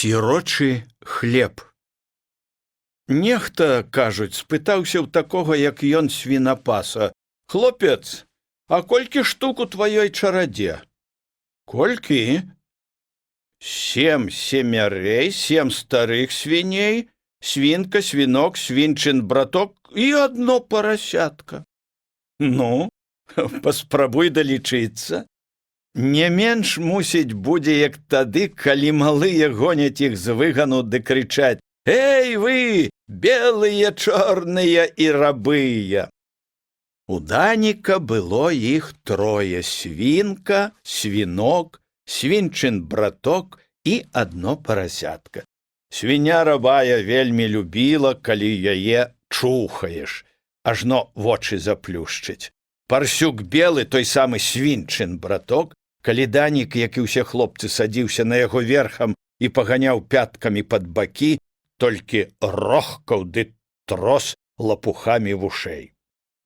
Сірочы хлеб. Нехта, кажуць, спытаўся ў такога, як ён свінапаса: «Хлопец, а колькі штук у тваёй чарадзе?» «Колькі?» «7 семярей, 7 старых свіней, свінка, свінок, свінчын браток і одно парасятка». «Ну, паспрабуй далічыцца. Не менш, мусіць, будзе, як тады, калі малыя гоняць іх з выгану ды крычаць: «Эй, вы, белыя, чорныя і рабыя!» У Даніка было іх трое: свінка, свінок, свінчын браток і одно парасятка. Свіня рабая вельмі любіла, калі яе чухаеш, ажно вочы заплюшчыць. Парсюк белы, той самы свінчын браток, калі Данік, як і ўсе хлопцы, садзіўся на яго верхам і паганяў пяткамі пад бакі, толькі рохкаў ды трос лапухамі вушэй.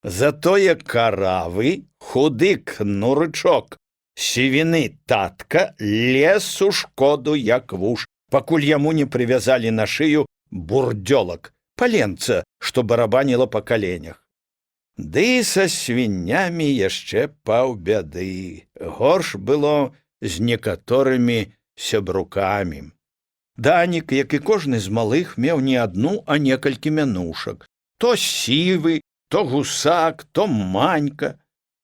Затое каравы, худы кнурычок, сівіны татка лез у шкоду як вуш, пакуль яму не прывязалі на шыю бурдзёлак, паленца, што барабаніла па каленях. Ды са свіннямі яшчэ паўбяды. Горш было з некаторымі сябрукамі. Данік, як і кожны з малых, меў не адну, а некалькі мянушак. То сівы, то гусак, то манька.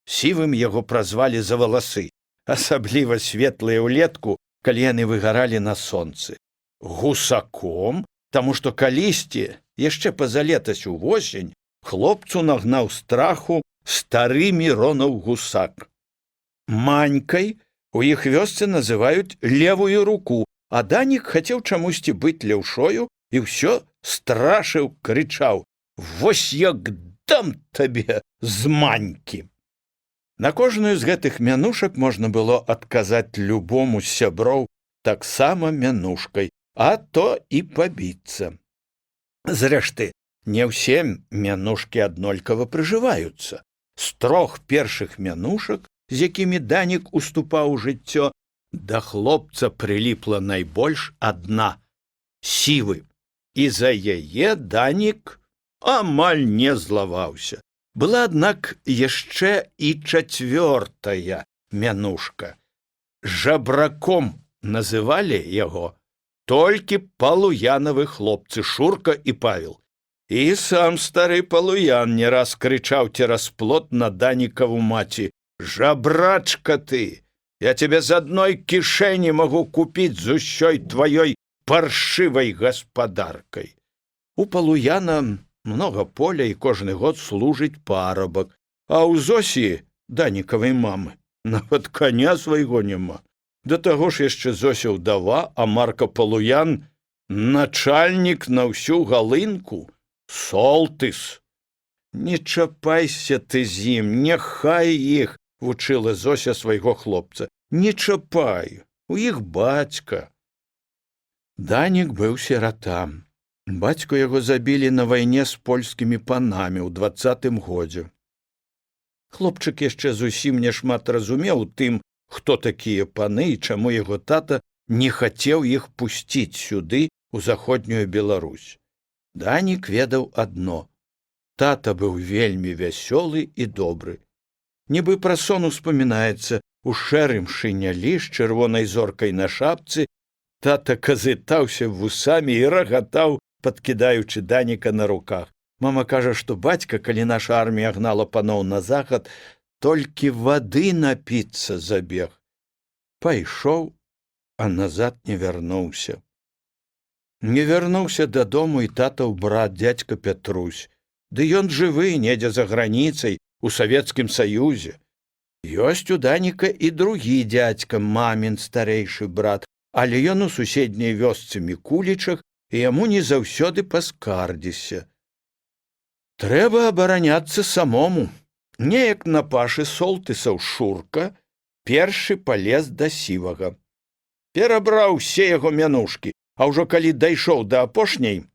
Сівым яго празвалі за валасы, асабліва светлыя ўлетку, калі яны выгаралі на сонцы. Гусаком, таму што калісьці, яшчэ пазалетась увосень, хлопцу нагнаў страху стары Міронаў гусак. Манькай у іх вёсцы называюць левую руку, а Данік хацеў чамусьці быць леўшою і ўсё страшыў, крычаў: «Вось як дам табе з манькі!» На кожную з гэтых мянушак можна было адказаць любому з сяброў таксама мянушкай, а то і пабіцца. Зрэшты, не ўсе мянушкі аднолькава прыжываюцца. З 3 першых мянушак, з якімі Данік уступаў у жыццё, да хлопца прыліпла найбольш адна — сівы. І за яе Данік амаль не злаваўся. Была, аднак, яшчэ і 4-я мянушка. Жабраком называлі яго толькі палуянавы хлопцы Шурка і Павел. І сам стары палуян не раз крычаў цераз плот на Данікаву маці: «Жабрачка ты! Я тебе з адной кішэні магу купіць з усёй тваёй паршывай гаспадаркай». У палуяна много поля і кожны год служыць парабак, а ў Зосі, Данікавай мамы, нават коня свайго няма. Да таго ж яшчэ Зося ўдава, а Марка палуян — начальнік на ўсю галынку. Солтыс. «Не чапайся ты з ім, няхай іх», — вучыла Зося свайго хлопца. «Не чапай, у іх бацька». Данік быў сірата. Бацьку яго забілі на вайне з польскімі панамі ў 20-м годзе. Хлопчык яшчэ зусім няшмат разумеў тым, хто такія паны і чаму яго тата не хацеў іх пусціць сюды, у заходнюю Беларусь. Данік ведаў адно: тата быў вельмі вясёлы і добры. Нібы пра сон успамінаецца, у шэрым шынялі з чырвонай зоркай на шапцы тата казытаўся вусамі і рагатаў, падкідаючы Даніка на руках. Мама кажа, што бацька, калі наша армія гнала паноў на захад, толькі вады напіцца забег. Пайшоў, а назад не вярнуўся. Не вярнуўся дадому і татаў брат, дзядзька Пятрусь. Ды ён жывы, недзе за граніцай, у Савецкім Саюзе. Ёсць у Даніка і другі дзядзька, мамін старэйшы брат, але ён у суседняй вёсцы Мікулічах, і яму не заўсёды паскардзіся. Трэба абараняцца самому. Неяк на пашы Солтысаў Шурка першы палез да сівага. Перабраў усе яго мянушкі, а ўжо калі дайшоў да апошняй,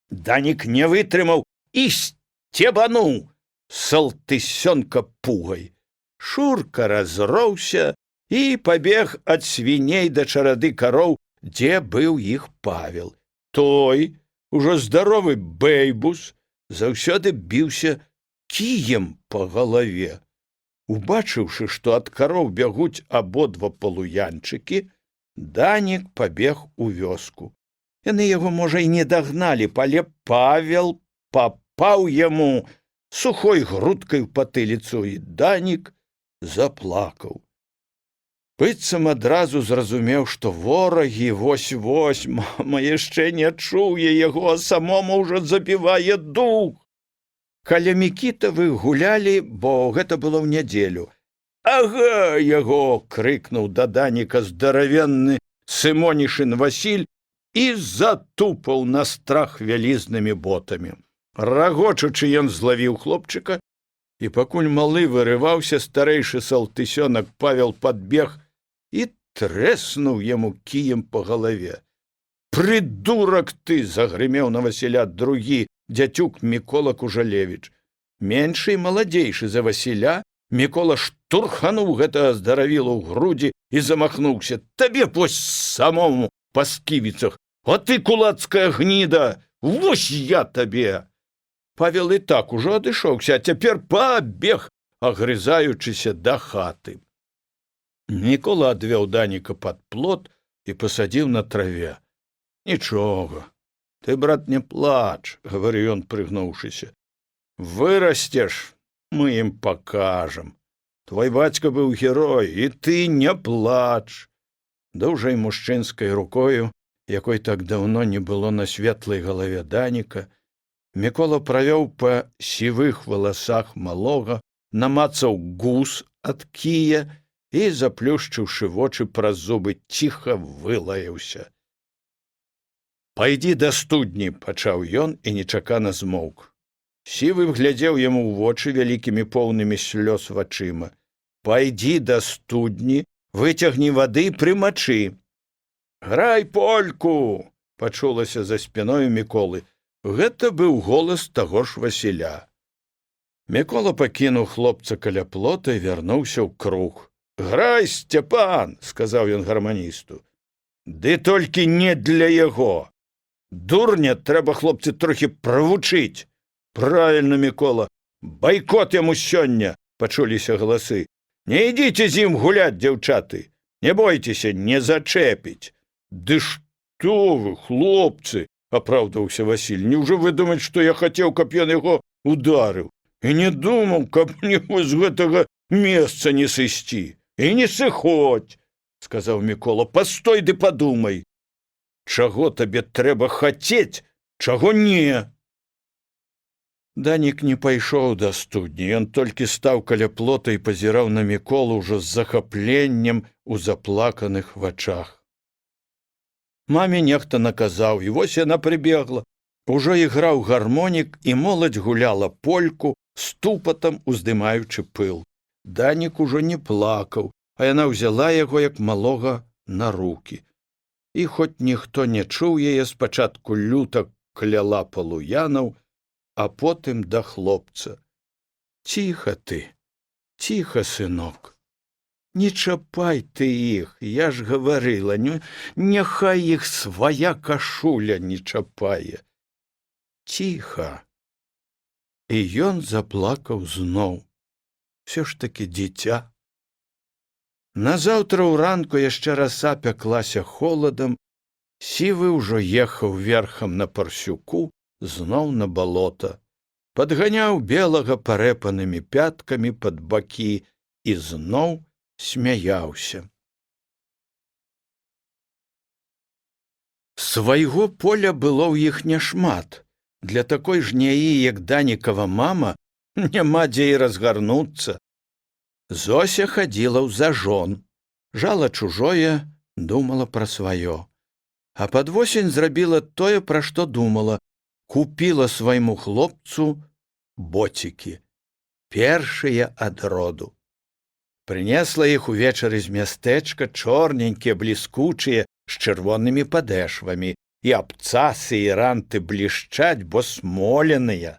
Данік не вытрымаў і сцебануў Салтысёнка пугай. Шурка разроўся і пабег ад свіней да чарады кароў дзе быў іх Павел. Той, ужо здаровы бэйбус, заўсёды біўся кіем па галаве. Убачыўшы, што ад кароў бягуць абодва палуянчыкі, Данік пабег у вёску. Яны яго, можа, і не дагналі, але Павел папаў яму сухой грудкай у патыліцу, і Данік заплакаў. Быццам адразу зразумеў, што ворагі вось-вось, мама яшчэ не чуе яго, а самому ўжо забівае дух. Каля Мікітавых гулялі, бо гэта было ў нядзелю. «Ага яго!» — крыкнуў да Даніка здаравенны Сымонішын Васіль і затупаў на страх вялізнымі ботамі. Рагочучы ён злавіў хлопчыка, і пакуль малы вырываўся, старэйшы салтысёнак Павел падбег і трэснуў яму кіем па галаве. «Прыдурак ты!» — загрымеў на Васіля другі дзяцюк Мікола Кужалевіч. Меншы і маладзейшы за Васіля, Мікола штурхануў гэтага здаравіла ў грудзі і замахнуўся. «Табе вось самому па сківіцах! А ты, кулацкая гніда! Вось я табе!» Павел і так ужо адышоўся, а цяпер пабег, агрызаючыся да хаты. Мікола адвёў Даніка пад плот і пасадзіў на траве. «Нічога, ты, брат, не плач», — гаварыў ён, прыгнуўшыся. «Вырасцеш, мы ім пакажам. Твой бацька быў герой, і ты не плач». Дужай мужчынскай рукою, якой так даўно не было на светлай галаве Даніка, Мікола правёў па сівых валасах малога, намацаў гуз ад кія і, заплюшчыўшы вочы праз зубы, ціха вылаяўся. «Пайдзі да студні», — пачаў ён і нечакана змоўк. Сівы глядзеў яму ў вочы вялікімі поўнымі слёз вачыма. «Пайдзі да студні, выцягні вады і прымачы». «Грай польку!» — пачулася за спіною Міколы. Гэта быў голас таго ж Васіля. Мікола пакінуў хлопца каля плота і вярнуўся ў круг. «Грай, Сцяпан!» — сказаў ён гарманісту. «Ды толькі не для яго. Дурня трэба, хлопцы, трохі правучыць». «Правильно, Мікола. Байкот яму сёння!» — пачуліся галасы. «Не ідзіце з ім гуляць, дзяўчаты. Не бойцеся, не зачэпіць». «Ды што вы, хлопцы!» — апраўдаўся Васіль. «Неўжо вы думаеце, што я хацеў, каб ён яго ударыў? І не думаў, каб мне з гэтага месца не сысці. І не сыходзь!» — сказаў Мікола. «Пастой ды падумай. Чаго табе трэба хацець, чаго не?» Данік не пайшоў да студні, ён толькі стаў каля плота і пазіраў на Міколу ўжо з захапленнем у заплаканых вачах. Маме нехта наказаў, і вось яна прыбегла. Ужо іграў гармонік, і моладзь гуляла польку, ступатам уздымаючы пыл. Данік ужо не плакаў, а яна ўзяла яго як малога на рукі. І хоць ніхто не чуў яе, спачатку люта кляла палуянаў, а потым да хлопца. «Ціха ты, ціха, сынок. Не чапай ты іх, я ж гаварыла, няхай іх свая кашуля не чапае. Ціха». І ён заплакаў зноў. Всё ж такі дзіця. Назаўтра ўранку яшчэ раса пяклася холадам, Сівы ўжо ехаў верхам на парсюку, зноў на балота, падганяў белага парэпанымі пяткамі пад бакі і зноў смяяўся. Свайго поля было ў іх няшмат. Для такой жняі, як Данікава мама, няма дзе і разгарнуцца. Зося хадзіла ў зажон, жала чужое, думала пра сваё. А пад восень зрабіла тое, пра што думала. Купіла свайму хлопцу боцікі, першыя ад роду. Прынесла іх увечары з мястэчка, чорненькія, бліскучыя, з чырвонымі падэшвамі, і абцасы і ранты блішчаць, бо смоленыя.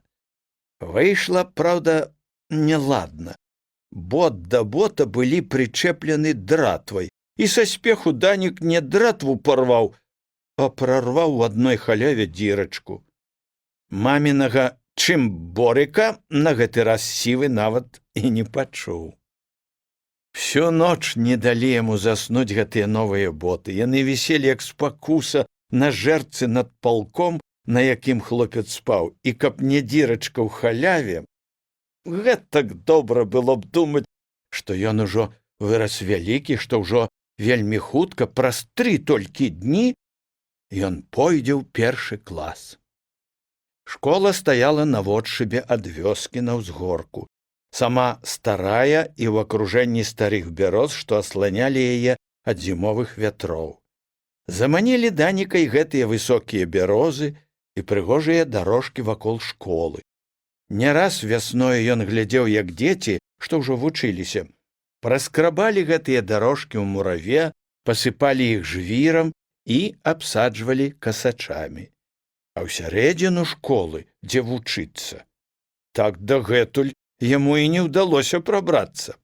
Выйшла, праўда, няладна. Бот да бота былі прычэплены дратвай, і са спеху Данік не дратву парваў, а прарваў у адной халяве дзірачку. Мамінага чымборыка на гэты раз сівы нават і не пачуў. Всю ноч не далі яму заснуць гэтыя новыя боты. Яны віселі як спакуса на жэрцы над палком, на якім хлопец спаў, і каб не дзірачка ў халяве, гэтак добра было б думаць, што ён ужо вырас вялікі, што ўжо вельмі хутка, праз 3 толькі дні, ён пойдзе ў 1 клас. Школа стаяла наводшыбе ад вёскі на ўзгорку. Сама старая і ў акружэнні старых бяроз, што асланялі яе ад зімовых вятроў. Заманілі Даніка і гэтыя высокія бярозы і прыгожыя дарожкі вакол школы. Не раз вясною ён глядзеў, як дзеці, што ўжо вучыліся, праскрабалі гэтыя дарожкі ў мураве, пасыпалі іх жвірам і абсаджвалі касачамі. А ўсярэдзіну школы, дзе вучыцца, так дагэтуль яму і не ўдалося прабрацца.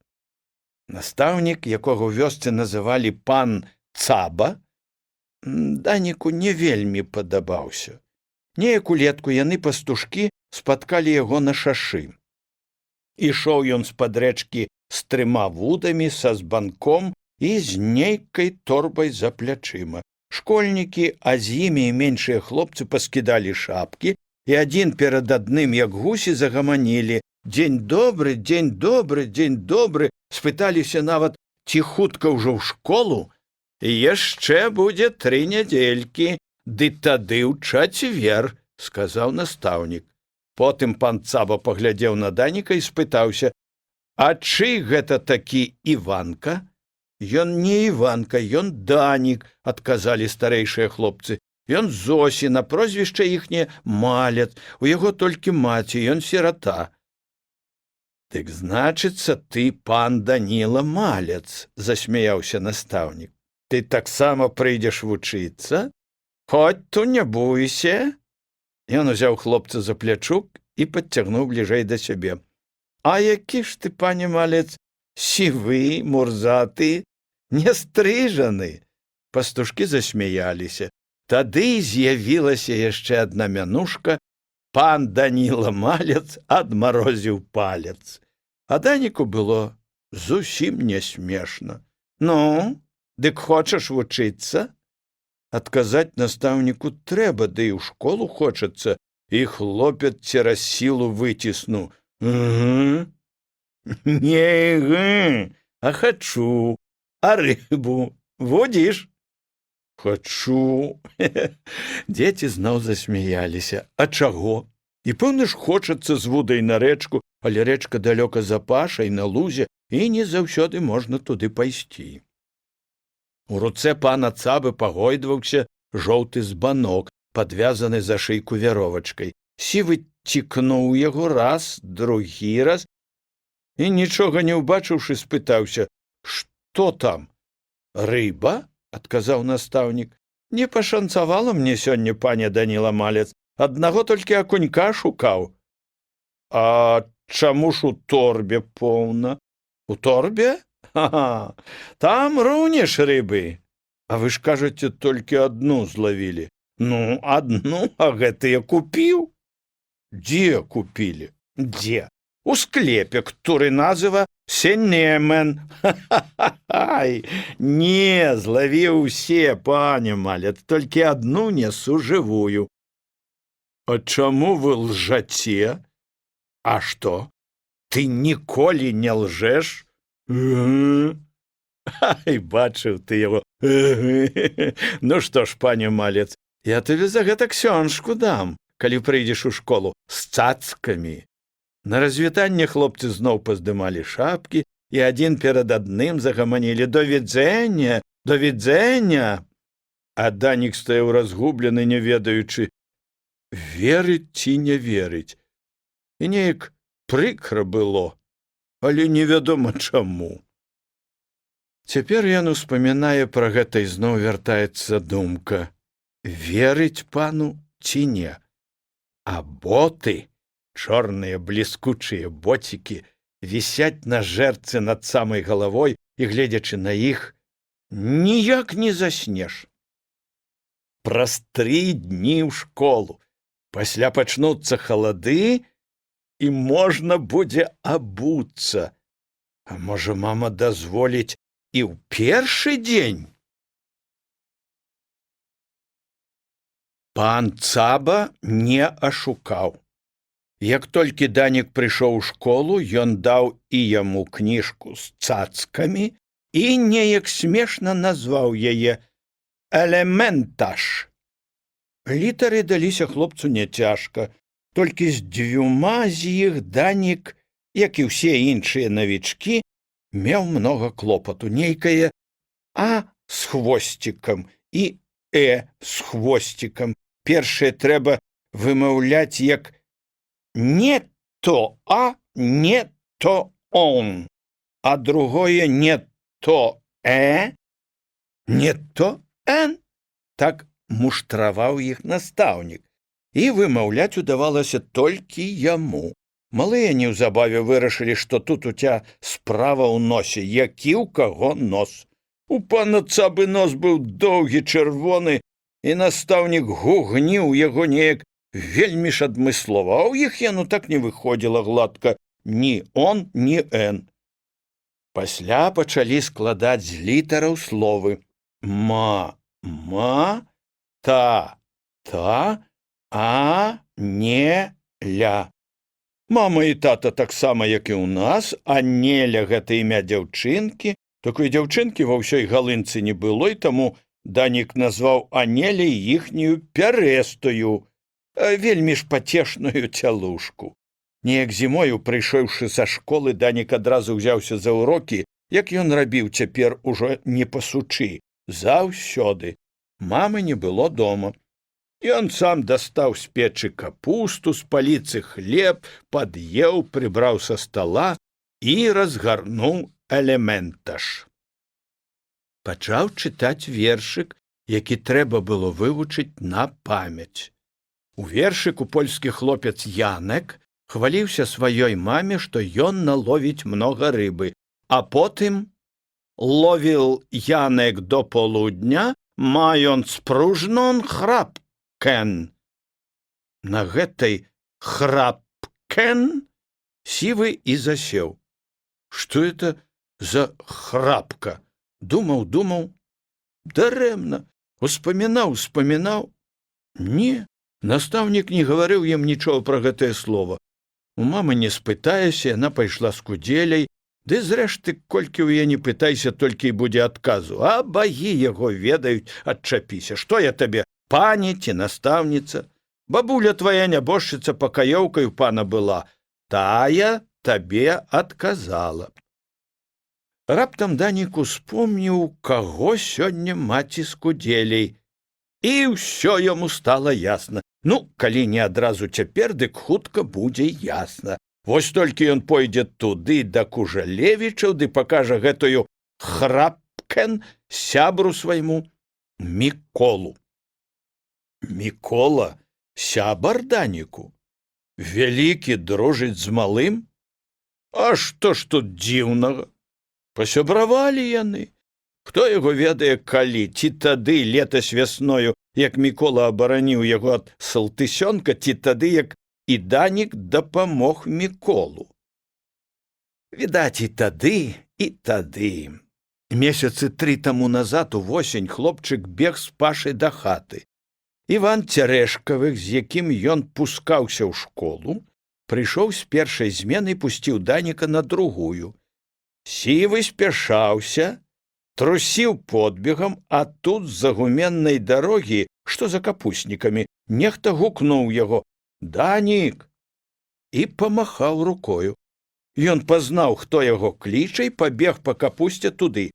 Настаўнік, якога ў вёсцы называлі пан Цаба, Даніку не вельмі падабаўся. Неяк улетку яны пастушкі спаткалі яго на шашы. Ішоў ён з-пад рэчкі з 3 вудамі, са збанком і з нейкай торбай за плячыма. Школьнікі, а з імі і меншыя хлопцы паскідалі шапкі, і адзін перад адным, як гусі, загаманілі: «Дзень добры, дзень добры, дзень добры», спыталіся нават, ці хутка ўжо ў школу. «Яшчэ будзе 3 нядзелькі, ды тады ў чацвер», сказаў настаўнік. Потым пан Цаба паглядзеў на Даніка і спытаўся: «А чый гэта такі Іванка?» «Ён не Іванка, ён Данік», адказалі старэйшыя хлопцы. «Ён Зосі, на прозвішча іхняе Малец, у яго толькі маці, ён сірата». «Дык значыцца, ты пан Даніла Малец», засмяяўся настаўнік. «Ты таксама прыйдзеш вучыцца? Хоць то не бойся». Ён узяў хлопца за плячук і падцягнуў бліжэй да сябе. «А які ж ты, пане Малец, сівы, мурзаты, не стрыжаны». Пастушкі засмяяліся. Тады з'явілася яшчэ адна мянушка. Пан Даніла Малец адмарозіў палец. А Даніку было зусім не смешна. «Ну, дык хочаш вучыцца?» Адказаць настаўніку трэба, ды і ў школу хочацца, і хлопец цераз сілу выціснуў: «Угу». «Не гы, а хачу. А рыбу водзіш?» «Хачу». Дзеці зноў засмяяліся. «А чаго? І пэўна ж хочацца з вудай на рэчку, але рэчка далёка за пашай, на лузе, і не заўсёды можна туды пайсці». У руцэ пана Цабы пагойдваўся жоўты збанок, падвязаны за шыйку вяровачкай. Сівы цікнуў яго раз, другі раз, і, нічога не ўбачыўшы, спытаўся: «Што там?» «Рыба», адказаў настаўнік. «Не пашанцавала мне сёння, пане Даніла Малец, аднаго толькі акунька шукаў». «А чаму ж у торбе поўна?» «У торбе? Ага, там руніш рыбы. А вы ж кажаце, толькі адну злавілі». «Ну, адну, а гэтыя купіў». «Дзе купілі?» «Дзе? У склепе, który nazywa Сенемен». «Ха-ха-ха! Не, злавіў усе, пане Малец, толькі адну несу жывую». «А чаму вы лжаце?» «А што? Ты ніколі не лжэш?» «Ай, бачыў ты яго. Ну што ж, пане Малец, я табе за гэта ксёнжку дам, калі прыйдзеш у школу з цацкамі». На развітанне хлопцы зноў паздымалі шапкі і адзін перад адным загаманілі: «До відзення, до відзення». А Данік стаяў разгублены, не ведаючы, верыць ці не верыць. І неяк прыкра было, але невядома чаму. Цяпер ён успамінае пра гэта, і зноў вяртаецца думка: верыць пану ці не? А боты, чорныя бліскучыя боцікі, вісяць на жэрцы над самай галавой, і, гледзячы на іх, ніяк не заснеш. Праз 3 дні ў школу. Пасля пачнуцца халады, і можна будзе абуцца. А можа, мама дазволіць і ў першы дзень? Пан Цаба не ашукаў. Як толькі Данік прыйшоў у школу, ён даў і яму кніжку з цацкамі і неяк смешна назваў яе «Элементаш». Літары даліся хлопцу няцяжка, толькі з 2 з іх Данік, як і ўсе іншыя навічкі, меў многа клопату. Нейкае «А» з хвосцікам і «Э» з хвосцікам. Першае трэба вымаўляць як «не то А, не то он», а другое «не то Э, не то Н». Так муштраваў іх настаўнік, і вымаўляць удавалася толькі яму. Малыя неўзабаве вырашылі, што тут уця справа ў носе, які ў каго нос. У пана Цабы нос быў доўгі, чырвоны, і настаўнік гугніў яго неяк вельмі ж адмыслова, а ў іх яно так не выходзіла гладка ні он, ні эн. Пасля пачалі складаць з літараў словы «ма», «ма», «та», «та», «а», «не», «ля». Мама і тата таксама, як і ў нас, а Неля — гэта імя дзяўчынкі. Такой дзяўчынкі ва ўсёй галынцы не было, і таму Данік назваў Анеляй іхнюю пярэстую, вельмі ж пацешную цялушку. Неяк зімою, прыйшоўшы са школы, Данік адразу ўзяўся за ўрокі, як ён рабіў цяпер ужо не пасучы, заўсёды. Мамы не было дома. Ён сам дастаў з печы капусту, з паліцы хлеб, пад'еў, прыбраў са стала і разгарнуў элементаш. Пачаў чытаць вершык, які трэба было вывучыць на памяць. У вершыку польскі хлопец Янек хваліўся сваёй маме, што ён наловіць многа рыбы, а потым ловіл Янек до полудня, мając próżną chrapkę. На гэтай храпкен сівы і засеў. Што это за храпка? Думаў, дарэмна, успамінаў. Не, настаўнік не гаварыў ім нічога пра гэтае слово. У мамы не спытаешся, яна пайшла з кудзеляй, ды зрэшты, колькі ў яе не пытайся, толькі і будзе адказу. А багі яго ведаюць, адчапіся. Што я табе, пані ці настаўніца? Бабуля твая нябожчыца пакаёўкай у пана была. Тая табе адказала. Раптам Данік успомніў, каго сёння маці з кудзеляй. І ўсё яму стала ясна. Ну, калі не адразу цяпер, дык хутка будзе ясна. Вось толькі ён пойдзе туды да Кужалевічаў, ды пакажа гэтую храпкен сябру свайму Міколу. Мікола — сябар Даніку. Вялікі дружыць з малым? А што ж тут дзіўнага? Пасябравалі яны. Хто яго ведае калі, ці тады летась вясною, як Мікола абараніў яго ад Салтысёнка, ці тады, як і Данік дапамог Міколу. Відаць, і тады. Месяцы 3 таму назад увосень хлопчык бег з Пашай да хаты. Іван Цярэшкавых, з якім ён пускаўся ў школу, прыйшоў з першай змены і пусціў Даніка на другую. Сівы спяшаўся, трусіў подбегам, а тут з-за гуменнай дарогі, што за капуснікамі, нехта гукнуў яго «Данік!» і памахаў рукою. Ён пазнаў, хто яго кліча, і пабег па капусце туды.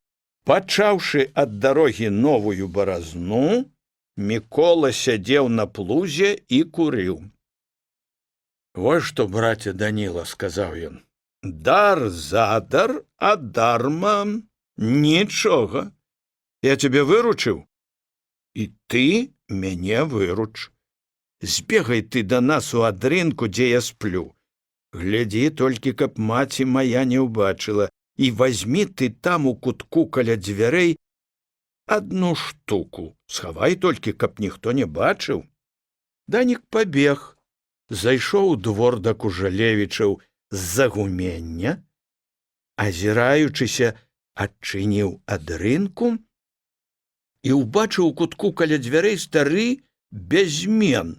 Пачаўшы ад дарогі новую баразну, Мікола сядзеў на плузе і курыў. «Вось што, браце Даніла, — сказаў ён, — дар задар, а дарма нічога. Я цябе выручыў, і ты мяне выруч. Збегай ты да нас у адрынку, дзе я сплю. Глядзі толькі, каб маці мая не ўбачыла, і вазьмі ты там у кутку каля дзвярэй Адну штуку схавай толькі, каб ніхто не бачыў. Данік пабег, зайшоў у двор да Кужалевічаў з-за гумення, азіраючыся, адчыніў адрынку і ўбачыў у кутку каля дзвярэй стары бязмен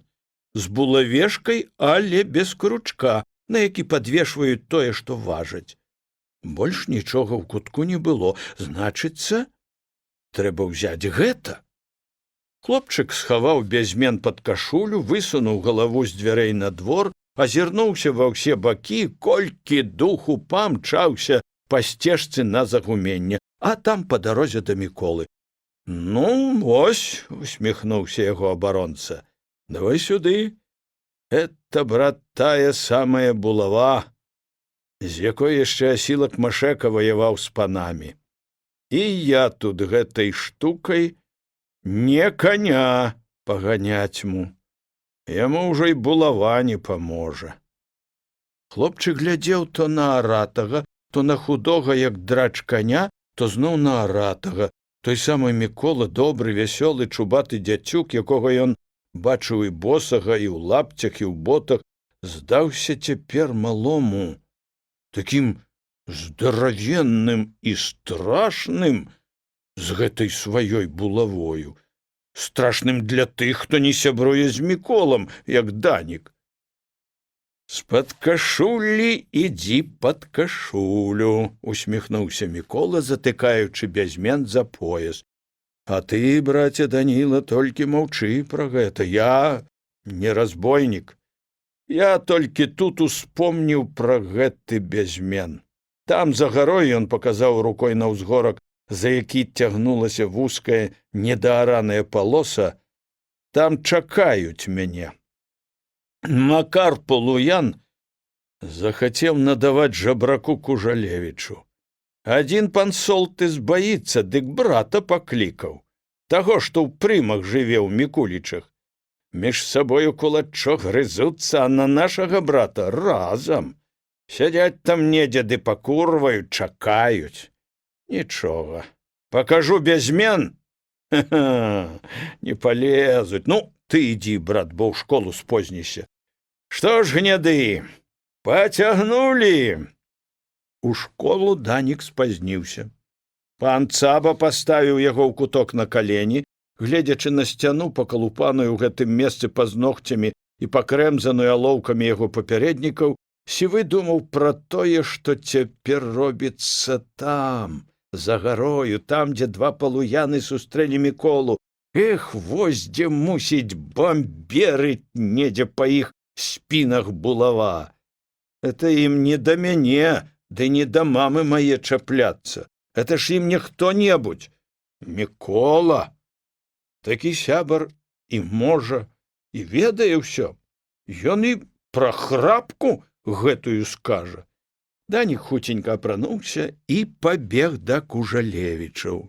з булавешкай, але без кручка, на які падвешваюць тое, што важаць. Больш нічога ў кутку не было, значыцца, трэба ўзяць гэта. Хлопчык схаваў бязмен пад кашулю, высунуў галаву з дзвярэй на двор, азірнуўся ва ўсе бакі, колькі духу памчаўся па сцежцы на загуменне, а там па дарозе да Міколы. Ну, ось, усміхнуўся яго абаронца. Давай сюды. Это, брат, тая самая булава, з якой яшчэ асілак Машэка ваяваў з панамі. І я тут гэтай штукай не коня паганяць му. Яму ўжо і булава не паможа. Хлопчык глядзеў то на аратага, то на худога, як драч коня, то зноў на аратага. Той самы Мікола, добры, вясёлы, чубаты дзяцюк, якога ён бачыў і босага, і ў лапцях, і ў ботах, здаўся цяпер малому, такім здаравенным і страшным з гэтай сваёй булавою. Страшным для тых, хто не сябруе з Міколам, як Данік. «З-пад кашулі ідзі пад кашулю», — усміхнуўся Мікола, затыкаючы бязмен за пояс. «А ты, браце Даніла, толькі маўчы пра гэта. Я не разбойнік. Я толькі тут успомніў пра гэты бязмен. Там за гарой, — ён паказаў рукой на ўзгорак, за які цягнулася вузкая недаараная палоса, — там чакаюць мяне. Макар Полуян захацеў надаваць жабраку Кужалевічу. Адзін пан Солтыс баіцца, дык брата паклікаў, таго, што ў прымах жыве ў Мікулічах. Між сабою кулачок грызуцца, а на нашага брата разам. Сядзяць там недзе ды пакурваюць, чакаюць. Нічога. Пакажу бязмен? Ха-ха, не палезуць. Ну, ты ідзі, брат, бо ў школу спозніся. Што ж, гняды, пацягнулі. У школу Данік спазніўся. Пан Цаба паставіў яго ў куток на калені, гледзячы на сцяну, пакалупаную ў гэтым месцы пазногцямі і пакрэмзаную алоўкамі яго папярэднікаў, сівы думаў пра тое, што цяпер робіцца там, за гарою, там, дзе два палуяны сустрэлі Міколу. Эх, вось дзе мусіць бамберыць недзе па іх спінах булава. Это ім не да мяне, ды не да мамы мае чапляцца. Это ж ім не хто-небудзь. Мікола. Такі сябар і можа, і ведае ўсё. Ён і пра храпку гэтую скажа. Данік хуценька апрануўся і пабег да Кужалевічаў.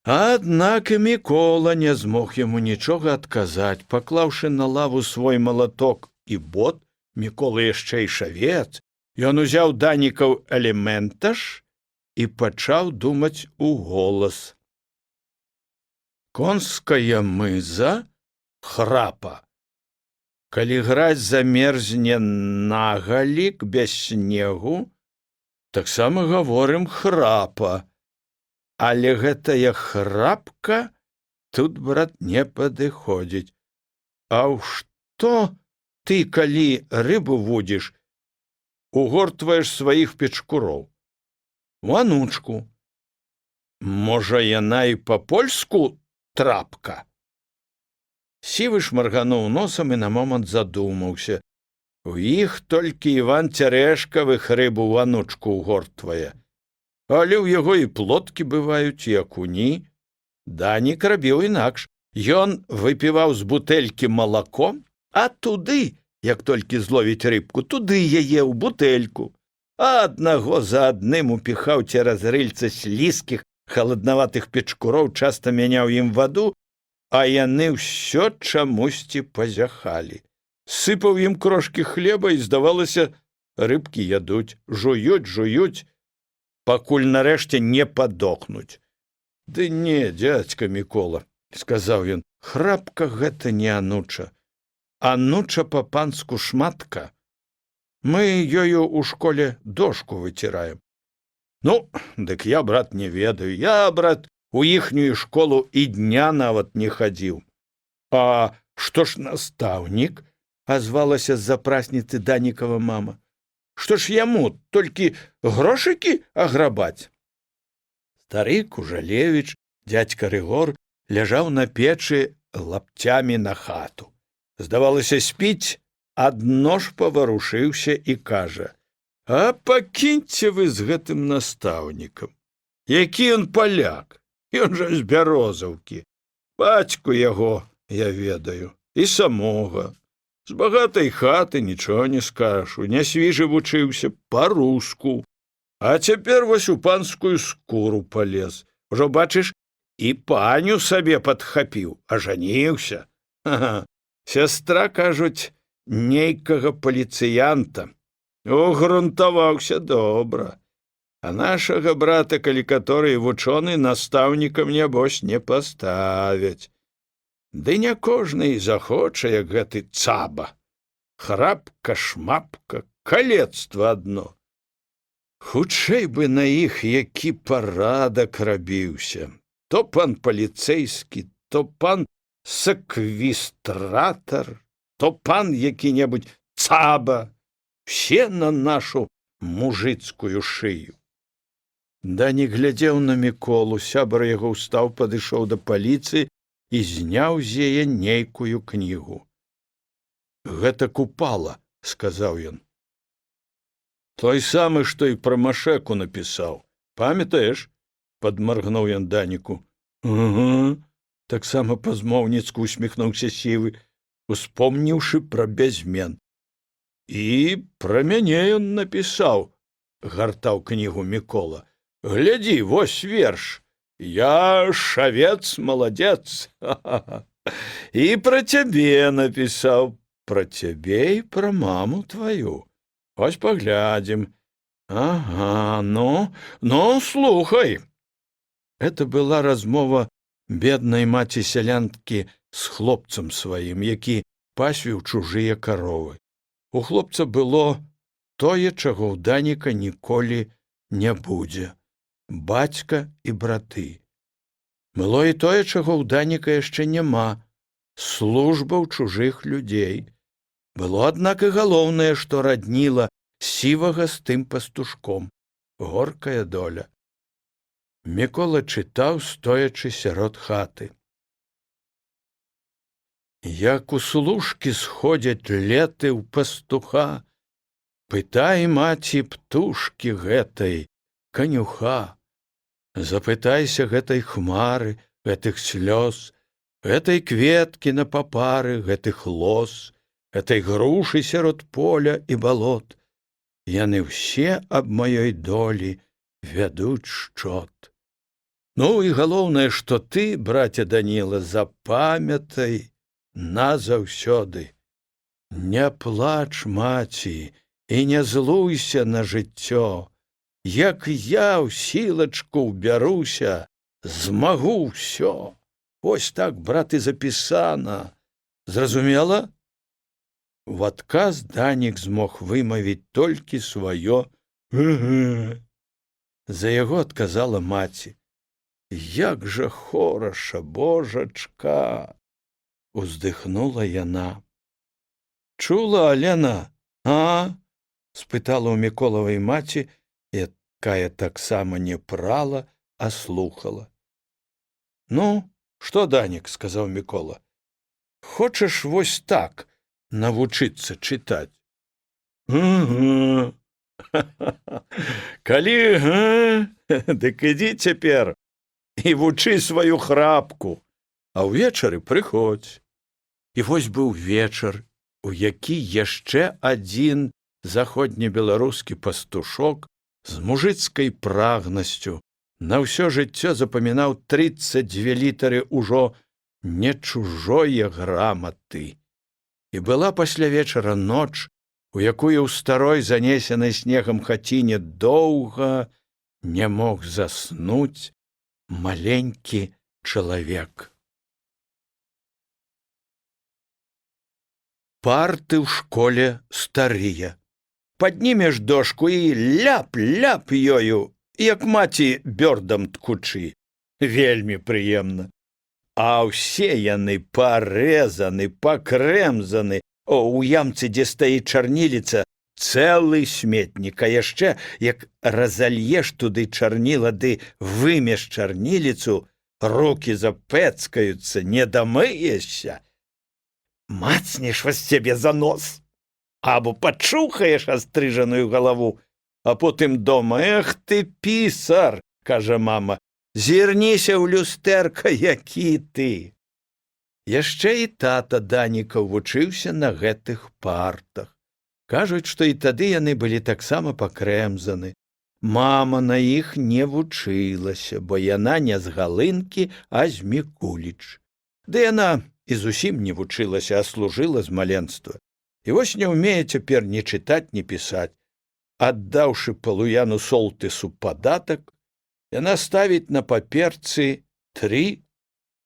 Аднак і Мікола не змог яму нічога адказаць. Паклаўшы на лаву свой малаток і бот, Мікола яшчэ і шавец, ён узяў Данікаў элементаш і пачаў думаць уголас. Конская мыза, храпа. Калі граць замерзне нагалік без снегу, таксама гаворым храпа. Але гэтая храпка тут, брат, не падыходзіць. А ў што ты, калі рыбу вудзіш, угортваеш сваіх печкуроў? У анучку. Можа, яна і па-польску трапка? Сівы шмаргануў носам і на момант задумаўся. У іх толькі Іван Цярэшкавых рыбу ў анучку угортвае. Але ў яго і плоткі бываюць, і акуні. Данік рабіў інакш. Ён выпіваў з бутэлькі малако, а туды, як толькі зловіць рыбку, туды яе ў бутэльку. А аднаго за адным упіхаў цераз рыльца слізкіх, халаднаватых печкуроў, часта мяняў ім ваду, а яны ўсё чамусьці пазяхалі. Сыпаў ім крошкі хлеба, і, здавалася, рыбкі ядуць, жуюць, пакуль нарэшце не падохнуць. Ды не, дзядзька Мікола, сказаў ён, храпка гэта не ануча. Ануча па-панску шматка. Мы ёю ў школе дошку выціраем. Ну, дык я, брат, не ведаю. Я, брат, у іхнюю школу і дня нават не хадзіў. А што ж настаўнік? Азвалася з-за прасніцы Данікава мама. Што ж яму, толькі грошыкі аграбаць? Стары Кужалевіч, дзядзька Рыгор, ляжаў на печы лапцямі на хату. Здавалася, спіць, адно ж паварушыўся і кажа: а пакіньце вы з гэтым настаўнікам. Які ён паляк, ён жа з Бярозаўкі. Бацьку яго я ведаю, і самога. З багатай хаты нічого не скажаш, у нясвіжы вучыўся па-руску. А цяпер вось у панскую скуру палез. Ужо, бачыш, і паню сабе падхапіў, ажаніўся. Ага. Сястра, кажуць, нейкага паліцыянта. Угрунтаваўся добра. А нашага брата, калі каторы вучоны, настаўнікам, нябось, не паставяць. Ды не кожны і захоча, як гэты цаба. Храпка, шмапка, калецтва адно. Хутчэй бы на іх які парадак рабіўся. То пан паліцэйскі, то пан саквістратар, то пан які-небудзь цаба. Все на нашу мужыцкую шыю. Данік глядзеў на Міколу, сябар яго ўстаў, падышоў да паліцыі і зняў з яе нейкую кнігу. Гэта Купала, сказаў ён. Той самы, што і пра Машэку напісаў. Памятаеш? Падмаргнуў ён Даніку. Ага, таксама па-змоўніцку усміхнуўся сівы, успомніўшы пра бязмен. І пра мяне ён напісаў, гартаў кнігу Мікола. Глядзі, вось верш. Я шавец, маладзец. І пра цябе напісаў. Пра цябе і пра маму тваю. Вось паглядзім. Ага, ну, слухай. Это была размова беднай маці сялянкі з хлопцам сваім, які пасвіў чужыя каровы. У хлопца было тое, чаго ў Даніка ніколі не будзе. Бацька і браты. Было і тое, чаго ў Даніка яшчэ няма. Служба ў чужых людзей. Было, аднак, і галоўнае, што радніла сівага з тым пастушком. Горкая доля. Мікола чытаў, стоячы сярод хаты. Як у служкі сходзяць леты ў пастуха, пытай маці птушкі гэтай, канюха. Запытайся гэтай хмары, гэтых слёз, гэтай кветкі на папары, гэтых лос, гэтай грушы сярод поля і балот. Яны ўсе аб маёй долі вядуць шчот. Ну і галоўнае, што ты, браце Даніла, запамятай назаўсёды. Не плач, маці, і не злуйся на жыццё. Як я ў сілачку ўбяруся, змагу ўсё. Вось так, брат, і запісана. Зразумела? У адказ Данік змог вымавіць толькі сваё «га-га». За яго адказала маці. Як жа хораша, божачка! Уздыхнула яна. Чула, Алена, а? Спытала ў Міколавай маці, якая таксама не прала, а слухала. Ну, што, Данік, сказаў Мікола, хочаш вось так навучыцца чытаць? Ага. Калі дык ідзі цяпер і вучы сваю храпку, а ўвечары прыходзь. І вось быў вечар, у які яшчэ адзін заходнебеларускі пастушок з мужыцкай прагнасцю на ўсё жыццё запамінаў 32 літары ўжо не чужое граматы. І была пасля вечара ноч, у якую ў старой занесенай снегам хаціне доўга не мог заснуць маленькі чалавек. Парты ў школе старыя. Паднімеш дошку і ляп-ляп ёю, як маці бёрдам ткучы. Вельмі прыемна. А ўсе яны парэзаны, пакрэмзаны. У ямцы, дзе стаіць чарніліца, цэлы сметнік, а яшчэ, як разальеш туды чарніла ды вымеш чарніліцу, рукі запэцкаюцца, не дамыешся. Мацнеш вас цябе за нос, або пачухаеш астрыжаную галаву, а потым дома: «Эх ты, пісар!» – кажа мама. «Зірніся ў люстэрка, які ты!» Яшчэ і тата Даніка вучыўся на гэтых партах. Кажуць, што і тады яны былі таксама пакрэмзаны. Мама на іх не вучылася, бо яна не з Галынкі, а з Мікуліч. Ды яна і зусім не вучылася, а служыла з маленства. І вось не ўмее цяпер ні чытаць, ні пісаць. Аддаўшы Палуяну Солтысу падатак, яна ставіць на паперцы 3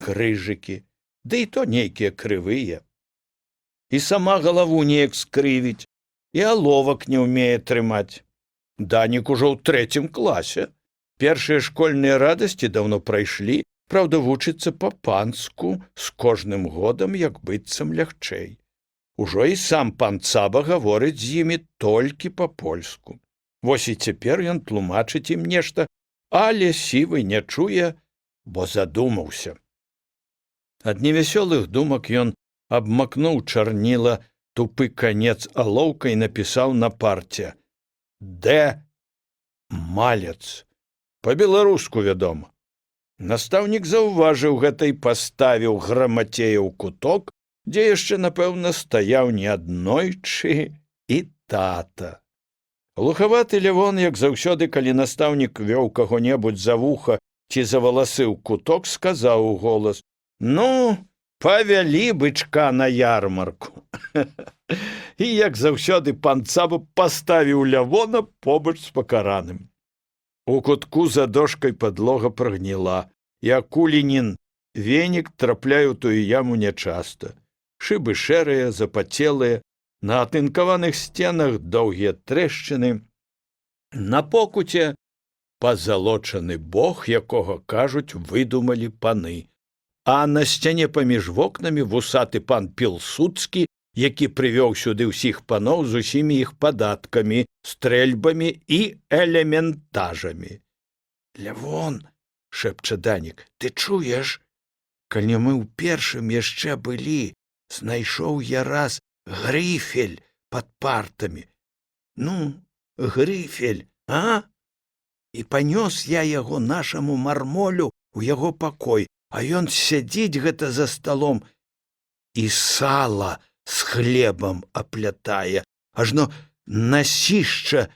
крыжыкі, ды і то нейкія крывыя. І сама галаву неяк скрывіць, і аловак не ўмее трымаць. Данік ужо ў 3 класе. Першыя школьныя радасці даўно прайшлі, праўда, вучыцца па-панску, з кожным годам як быццам лягчэй. Ужо і сам пан Цаба гаворыць з імі толькі па-польску. Вось і цяпер ён тлумачыць ім нешта, але сівы не чуе, бо задумаўся. Ад невясёлых думак ён абмакнуў чарніла тупы канец алоўкай і напісаў на парце: «Д. Малец». Па-беларуску, вядома. Настаўнік заўважыў гэта і паставіў грамацея ў куток, дзе яшчэ, напэўна, стаяў неаднойчы і тата. Глухаваты Лявон, як заўсёды, калі настаўнік вёў каго-небудзь за вуха ці за валасы ў куток, сказаў у голас: «Ну, павялі бычка на ярмарку». І, як заўсёды, пан Цаба паставіў Лявона побач з пакараным. У кутку за дошкай падлога прагніла, і акулінін венік трапляе ў тую яму нячаста. Шыбы шэрыя, запацелыя, на атынкаваных сценах доўгія трэшчыны. На покуце пазалочаны бог, якога, кажуць, выдумалі паны. А на сцяне паміж вокнамі вусаты пан Пілсудскі, які прывёў сюды ўсіх паноў з усімі іх падаткамі, стрэльбамі і элементажамі. «Лявон», – шэпча Данік, – «ты чуеш? Калі мы ў першым яшчэ былі, знайшоў я раз грыфель пад партамі. Ну, грыфель, а? І панёс я яго нашаму мармолю у яго пакой, а ён сядзіць гэта за сталом і сала з хлебам аплятае, ажно насішча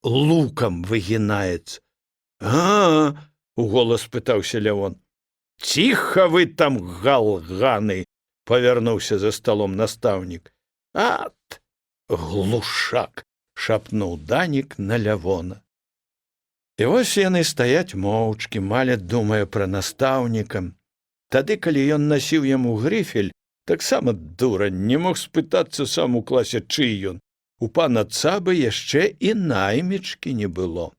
лукам выгінаецца». «А?» – уголас пытаўся Лявон. «Ціха вы там, галганы!» – павярнуўся за сталом настаўнік. «Ат, глушак!» – шапнуў Данік на Лявона. І вось яны стаяць моўчкі, Маля думае пра настаўніка. Тады, калі ён насіў яму грыфель, таксама дурань, не мог спытацца сам у класе, чый ён. У пана Цабы яшчэ і наймічкі не было.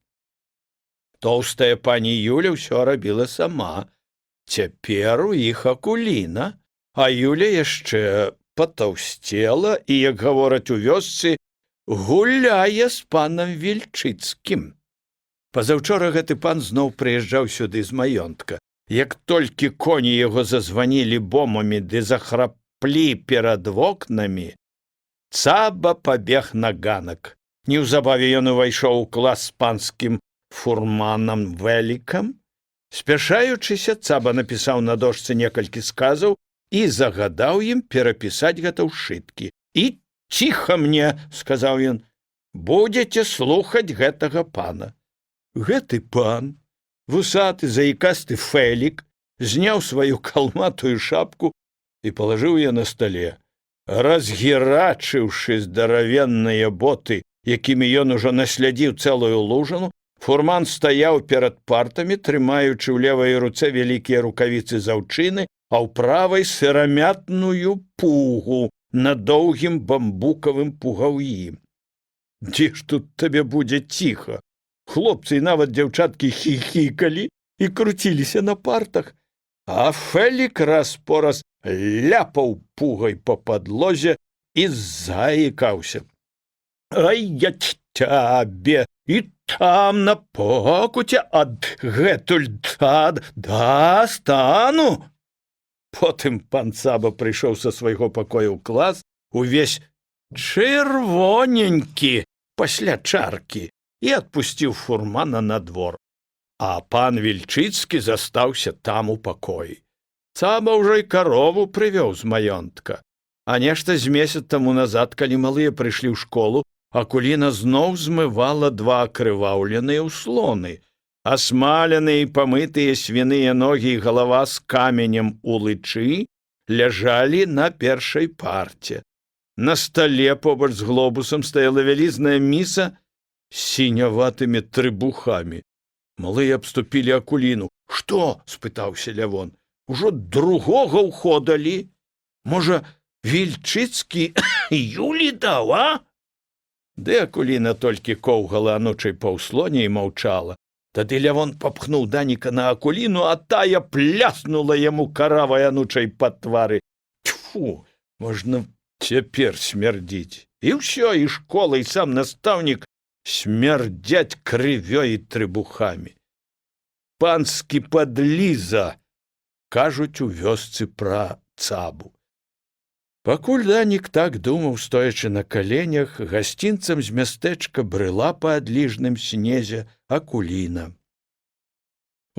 Тоўстая пані Юля ўсё рабіла сама. Цяпер у іх Акуліна, а Юля яшчэ патаўсцела і, як гавораць у вёсцы, гуляе з панам Вільчыцкім. Пазаўчора гэты пан зноў прыязджаў сюды з маёнтка. Як толькі коні яго зазванілі бомамі ды захраплі перад вокнамі, Цаба пабег на ганак. Неўзабаве ён увайшоў у клас з панскім фурманам Вэлікам. Спяшаючыся, Цаба напісаў на дошцы некалькі сказаў і загадаў ім перапісаць гэта ў сшыткі. «І ціха мне», – сказаў ён, – «будзеце слухаць гэтага пана». Гэты пан, вусаты, заікасты Фэлік, зняў сваю калматую шапку і палажыў яе на стале. Разгірачыўшы здаравенныя боты, якімі ён ужо наслядзіў цэлую лужану, Фурман стаяў перад партамі, трымаючы ў левай руцэ вялікія рукавіцы заўчыны, а ў правай сырамятную пугу на доўгім бамбукавым пугаўі. Дзе ж тут табе будзе ціха? Хлопцы і нават дзяўчаткі хіхікалі і круціліся на партах, а Фэлік раз-пораз ляпаў пугай па падлозе і заікаўся. Ай, я цябе і там на покуце адгэтуль дастану. Потым пан Цаба прыйшоў са свайго пакоя ў клас, увесь чырвоненькі пасля чаркі, і адпусціў Фурмана на двор. А пан Вільчыцкі застаўся там у пакоі. Цаба ўжо і карову прывёў з маёнтка. А нешта з месяц таму назад, калі малыя прыйшлі ў школу, Акуліна зноў змывала два акрываўленыя ўслоны. Асмаленыя і памытыя свіныя ногі і галава з каменем у лычы ляжалі на першай парце. На стале побач з глобусам стаяла вялізная міса з сіняватымі трыбухамі. Малыя абступілі Акуліну. «Што?» – спытаўся Лявон. «Ужо другога ўходалі? Можа, Вільчыцкі Юлі даў, а?» Ды Акуліна толькі коўгала анучай па ўслоне і маўчала. Тады Лявон папхнуў Даніка на Акуліну, а тая пляснула яму каравай анучай па твары. Тьфу, можна цяпер смярдзіць. І ўсё, і школа, і сам настаўнік смярдзяць крывёй і трыбухамі. Панскі падліза, кажуць у вёсцы пра Цабу. Пакуль Данік так думаў, стоячы на каленях, гасцінцам з мястэчка брыла па адліжным снезе Акуліна.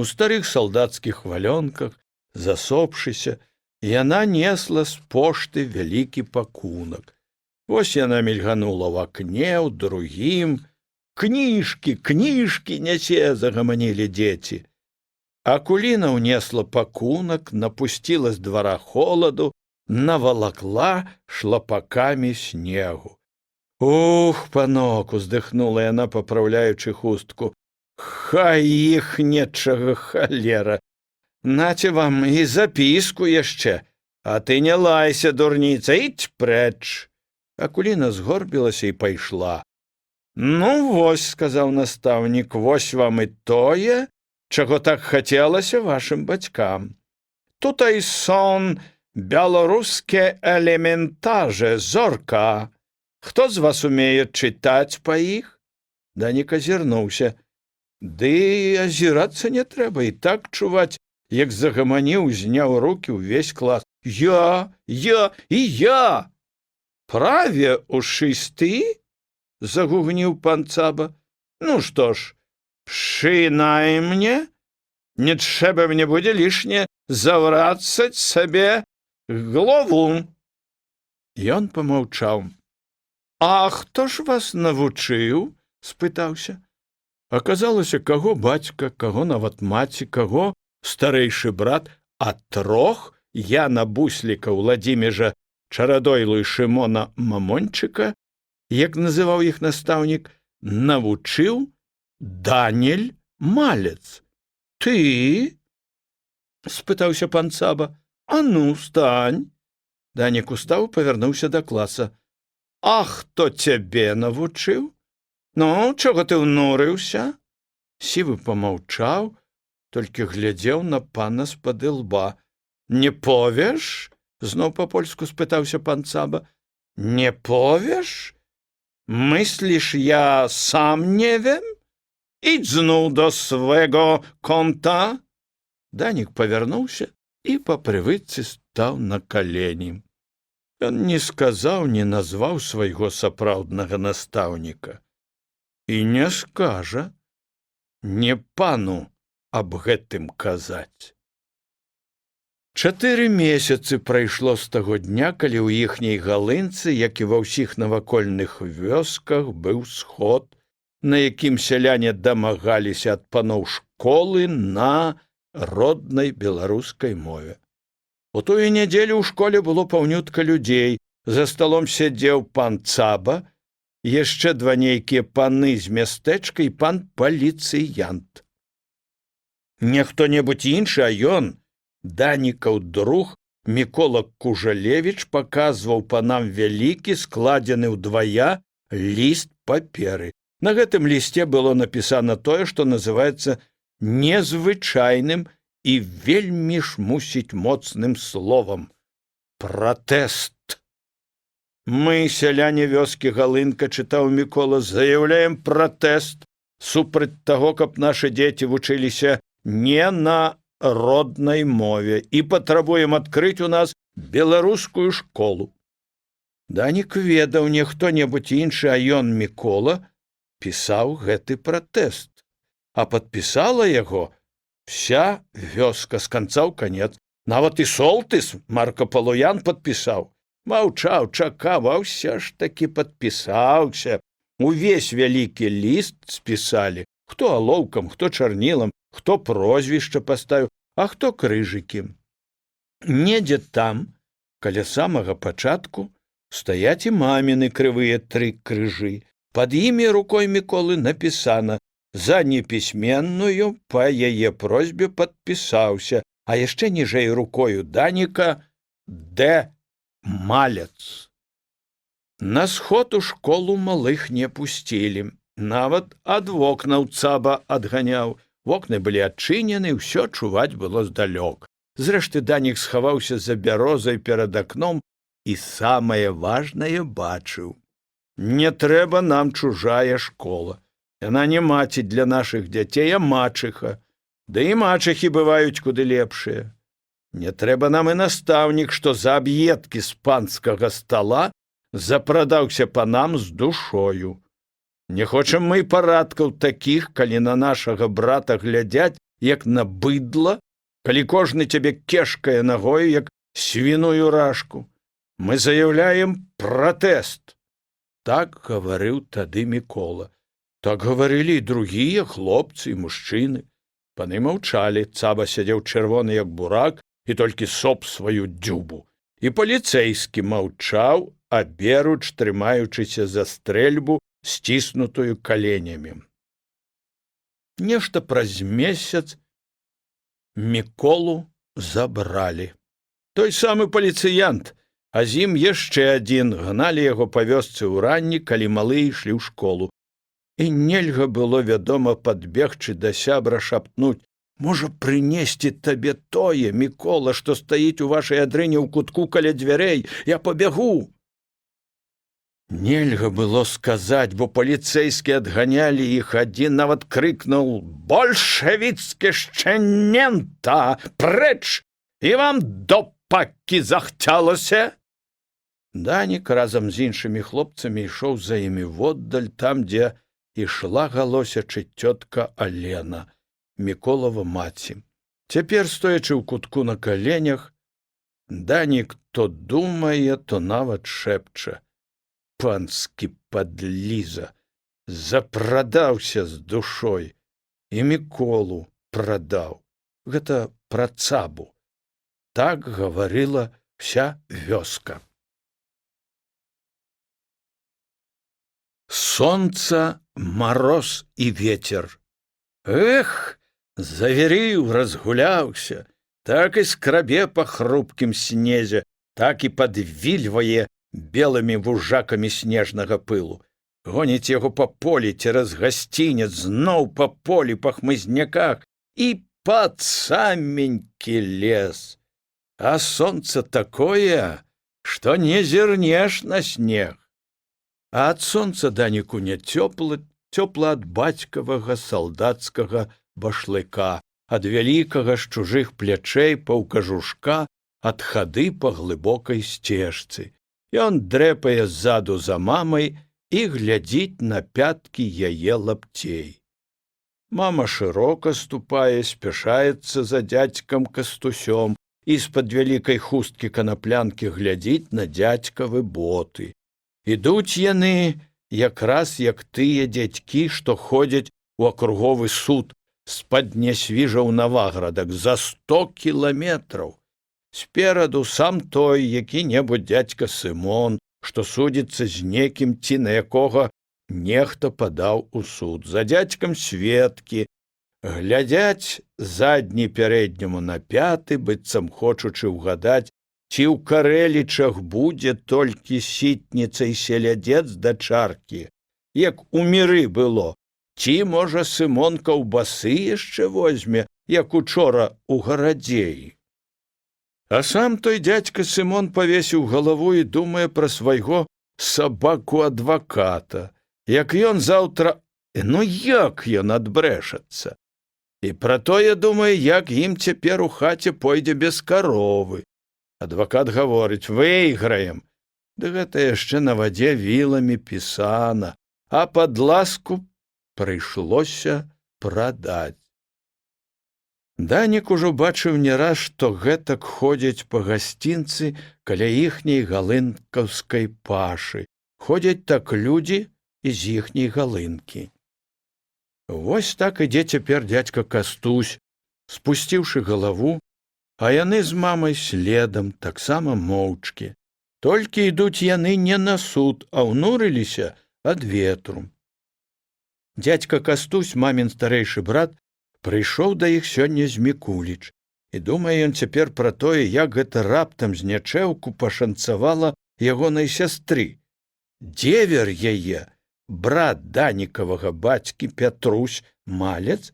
У старых салдацкіх валёнках, засопшыся, яна несла з пошты вялікі пакунак. Вось яна мільганула ў акне, ў другім. «Кніжкі, кніжкі нясе!» – загаманілі дзеці. Акуліна ўнесла пакунак, напусціла з двара холаду, навалакла шлапакамі снегу. «Ух, панок!» – уздыхнула яна, папраўляючы хустку. «Хай іх нечага халера! Наце вам і запіску яшчэ, а ты не лайся, дурніца, ідź прэч!» Акуліна згорбілася і пайшла. «Ну, вось», – сказаў настаўнік, – «вось вам і тое, чаго так хацелася вашым бацькам. Тутай сон беларускія элементаже, зорка. Хто з вас умее чытаць па іх?» Данік азірнуўся. «Ды азірацца не трэба, і так чуваць, як загаманіў, зняў рукі ўвесь клас. Я і я! Праве ушысты?» – загугніў пан Цаба. «Ну што ж, przynajmniej nie trzeba mnie będzie licznie zawracać sobie głową». Ён помаўчаў. «А хто ж вас навучыў?» – спытаўся. Аказалася, каго бацька, каго нават маці, каго старэйшы брат, а трох Яна Бусліка, Владзіміжа Чарадойлу і Шымона Мамончыка, як называў іх настаўнік, навучыў Данель Малец. «Ты?» – спытаўся пан Цаба. «А ну, стань!» Данік устаў, павярнуўся да класа. «А хто цябе навучыў? Ну, чого ты ўнурыўся?» Сівы помаўчаў, толькі глядзеў на пана з-пад ілба. «Не повеш?» – зноў па-польску спытаўся пан Цаба. «Не повеш? Мысліш, я сам не вем? Ідź зноў до свego конта!» Данік павярнуўся і па прывычцы стаў на калені. Ён не сказаў, не назваў свайго сапраўднага настаўніка. І не скажа, не пану аб гэтым казаць. 4 месяцы прайшло з таго дня, калі ў іхняй галынцы, як і ва ўсіх навакольных вёсках, быў сход, на якім сяляне дамагаліся ад паноў школы на роднай беларускай мове. У тую нядзелю ў школе было паўнютка людзей. За сталом сядзеў пан Цаба, яшчэ два нейкія паны з мястэчка і пан паліцыянт. Не хто-небудзь іншы, а ён, Данікаў друг, Мікола Кужалевіч, паказваў панам вялікі, складзены ўдвая ліст паперы. На гэтым лісце было напісана тое, што называецца незвычайным і вельмі ж мусіць моцным словам — пратэст. Мы, сяляне вёскі Галынка, чытаў Мікола, заяўляем пратэст супраць таго, каб нашы дзеці вучыліся не на роднай мове і патрабуем адкрыць у нас беларускую школу. Данік ведаў, не хто-небудзь іншы, а ён, Мікола, пісаў гэты пратэст, а падпісала яго вся вёска з канца ў канец. Нават і Солтыс, Марко Палуян, падпісаў. Маўчаў, чакаў, а ўсё ж такі падпісаўся. Увесь вялікі ліст спісалі, хто алоўкам, хто чарнілам, хто прозвішча паставіў, а хто крыжыкі. Недзе там, каля самага пачатку, стаяць і маміны крывыя 3 крыжы. Пад імі рукой Міколы напісана: за непісьменную па яе просьбе падпісаўся, а яшчэ ніжэй рукою Даніка Д. Малец. На сход у школу малых не пусцілі. Нават ад вокнаў цаба адганяў. Вокны былі адчынены, ўсё чуваць было здалёк. Зрэшты, Данік схаваўся за бярозай перад акном і самае важнае бачыў. Не трэба нам чужая школа. Яна не маці для нашых дзяцей, а мачыха. Да і мачыхі бываюць куды лепшыя. Не трэба нам і настаўнік, што за аб'едкі з панскага стала запрадаўся панам з душою. Не хочам мы і парадкаў такіх, калі на нашага брата глядзяць, як на быдла, калі кожны цябе кешкае нагою, як свіную рашку. Мы заяўляем пратэст. Так гаварыў тады Мікола. Так гаварылі і другія хлопцы і мужчыны. Паны маўчалі, цаба сядзеў чырвоны, як бурак, і толькі соп сваю дзюбу. І паліцэйскі маўчаў, аберуч трымаючыся за стрэльбу, сціснутую каленямі. Нешта праз месяц Міколу забралі. Той самы паліцыянт, а з ім яшчэ адзін, гналі яго па вёсцы ўранні, калі малыя ішлі ў школу. І нельга было, вядома, падбегчы да сябра, шапнуць: можа, прынесці табе тое, Мікола, што стаіць у вашай адрыне ў кутку каля дзвярэй, я пабягу. Нельга было сказаць, бо паліцэйскія адганялі іх, адзін нават крыкнуў: «Большевіцкі шчэнента! Прэч! І вам до пакі захцялася!» Данік разам з іншымі хлопцамі ішоў за імі воддаль, там, дзе ішла галосячы цётка Алена, Міколава маці. Цяпер, стоячы ў кутку на каленях, Данік то думае, то нават шэпча: панскі падліза, запрадаўся з душой, і Міколу прадаў. Гэта пра цабу. Так гаварыла вся вёска. Сонца, мароз і ветер. Эх, завярыў, разгуляўся, так і скрабе па хрупкім снезе, так і падвільвае белымі вужакамі снежнага пылу. Гоніць яго па полі цераз гасцінец, зноў па полі, па хмызняках і пад саменькі лес. А сонца такое, што не зірнеш на снег. А ад сонца Даніку не цёпла, цёпла ад бацькавага салдацкага башлыка, ад вялікага з чужых плячэй паўкажушка, ад хады па глыбокай сцежцы. Ён дрэпае ззаду за мамай і глядзіць на пяткі яе лапцей. Мама шырока ступае, спяшаецца за дзядзькам Кастусём і з-пад вялікай хусткі канаплянкі глядзіць на дзядзькавы боты. Ідуць яны якраз як тыя дзядзькі, што ходзяць у акруговы суд з-пад Нясвіжаў на Ваградак за 100 кіламетраў. Спераду сам той, які-небудзь дзядзька Сымон, што судзіцца з некім ці на якога нехта падаў у суд. За дзядзькам сведкі глядзяць задні пярэдняму на пяты, быццам хочучы ўгадаць, ці ў Карэлічах будзе толькі сітніца і селядзец да чаркі, як у міры было, ці, можа, Сымон каўбасы яшчэ возьме, як учора ў гарадзеі. А сам той дзядзька Сымон павесіў галаву і думае пра свайго сабаку-адваката, як ён заўтра, як ён адбрэшацца. І пра тое думае, як ім цяпер у хаце пойдзе без каровы. Адвакат гаворыць: выйграем. Ды гэта яшчэ на вадзе віламі пісана, а пад ласку прыйшлося прадаць. Данік ужо бачыў не раз, што гэтак ходзяць па гасцінцы каля іхняй галынкаўскай пашы. Ходзяць так людзі і з іхняй галынкі. Вось так ідзе цяпер дзядзька Кастусь, спусціўшы галаву, а яны з мамай следам, таксама моўчкі. Толькі ідуць яны не на суд, а ўнурыліся ад ветру. Дзядзька Кастусь, мамін старэйшы брат, прыйшоў да іх сёння з Мікуліч, і думае ён цяпер пра тое, як гэта раптам з нячэўку пашанцавала ягонай сястры. Дзевер яе, брат Данікавага бацькі Пятрусь Малец,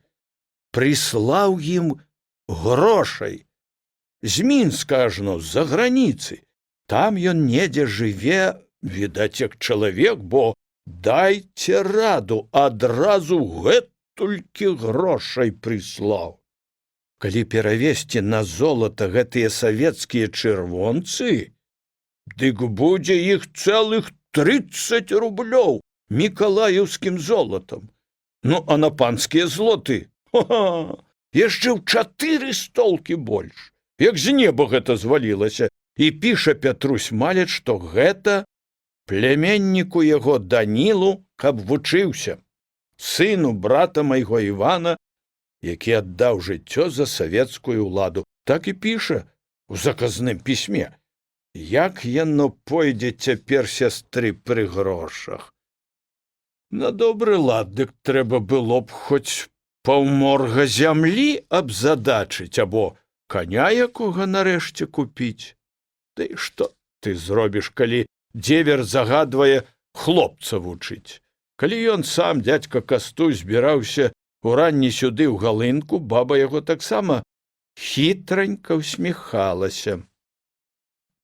прыслаў ім грошай. З Мінска ажно, з-за граніцы. Там ён недзе жыве, відаць, як чалавек, бо дайце раду, адразу толькі грошай прыслаў. Калі перавесці на золата гэтыя савецкія чырвонцы, дык будзе іх цэлых 30 рублёў мікалаеўскім золатам. Ну, а на панскія злоты, яшчэ ў 4 столкі больш. Як з неба гэта звалілася. І піша Пятрусь Малец, што гэта пляменніку яго Данілу, каб вучыўся, сыну брата майго Івана, які аддаў жыццё за савецкую ўладу. Так і піша у заказным пісьме. Як яно пойдзе цяпер сястры пры грошах? На добры лад, дык трэба было б хоць паўморга зямлі абзадачыць, або каня якога нарэшце купіць. Ды што ты зробіш, калі дзевер загадвае хлопца вучыць? Калі ён сам, дзядзька Кастусь, збіраўся уранні сюды ў галынку, баба яго таксама хітранька усміхалася.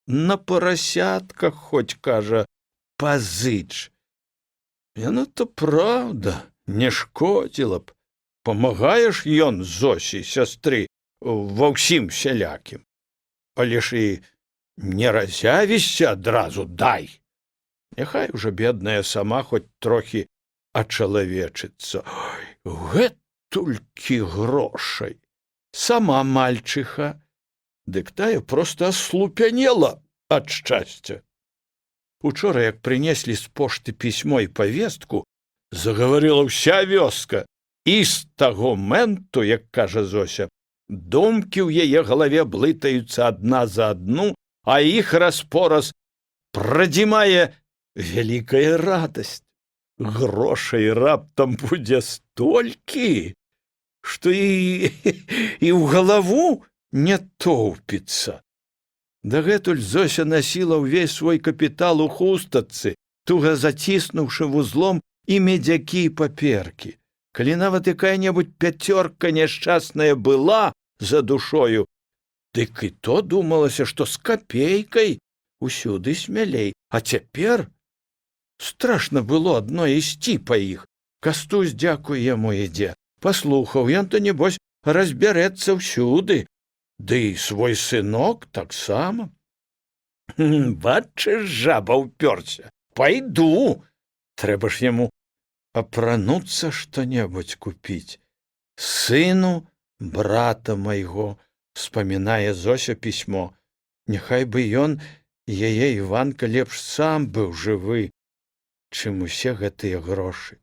На парасятках хоць, кажа, пазыч. Яно то праўда, не шкодзіла б. Памагаеш ён Зосі, сястры, ва ўсім сялякім. Але ж і не разявішся адразу, дай. Няхай ужо бедная сама хоць трохі ачалавечыцца. Гэтулькі грошай. Сама мальчыха. Дык тая проста аслупянела ад шчасця. Учора, як прынеслі з пошты пісьмо і павестку, загаварыла ўся вёска. І з таго моменту, як кажа Зося, думкі ў яе галаве блытаюцца адна за адну, а іх раз-пораз прадзімае вялікая радасць. Грошай раптам будзе столькі, што і ў галаву не тоўпіцца. Дагэтуль Зося насіла ўвесь свой капітал у хустачцы, туга заціснуўшы вузлом і медзякі і паперкі. Калі нават якая-небудзь пяцёрка няшчасная была за душою, дык і то думалася, што з капейкай усюды смялей. А цяпер страшна было адно ісці па іх. Кастусь, дзякуй яму, ідзе. Паслухаў, ён-то, небось, разбярэцца ўсюды. Ды і свой сынок таксама. Бачыш, жаба ўпёрся. Пайду. Трэба ж яму апрануцца што-небудзь купіць. Сыну брата майго, спамінае Зося пісьмо. Няхай бы ён, яе Іванка, лепш сам быў жывы, чым усе гэтыя грошы.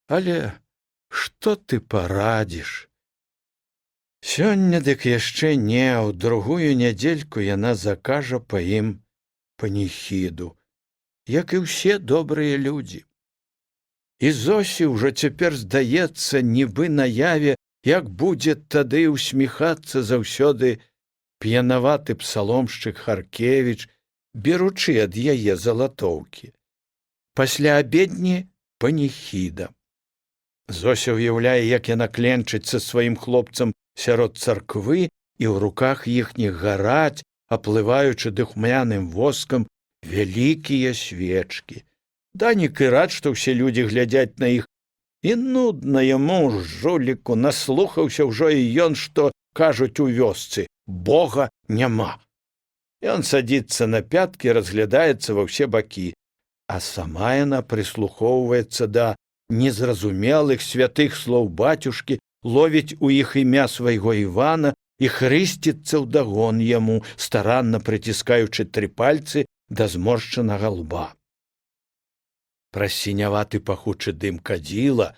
Але што ты парадзіш? Сёння дык яшчэ не, ў другую нядзельку яна закажа па ім паніхіду. як і ўсе добрыя людзі. І Зосі ўжо цяпер здаецца, нібы наяве, як будзе тады усміхацца заўсёды п'янаваты псаломшчык Харкевіч, беручы ад яе залатоўкі. Пасля абедні паніхіда. Зося ўяўляе, як яна кленчыць са сваім хлопцам сярод царквы, і ў руках іхніх гараць, аплываючы духмяным воскам, вялікія свечкі. Данік і рад, што ўсе людзі глядзяць на іх, і нудна яму, жуліку, наслухаўся ўжо і ён, што кажуць у вёсцы: Бога няма. Ён садзіцца на пяткі, разглядаецца ва ўсе бакі, а сама яна прыслухоўваецца да незразумелых святых слоў бацюшкі, ловіць у іх імя свайго Івана і хрысціцца ўдагон яму, старанна прыціскаючы 3 пальцы да зморшчанага лба. Праз сіняваты пахучы дым кадзіла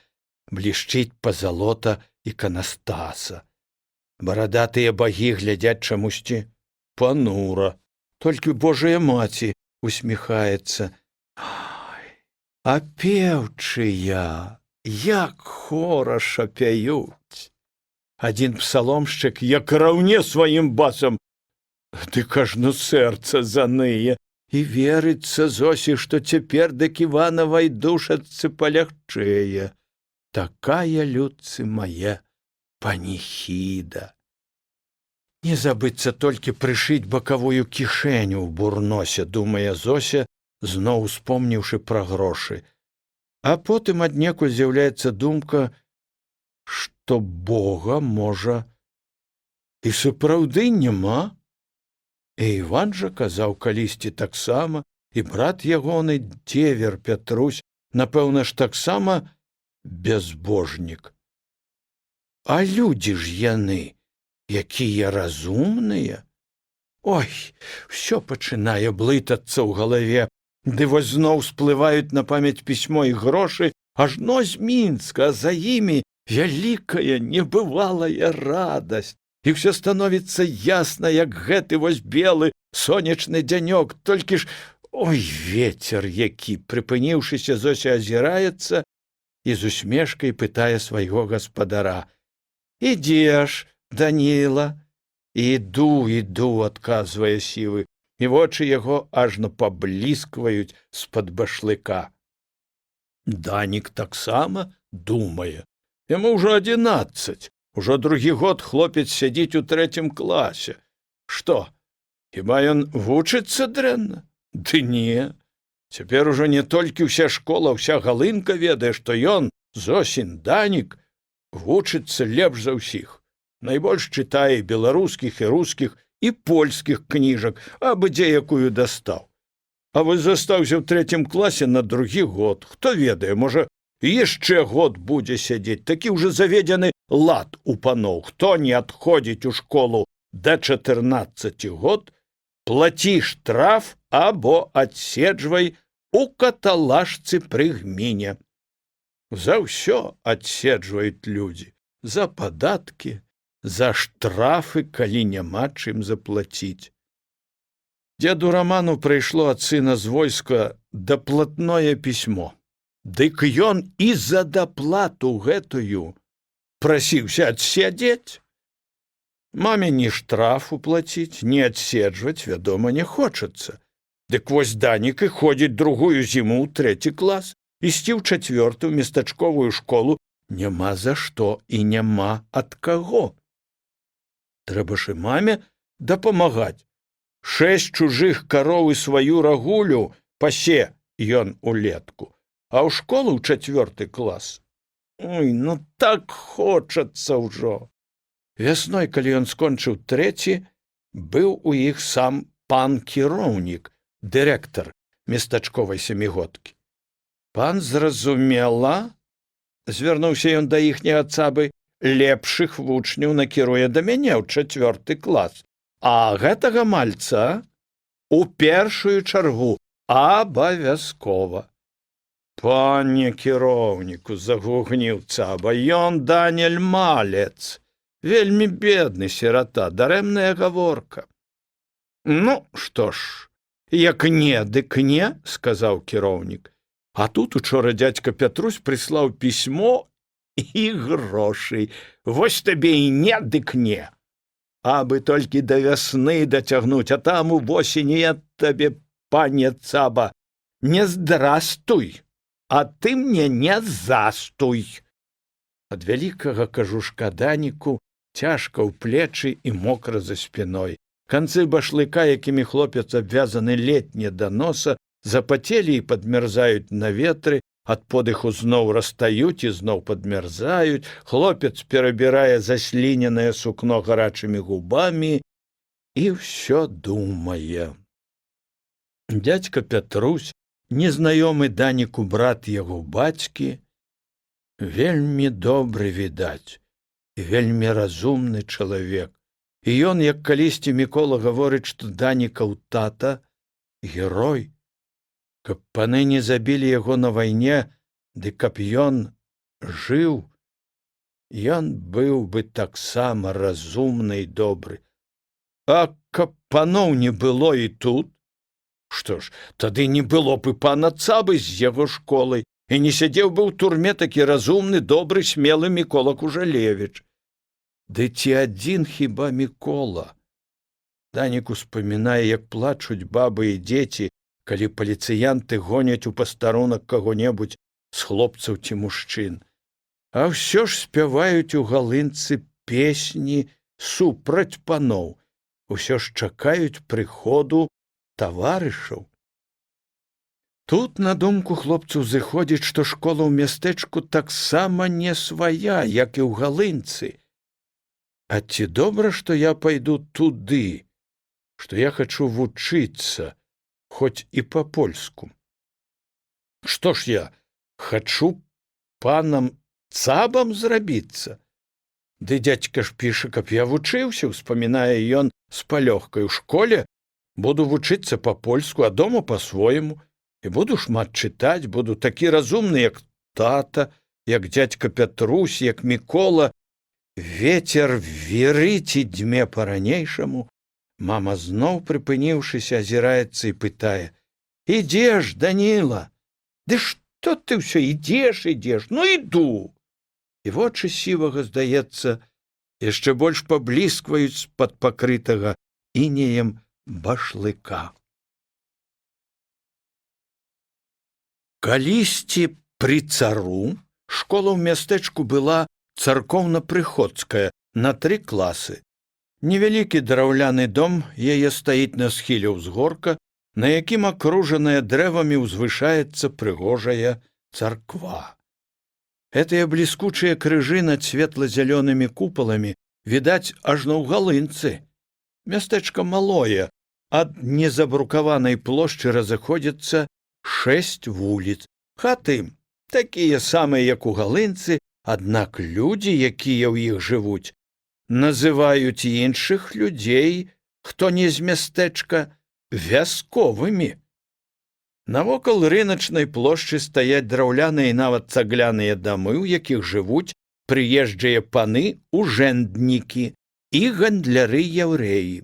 блішчыць пазалота іканастаса. Барадатыя багі глядзяць чамусьці панура. Толькі Божая маці усміхаецца. Ай, а пеўчыя, як хораша пяюць. Адзін псаломшчык, як раўне сваім басам, дык ажно сэрца заныя. І верыцца Зосі, што цяпер дык Іванавай душачцы палягчэе. Такая, людцы мае, паніхіда. Не забыцца толькі прышыць бакавую кішэню ў бурносе, думае Зося, зноў успомніўшы пра грошы. А потым аднекуль з'яўляецца думка, што Бога, можа, і сапраўды няма. І Іван жа казаў калісьці таксама, і брат ягоны, дзевер Пятрусь, напэўна ж таксама бязбожнік. А людзі ж яны, якія разумныя. Ой, усё пачынае блытацца ў галаве, ды вось зноў сплываюць на памяць пісьмо і грошы, ажно з Мінска, а за імі вялікая небывалая радасць. І ўсё становіцца ясна, як гэты вось белы сонечны дзянёк, толькі ж, ой, вецер які, прыпыніўшыся, Зося азіраецца і з усмешкай пытае свайго гаспадара: «Ідзеш, Даніла?» «Іду, іду», адказвае сівы, і вочы яго ажно пабліскваюць з-пад башлыка. Данік таксама думае. Яму ўжо 11. Ужо другі год хлопец сядзіць у 3 класе. Што, хіба ён вучыцца дрэнна? Ды не. Цяпер ужо не толькі ўся школа, ўся галынка ведае, што ён, Зосін Данік, вучыцца лепш за ўсіх. Найбольш чытае беларускіх і рускіх і польскіх кніжак, абы дзе якую дастаў. А вось застаўся ў 3 класе на другі год. Хто ведае, можа, яшчэ год будзе сядзець. Такі ўжо заведзены лад у паноў. Хто не адходзіць у школу да 14 год, плаці штраф або адседжвай у каталажцы пры гміне. За ўсё адседжваюць людзі. За падаткі, за штрафы, калі няма чым заплаціць. Дзеду Раману прыйшло ад сына з войска даплатное пісьмо. Дык ён і за даплату гэтую прасіўся адсядзець. Маме ні штрафу плаціць, ні адседжваць, вядома, не хочацца. Дык вось Данік і ходзіць другую зіму ў 3 клас, ісці ў 4 местачковую школу няма за што і няма ад каго. Трэба ж і маме дапамагаць. 6 чужых кароў і сваю рагулю пасе ён улетку. А ў школу ў 4 клас. Ой, ну так хочацца ўжо. Вясной, калі ён скончыў 3, быў у іх сам пан кіроўнік, дырэктар местачковай сямігодкі. Пан зразумела, звярнуўся ён да іхняга цабы, лепшых вучняў накіруе да мяне ў 4 клас. А гэтага мальца у першую чаргу абавязкова. Пане кіроўніку, загугніў цаба, ён Данель малец, вельмі бедны сірата, дарэмная гаворка. Ну, што ж, Як не, дык не, сказаў кіроўнік. А тут учора дзядзька Пятрусь прыслаў пісьмо і грошай. Вось табе і не, дык не. Абы толькі да вясны дацягнуць, а там увосень я табе, пане Цаба, не здрастуй, а ты мне не застуй. Ад вялікага кажушка Даніку цяжка ў плечы і мокра за спіной. Канцы башлыка, якімі хлопец абвязаны летне да носа, запацелі і падмярзаюць на ветры, ад подыху зноў растаюць і зноў падмярзаюць. Хлопец перабірае засліненае сукно гарачымі губамі і ўсё думае. Дзядзька Пятрусь, незнаёмы Даніку брат яго бацькі, вельмі добры, відаць, і вельмі разумны чалавек. І ён, як калісьці Мікола гаворыць, што Данікаў тата герой. Каб паны не забілі яго на вайне, ды каб ён жыў, ён быў бы таксама разумны і добры. А каб паноў не было і тут, што ж, тады не было б і пана Цабы з яго школай, і не сядзеў бы ў турме такі разумны, добры, смелы Мікола Кужалевіч. Ды ці адзін хіба Мікола? Данік успамінае, як плачуць бабы і дзеці, калі паліцыянты гоняць у пастарунак каго-небудзь з хлопцаў ці мужчын. А ўсё ж спяваюць у галынцы песні супраць паноў, усё ж чакаюць прыходу таварышаў. Тут на думку хлопцу зыходзіць, што школа ў мястэчку таксама не свая, як і ў галынцы. А ці добра, што я пайду туды, што я хачу вучыцца, хоць і па-польску? Што ж я хачу панам Цабам зрабіцца? Ды дзядзька ж піша, каб я вучыўся, успамінае ён з палёгкай. У школе буду вучыцца па-польску, а дома па-свойму. І буду шмат чытаць, буду такі разумны, як тата, як дзядзька Пятрусь, як Мікола. Вецер вірыць і дзьме па-ранейшаму. Мама зноў, прыпыніўшыся, азіраецца і пытае: «Ідзеш, Даніла? Ды што ты ўсё ідзеш? Ну, іду!» І вочы сівага, здаецца, яшчэ больш пабліскваюць з-пад пакрытага інеем башлыка. Калісьці пры цару школа ў мястэчку была царкоўна-прыходская на 3 класы. Невялікі драўляны дом яе стаіць на схіле ўзгорка, на якім акружаная дрэвамі ўзвышаецца прыгожая царква. Гэтыя бліскучыя крыжы над светла-зялёнымі купаламі відаць ажно ў галынцы. Мястэчка малое, ад незабрукаванай плошчы разыходзіцца 6 вуліц. Хаты такія самыя, як у галынцы, аднак людзі, якія ў іх жывуць, называюць іншых людзей, хто не з мястэчка, вясковымі. Навокал рыначнай плошчы стаяць драўляныя і нават цагляныя дамы, у якіх жывуць прыезджыя паны, ужэнднікі і гандляры-яўрэі.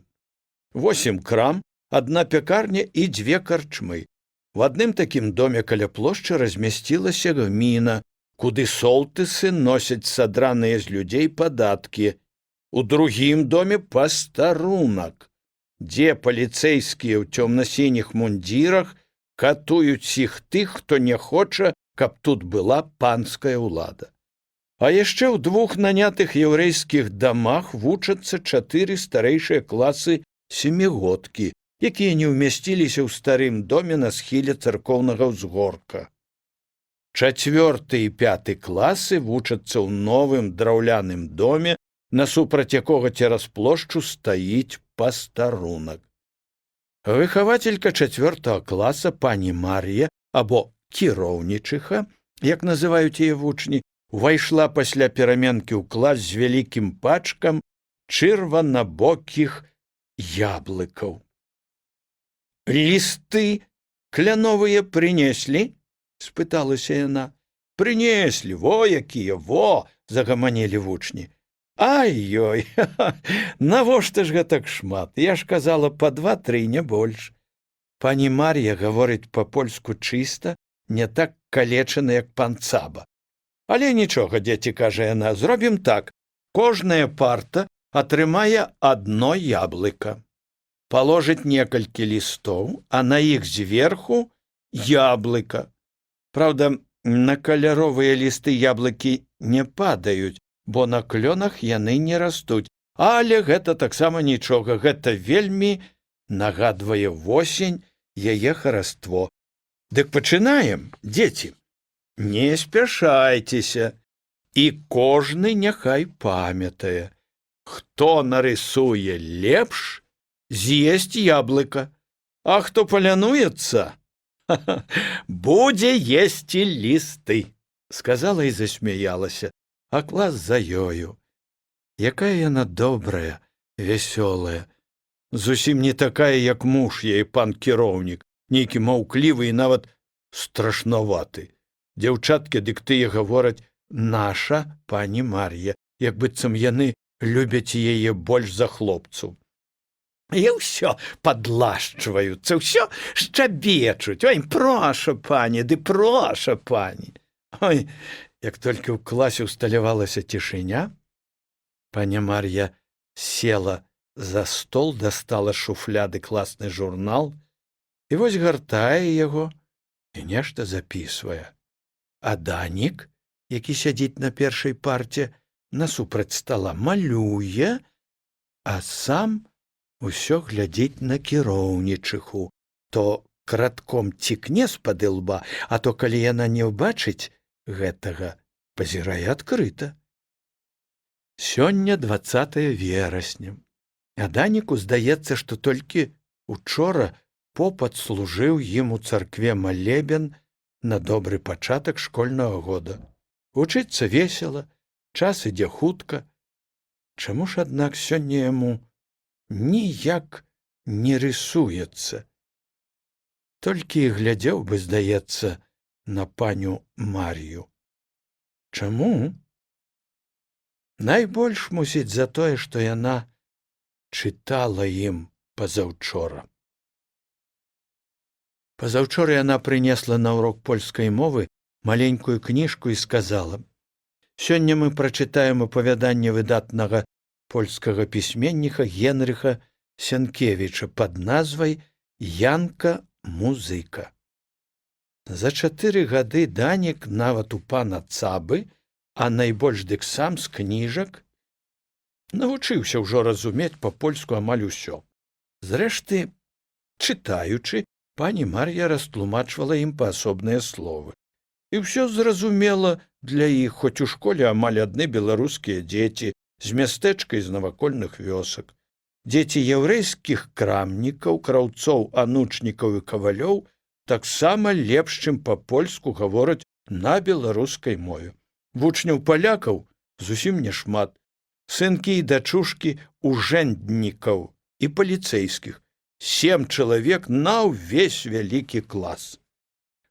8 крам, 1 пякарня і 2 карчмы. В адным такім доме каля плошчы размясцілася гміна, куды солтысы носяць садраныя з людзей падаткі. У другім доме пастарунак, дзе паліцэйскія ў цёмна-сініх мундзірах катуюць іх тых, хто не хоча, каб тут была панская ўлада. А яшчэ ў 2 нанятых яўрэйскіх дамах вучацца 4 старэйшыя класы семігодкі, якія не ўмясціліся ў старым доме на схіле царкоўнага ўзгорка. 4 і 5 класы вучацца ў новым драўляным доме, насупраць якога цераз плошчу стаіць пастарунак. Выхавацелька 4 класа, пані Мар'я, або кіроўнічыха, як называюць яе вучні, увайшла пасля пераменкі ў клас з вялікім пачкам чырванабокіх яблыкаў. «Лісты кляновыя прынеслі?» – спыталася яна. «Прынеслі, во якія, во!» – загаманілі вучні. «Ай-ёй, навошта ж гэтак шмат? Я ж казала, па 2-3, не больш». Пані Мар'я гаворыць па-польску чыста, не так калечана, як пан Цаба. Але нічога, дзеці, кажа яна, зробім так. Кожная парта атрымае одно яблыка. Паложыць некалькі лістоў, а на іх зверху яблыка. Праўда, на каляровыя лісты яблыкі не падаюць, бо на клёнах яны не растуць. Але гэта таксама нічога, гэта вельмі нагадвае восень, яе хараство. Дык пачынаем, дзеці. Не спяшайцеся, і кожны няхай памятае. Хто нарысуе лепш, з'есць яблыка, а хто палянуецца, будзе есці лісты, сказала і засмяялася, а клас за ёю. Якая яна добрая, вясёлая, зусім не такая, як муж яе пан кіроўнік, нейкі маўклівы і нават страшнаваты. Дзяўчаткі дык тыя гавораць «наша пані Мар'я», як быццам яны любяць яе больш за хлопцу. І ўсё падлашчваюцца, ўсё шчабечуць. Ой, проша, пані, ды проша, пані. Ой, як толькі ў класе усталявалася цішыня, паня Мар'я села за стол, дастала з шуфляды класны журнал і вось гартае яго і нешта запісвае. А Данік, які сядзіць на першай парце, насупраць стала малюе, а сам усё глядзіць на кіроўнічыху, то кратком цікне з-пад ілба, а то, калі яна не ўбачыць гэтага, пазірае адкрыта. Сёння 20 верасня, а Даніку здаецца, што толькі учора поп адслужыў ім у царкве малебен на добры пачатак школьнага года. Вучыцца весела, час ідзе хутка. Чаму ж, аднак, сёння яму ніяк не рысуецца? Толькі і глядзеў бы, здаецца, на паню Мар'ю. Чаму? Найбольш, мусіць, за тое, што яна чытала ім пазаўчора. Пазаўчора яна прынесла на урок польскай мовы маленькую кніжку і сказала: «Сёння мы прачытаем апавяданне выдатнага польскага пісьменніка Генрыха Сянкевіча пад назвай «Янка музыка». За 4 гады Данік нават у пана Цабы, а найбольш дык сам з кніжак, навучыўся ўжо разумець па-польску амаль усё. Зрэшты, чытаючы, пані Мар'я растлумачвала ім паасобныя словы. І ўсё зразумела для іх, хоць у школе амаль адны беларускія дзеці з мястэчка і з навакольных вёсак. Дзеці яўрэйскіх крамнікаў, краўцоў, анучнікаў і кавалёў таксама лепш, чым па-польску гавораць на беларускай мове. Вучняў палякаў зусім няшмат. Сынкі і дачушкі ужэнднікаў і паліцэйскіх. 7 чалавек на ўвесь вялікі клас.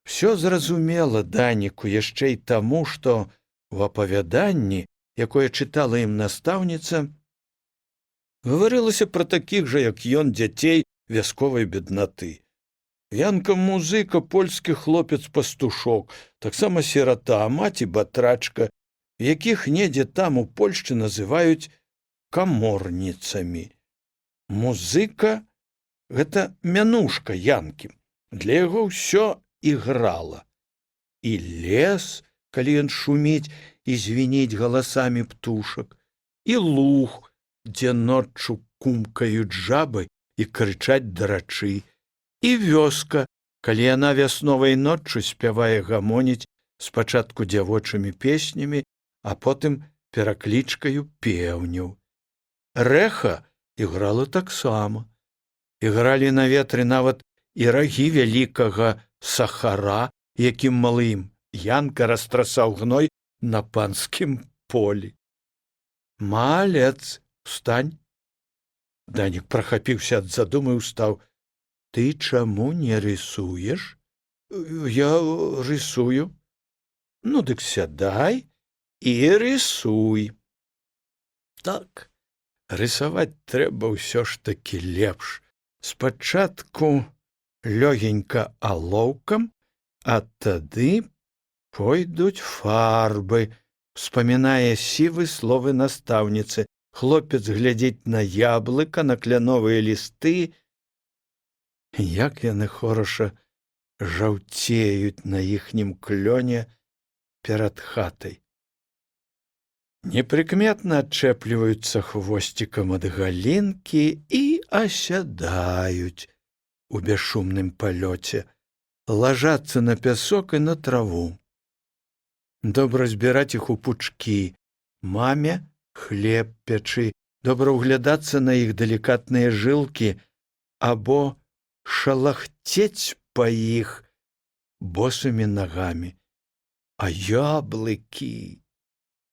Всё зразумела Даніку яшчэ і таму, што ў апавяданні, якое чытала ім настаўніца, гаварылася пра такіх жа, як ён, дзяцей вясковай беднаты. Янка музыка, польскі хлопец-пастушок, таксама сірата, а маці батрачка, якіх недзе там у Польшчы называюць каморніцамі. Музыка — гэта мянушка Янкі. Для яго ўсё іграла. І лес, калі ён шуміць і звініць галасамі птушак, і луг, дзе ноччу кумкаюць жабы і крычаць дарачы, і вёска, калі яна вясновай ноччу спявае гамоніць спачатку дзявочымі песнямі, а потым пераклічкаю пеўняў. Рэха іграла таксама. Ігралі на ветры нават і рагі вялікага сахара, якім малым Янка растрасаў гной на панскім полі. «Малец, устань!» Данік прахапіўся ад задумы і ўстаў. «Ты чаму не рысуеш?» «Я рысую». «Ну, дык сядай і рысуй». Так, рысаваць трэба ўсё ж такі лепш. Спачатку лёгенька алоўкам, а тады пойдуць фарбы, успамінае сівы словы настаўніцы. Хлопец глядзіць на яблыка, на кляновыя лісты. Як яны хораша жаўцеюць на іхнім клёне перад хатай. Непрыкметна адчэпліваюцца хвосцікам ад галінкі і асядаюць у бесшумным палёце, лажацца на пясок і на траву. Добра збіраць іх у пучкі, маме хлеб пячы, добра ўглядацца на іх далікатныя жылкі або шалахцець па іх босымі нагамі. А яблыкі!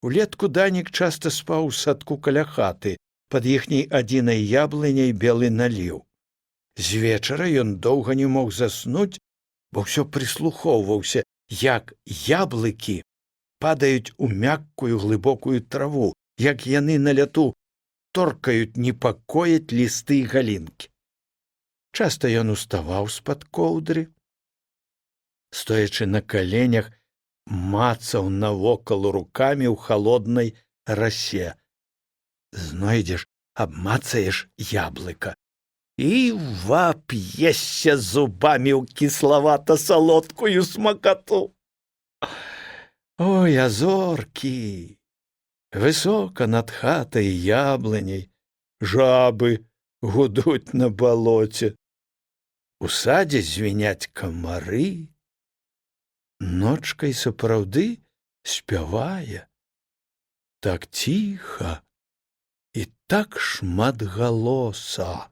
Улетку Данік часта спаў у садку каля хаты, пад іхняй адзінай яблыняй белы наліў. З вечара ён доўга не мог заснуць, бо ўсё прыслухоўваўся, як яблыкі падаюць у мяккую глыбокую траву, як яны на ляту торкаюць, непакояць лісты і галінкі. Часта ён уставаў з-пад коўдры, стоячы на каленях, мацаў навокал рукамі ў халоднай расе. Знойдзеш, абмацаеш яблыка і вап'ешся зубамі ў кіславата-салодкую смакату. Ой, азоркі! Высока над хатай яблыняй жабы гудуць на балоце. У садзе звіняць камары. Ночка і сапраўды спявае. Так ціха і так шматгалоса.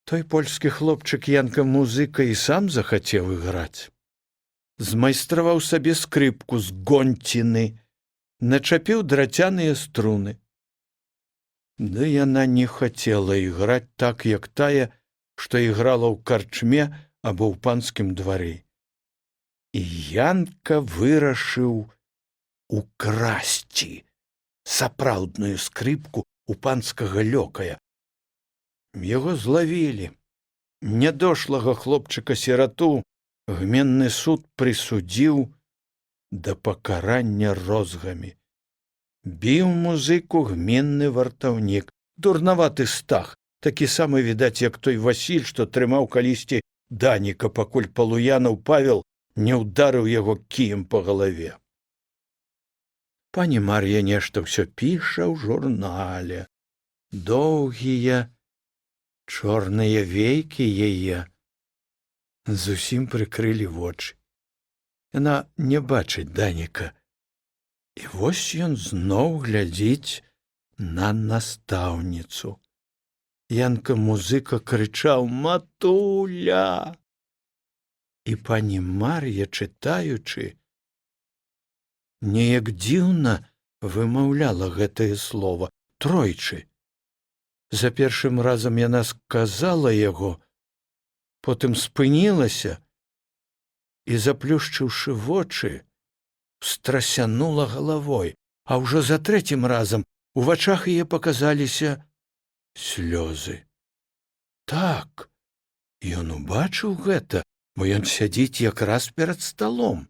Той польскі хлопчык Янка-музыка і сам захацеў іграць. Змайстраваў сабе скрыпку з гонціны, начапіў драцяныя струны. Да яна не хацела іграць так, як тая, што іграла ў карчме або ў панскім двары. І Янка вырашыў украсці сапраўдную скрыпку у панскага лёкая. Яго злавілі. Нядошлага хлопчыка-сірату гменны суд прысудзіў да пакарання розгамі. Біў музыку гменны вартаўнік, дурнаваты стах, такі самы, відаць, як той Васіль, што трымаў калісьці Даніка, пакуль Палуянаў Павел не ўдарыў яго кіем па галаве. Пані Мар'я нешта ўсё піша ў журнале. Доўгія чорныя вейкі яе зусім прыкрылі вочы. Яна не бачыць Даніка. І вось ён зноў глядзіць на настаўніцу. Янка-музыка крычаў: «Матуля!» І пані Мар'я, чытаючы, неяк дзіўна вымаўляла гэтае слова тройчы. За першым разам яна сказала яго, потым спынілася і, заплюшчыўшы вочы, страсянула галавой, а ўжо за трэцім разам у вачах яе паказаліся слёзы. Так, ён убачыў гэта, бо ён сядзіць якраз перад сталом.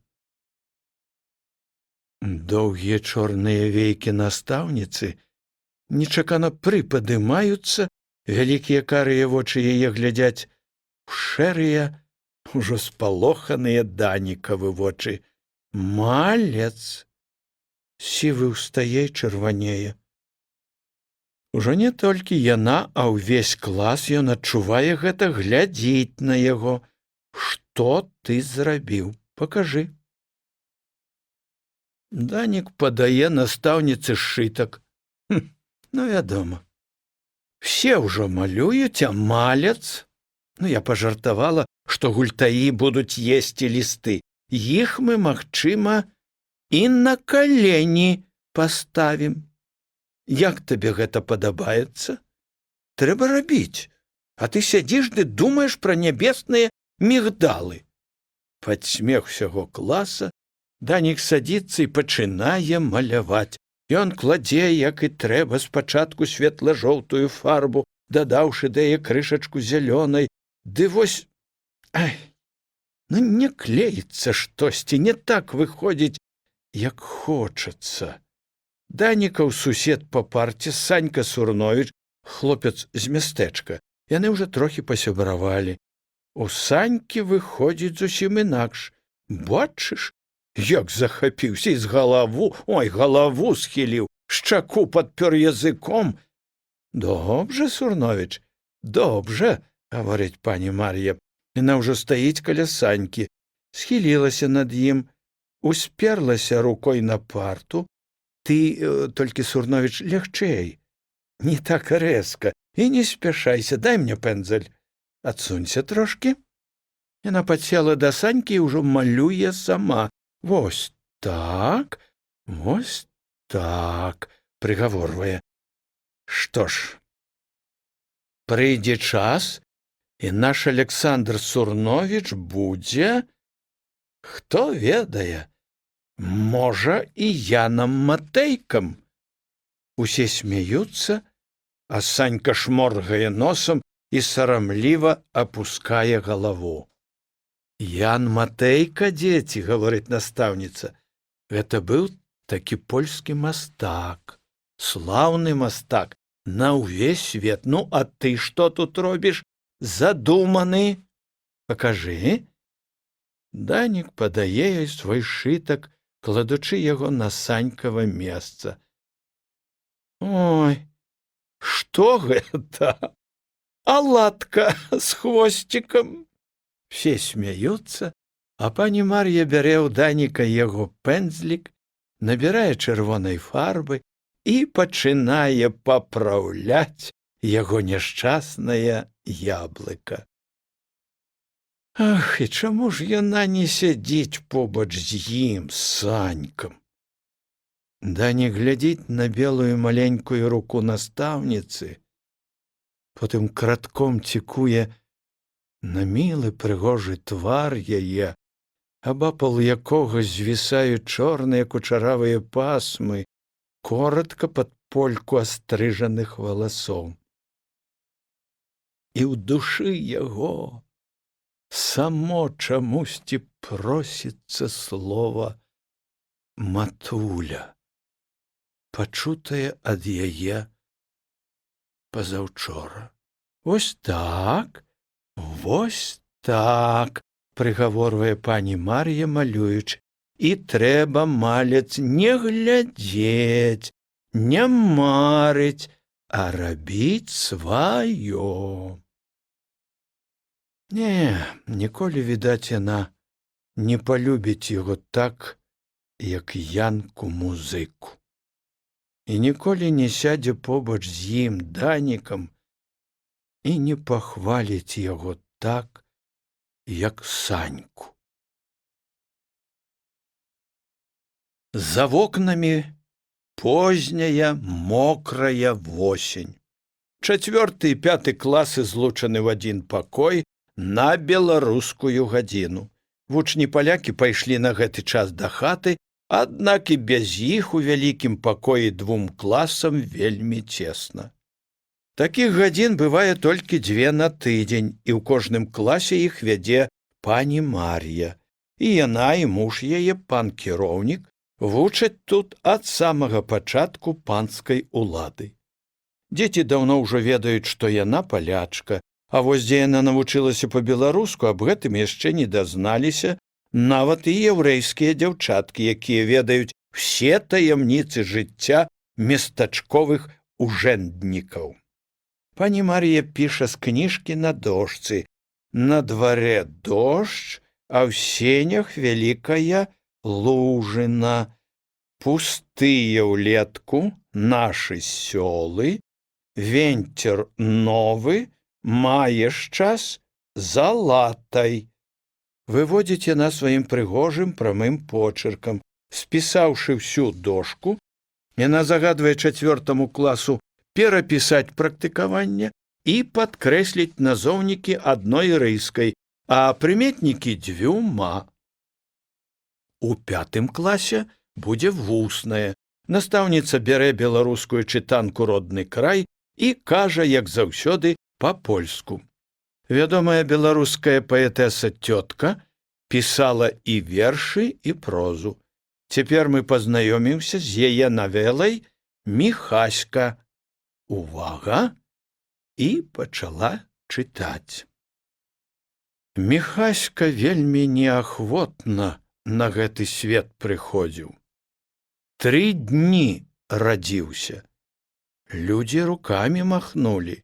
Доўгія чорныя вейкі настаўніцы нечакана прыпадымаюцца, вялікія карыя вочы яе глядзяць у шэрыя, ужо спалоханыя Данікавы вочы. Малец! Сівы ўстае і чырванее. Ужо не толькі яна, а ўвесь клас, ён адчувае гэта, глядзіць на яго. Што ты зрабіў? Пакажы. Данік падае настаўніцы сшытак. Ну, вядома. Все ўжо малююць, а малец? Ну, я пажартавала, што гультаі будуць есці лісты. Іх мы, магчыма, і на калені паставім. Як табе гэта падабаецца? Трэба рабіць, а ты сядзіш ды думаеш пра нябесныя мігдалы. Пад смех усяго класа Данік садзіцца і пачынае маляваць. Ён кладзе, як і трэба, спачатку светла-жоўтую фарбу, дадаўшы да яе крышачку зялёнай, Ды вось, ай, ну не клеіцца штосьці, не так выходзіць, як хочацца. Данікаў сусед па парце, Санька Сурновіч, хлопец з мястэчка. Яны ўжо трохі пасябравалі. У Санькі выходзіць зусім інакш. Бачыш, як захапіўся і з галаву схіліў, шчаку падпёр языком. Добре, Сурновіч, добре, гаворыць пані Мар'я. Яна ўжо стаіць каля Санькі, схілілася над ім, усперлася рукой на парту. Ты толькі, Сурновіч, лягчэй, не так рэзка, і не спяшайся, дай мне пэндзаль. Адсунься трошкі. Яна падсела да Санькі і ўжо малюе сама. Вось так, прыгаворвае. Што ж, прыйдзе час, і наш Александр Сурновіч будзе, хто ведае, можа, і Янам Матэйкам. Усе смяюцца, а Санька шморгае носам і сарамліва апускае галаву. Ян Матэйка, дзеці, гаворыць настаўніца, гэта быў такі польскі мастак, слаўны мастак, на ўвесь свет. Ну, а ты што тут робіш? Задуманы. Пакажы. Данік падае ёй свой сшытак, кладучы яго на Санькава месца. Ой, што гэта? Аладка з хвосцікам. Все смяюцца, а пані Мар'я бярэ ў Даніка яго пэндзлік, набірае чырвонай фарбы і пачынае папраўляць яго няшчаснае яблыка. Ах, і чаму ж яна не сядзіць побач з ім, з Санькам? Данік глядзіць на белую маленькую руку настаўніцы, потым кратком цікуе на мілы прыгожы твар яе, абапал якога звісаюць чорныя кучаравыя пасмы, коратка пад польку астрыжаных валасоў. І ў душы яго само чамусьці просіцца слова матуля, пачутае ад яе пазаўчора. Вось так, прыгаворвае пані Мар'я, малюючы. І трэба, малец, не глядзець, не марыць, а рабіць сваё. Не, ніколі, відаць, яна не палюбіць яго так, як Янку-музыку. І ніколі не сядзе побач з ім, Данікам, і не пахваліць яго так, як Саньку. За вокнамі позняя, мокрая восень. 4 і 5 класы злучаны ў адзін пакой на беларускую гадзіну. Вучні-палякі пайшлі на гэты час да хаты, аднак і без іх у вялікім пакоі 2 класам вельмі цесна. Такіх гадзін бывае толькі 2 на тыдзень, і ў кожным класе іх вядзе пані Мар'я. І яна, і муж яе, пан кіроўнік, вучаць тут ад самага пачатку панскай улады. Дзеці даўно ўжо ведаюць, што яна палячка, а вось дзе яна навучылася па-беларуску, аб гэтым яшчэ не дазналіся нават і яўрэйскія дзяўчаткі, якія ведаюць усе таямніцы жыцця местачковых ужэнднікаў. Пані Мар'я піша з кніжкі на дошцы. На дварэ дождж, а ў сенях вялікая лужына. Пустыя ўлетку нашы сёлы, венцер новы, маеш час за латай. Выводзіць яна сваім прыгожым прамым почыркам. Спісаўшы ўсю дошку, яна загадвае 4 класу перапісаць практыкаванне і падкрэсліць назоўнікі адной рыскай, а прыметнікі 2. У 5 класе будзе вуснае. Настаўніца бярэ беларускую чытанку «Родны край» і кажа, як заўсёды, па-польску. Вядомая беларуская паэтэса Цётка пісала і вершы, і прозу. Цяпер мы пазнаёмімся з яе навелай «Міхаська». Увага! І пачала чытаць. Міхаська вельмі неахвотна на гэты свет прыходзіў. 3 дні радзіўся. Людзі рукамі махнулі.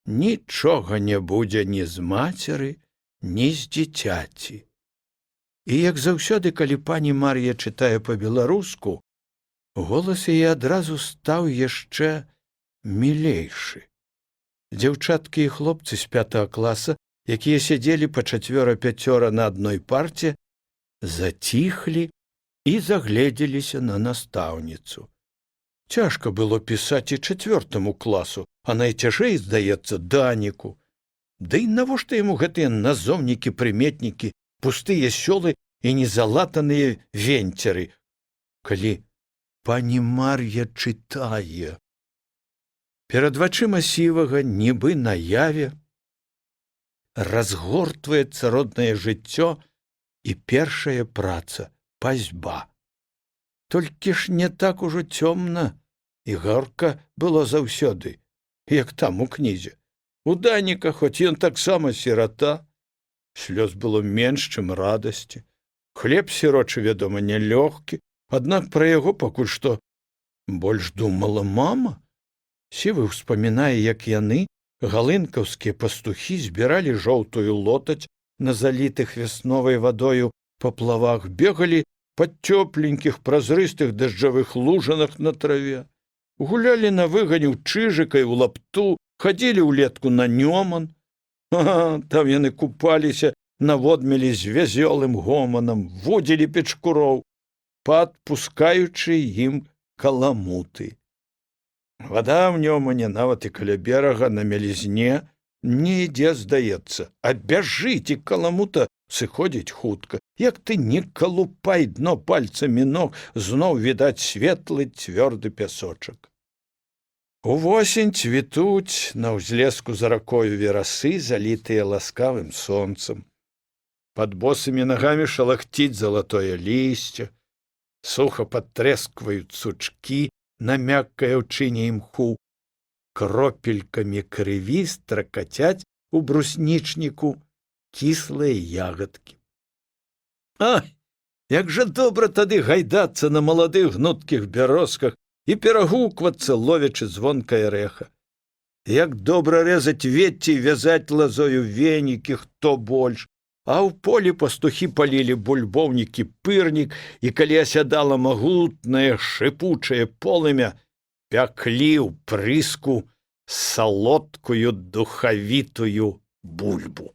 Нічога не будзе ні з мацеры, ні з дзіцяці. І як заўсёды, калі пані Мар'я чытае па-беларуску, голас яе адразу стаў яшчэ мілейшы. Дзяўчаткі і хлопцы з 5 класа, якія сядзелі па 4-5 на адной парце, заціхлі і загледзеліся на настаўніцу. Цяжка было пісаць і 4 класу, а найцяжэй, здаецца, Даніку. Ды і навошта яму гэтыя назоўнікі-прыметнікі, пустыя сёлы і незалатаныя венцеры, калі пані Мар'я чытае. Перад вачыма сівага, нібы на яве, разгортваецца роднае жыццё і першая праца — пасьба. Толькі ж не так ужо цёмна і гарка было заўсёды, як там у кнізе. У Даніка, хоць ён таксама сірата, слёз было менш, чым радасці. Хлеб сірочы, вядома, нялёгкі, аднак пра яго пакуль што больш думала мама. Сівы ўспамінае, як яны, галынкаўскія пастухі, збіралі жоўтую лотаць на залітых вясновай вадою паплавах, бегалі пад цёпленькіх празрыстых дажджавых лужанах на траве, гулялі на выгане ў чыжыка і ў лапту, хадзілі ўлетку на нёман. Там яны купаліся на водмелі з вязёлым гоманам, водзілі печкуроў, падпускаючы ім каламуты. Вада ў нёмане, нават і каля берага на мялізне, не ідзе, здаецца, а бяжыць, і каламута сыходзіць хутка. Як ты не калупай дно пальцамі ног, зноў відаць светлы цвёрды пясочак. Увосень цвітуць на ўзлеску за ракою верасы, залітыя ласкавым сонцам. Пад босымі нагамі шалахціць залатое лісце, суха падтрэскваюць сучкі на мяккай аўчыне імху, кропелькамі крыві стракацяць у бруснічніку кіслыя ягадкі. Ай, як жа добра тады гайдацца на маладых гнуткіх бярозках і перагуквацца, ловячы звонкае рэха. Як добра рэзаць вецці і вязаць лазою венікі, хто больш. А ў полі пастухі палілі бульбоўнік і пырнік, і калі асядала магутнае шыпучае полымя, пяклі ў прыску салодкую духавітую бульбу.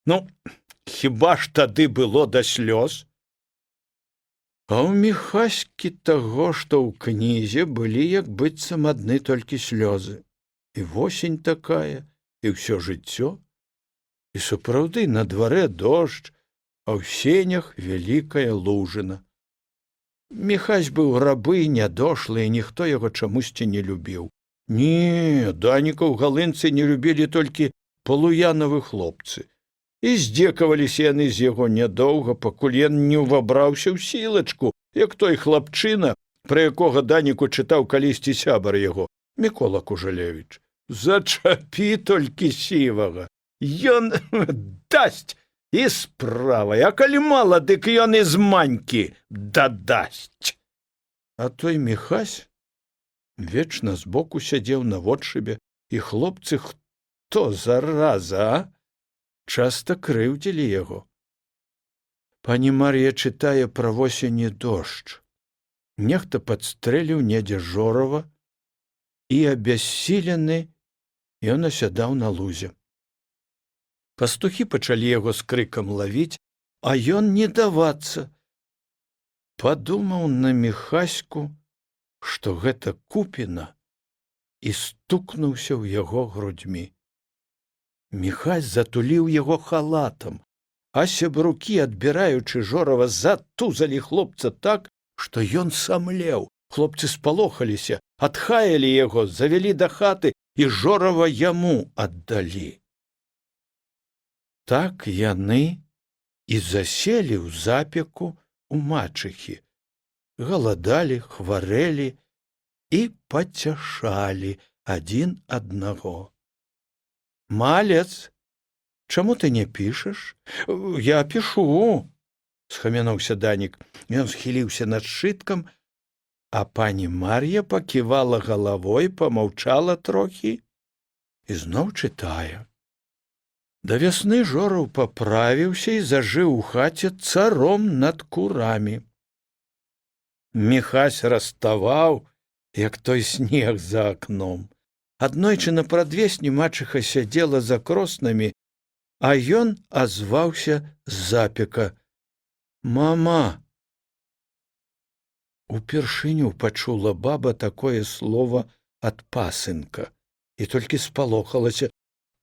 Ну, хіба ж тады было да слёз? А ў Міхаські таго, што ў кнізе, былі як быццам адны толькі слёзы. І восень такая, і ўсё жыццё. І сапраўды на дварэ дождж, а ў сенях вялікая лужына. Міхась быў рабы, нядошлы, і ніхто яго чамусьці не любіў. Не, Даніка ў галынцы не любілі толькі полуянавы хлопцы. І здзекаваліся яны з яго нядоўга, пакуль ён не ўвабраўся ў сілачку, як той хлапчына, пра якога Даніку чытаў калісьці сябар яго, Мікола Кужалевіч. Зачапі толькі сівага. Ён дасць і справа, а калі мала, дык ён і з манькі дадасць. А той Міхась вечна збоку сядзеў на водшыбе, і хлопцы, хто зараза, а? Часта крыўдзілі яго. Пані Мар'я чытае пра восень і дождж. Нехта падстрэліў недзе Жорава, і абяссілены ён асядаў на лузе. Пастухі пачалі яго з крыкам лавіць, а ён не давацца. Падумаў на Міхаську, што гэта купіна, і стукнуўся ў яго грудьмі. Міхась затуліў яго халатам, а сябрукі, адбіраючы Жорава, затузалі хлопца так, што ён самлеў. Хлопцы спалохаліся, адхаялі яго, завялі да хаты і Жорава яму аддалі. Так яны і заселі ў запеку у мачыхі, галадалі, хварэлі і пацяшалі адзін аднаго. «Малец, чаму ты не пішаш?» «Я пішу», — схамянуўся Данік. Ён схіліўся над сшыткам, а пані Мар'я паківала галавой, памаўчала трохі і зноў чытае. Да вясны Жораў паправіўся і зажыў у хаце царом над курамі. Міхась раставаў, як той снег за акном. Аднойчы на прадвесні мачыха сядзела за кроснамі, а ён азваўся з запека: «Мама!» Упершыню пачула баба такое слово ад пасынка і толькі спалохалася: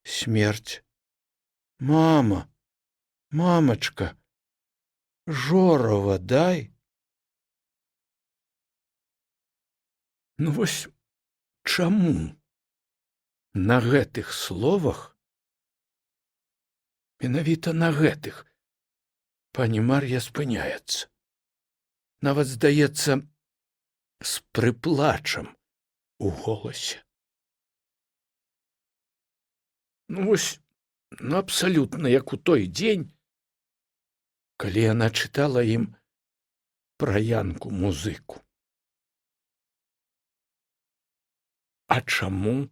«Смерць! Мама, мамачка, Жорава дай!» Ну вось чаму на гэтых словах, менавіта на гэтых, пані Мар'я спыняецца, нават, здаецца, з прыплачам у голасе. Ну вось, абсалютна як у той дзень, калі яна чытала ім пра Янку-музыку. А чаму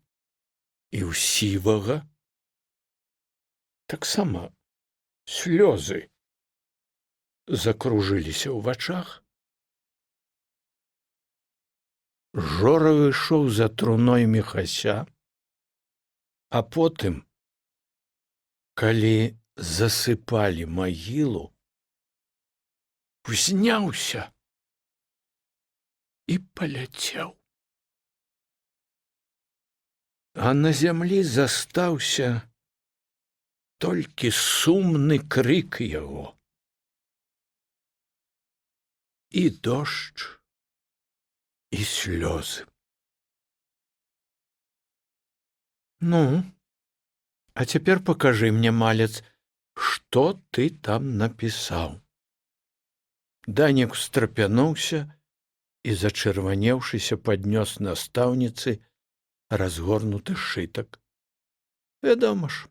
і ў сівага таксама слёзы закружыліся ў вачах? Жора ішоў за труной Міхася, а потым, калі засыпалі магілу, узняўся і паляцеў. А на зямлі застаўся толькі сумны крык яго. І дождж, і слёзы. «Ну, а цяпер пакажы мне, малец, што ты там напісаў?» Данік устрапянуўся і, зачырванеўшыся, паднёс настаўніцы разгорнуты сшытак. «Вядома ж,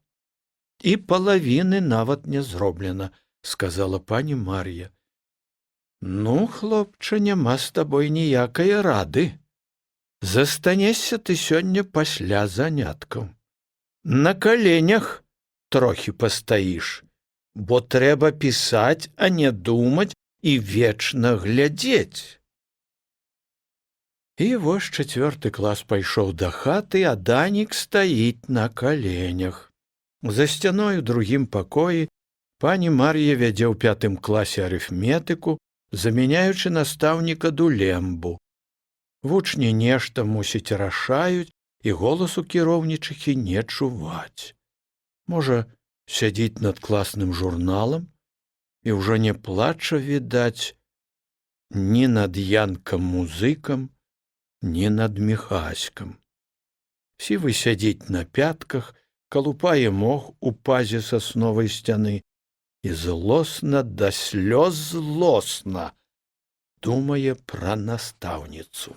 і палавіны нават не зроблена», — сказала пані Мар'я. «Ну, хлопча, няма з табой ніякай рады. Застанешся ты сёння пасля заняткаў. На каленях трохі пастаіш, бо трэба пісаць, а не думаць і вечна глядзець». І вось 4 клас пайшоў да хаты, а Данік стаіць на каленях. За сцяной у другім пакоі пані Мар'я вядзе ў 5 класе арыфметыку, замяняючы настаўніка Дулембу. Вучні нешта, мусіць, рашаюць, і голасу кіроўнічыхі не чуваць. Можа, сядзіць над класным журналам, і ўжо не плача, відаць, ні над Янкам-музыкам, ні над Міхаськам. Сівы сядзіць на пятках, калупае мох у пазе сасновай сцяны і злосна, да слёз злосна думае пра настаўніцу.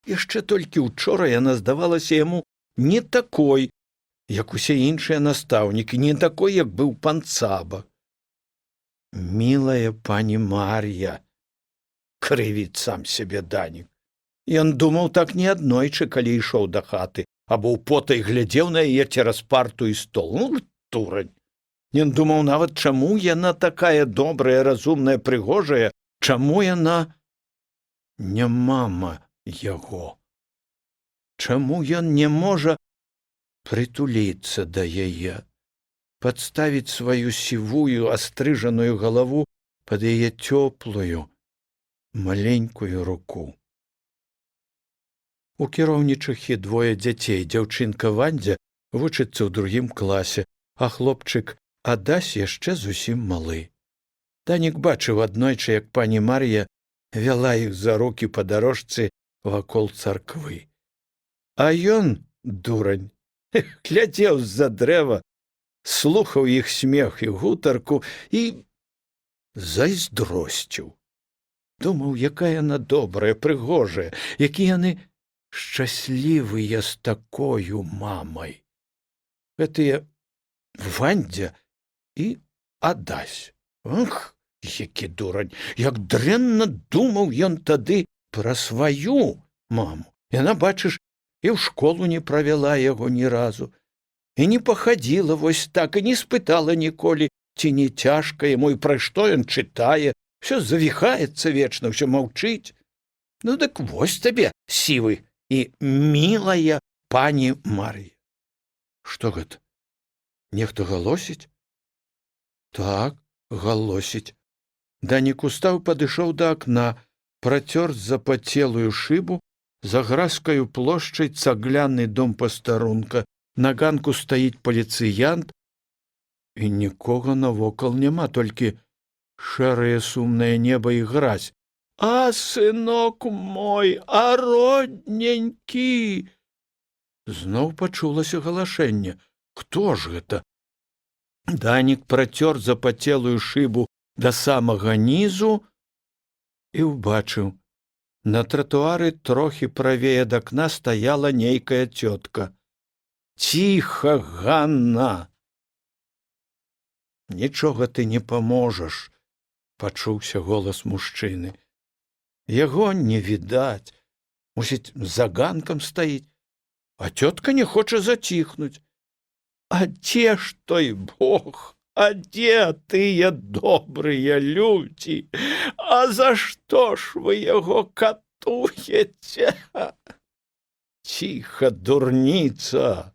Яшчэ толькі учора яна здавалася яму не такой, як усе іншыя настаўнікі, не такой, як быў пан Цаба. «Мілая пані Мар'я», — крывіць сам сябе Данік. Ён думаў так неаднойчы, калі ішоў да хаты, або ў потай глядзеў на яе цераз парту і стол. Ну, турань. Ён думаў нават, чаму яна такая добрая, разумная, прыгожая, чаму яна не мама яго, чаму ён не можа прытуліцца да яе, падставіць сваю сівую астрыжаную галаву пад яе цёплую, маленькую руку. У кіроўнічыхі 2 дзяцей, дзяўчынка Вандзя вучыцца ў 2 класе, а хлопчык Адась яшчэ зусім малы. Данік бачыў аднойчы, як пані Мар'я вяла іх за рукі па дарожцы вакол царквы. А ён, дурань, глядзеў з-за дрэва слухаў іх смех і гутарку і зайздросціў. Думаў, якая яна добрая, прыгожая, які яны шчаслівыя з такою мамай. Гэтыя Вандзя і Адась. Ах, які дурань, як дрэнна думаў ён тады пра сваю маму. Яна, бачыш, і ў школу не правяла яго ні разу, і не пахадзіла вось так, і не спытала ніколі, ці не цяжка яму, і пра што ён чытае, усё завіхаецца вечна, усё маўчыць. Ну, дык вось табе, сівы і мілая пані Мар'я. Што гэта? Нехта галосіць? Так, галосіць. Данік устаў, падышоў да акна, працёр запацелую шыбу, за гразкаю плошчай цагляны дом пастарунка. На ганку стаіць паліцыянт, і нікога навокал няма, толькі шэрае сумнае неба і гразь. А, сынок мой, а родненькі! Зноў пачулася галашэнне. Хто ж гэта? Данік працёр запацелую шыбу да самага нізу і ўбачыў. На тратуары трохі правее ад акна стаяла нейкая цётка. Ціха, Ганна! Нічога ты не паможаш, пачуўся голас мужчыны. Яго не відаць, мусіць, за ганкам стаіць, а цётка не хоча заціхнуць. А дзе ж той Бог? А дзе тыя добрыя людзі? А за што ж вы яго катуеце? Ціха, дурніца!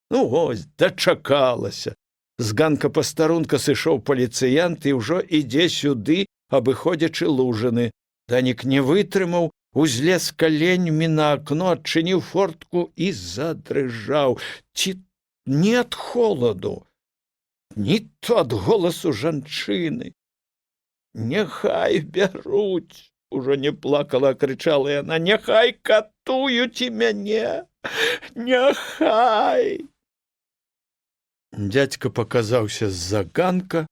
Ну, вось, дачакалася. З ганка пастарунка сышоў паліцыянт і ўжо ідзе сюды, абыходзячы лужыны. Данік не вытрымаў, узлез каленьмі на акно, адчыніў фортку і задрыжаў. Ці не ад холаду, ні то ад голасу жанчыны. Няхай бяруць, ужо не плакала, а крычала яна, няхай катуюць і мяне, няхай. Дзядзька паказаўся з-за ганка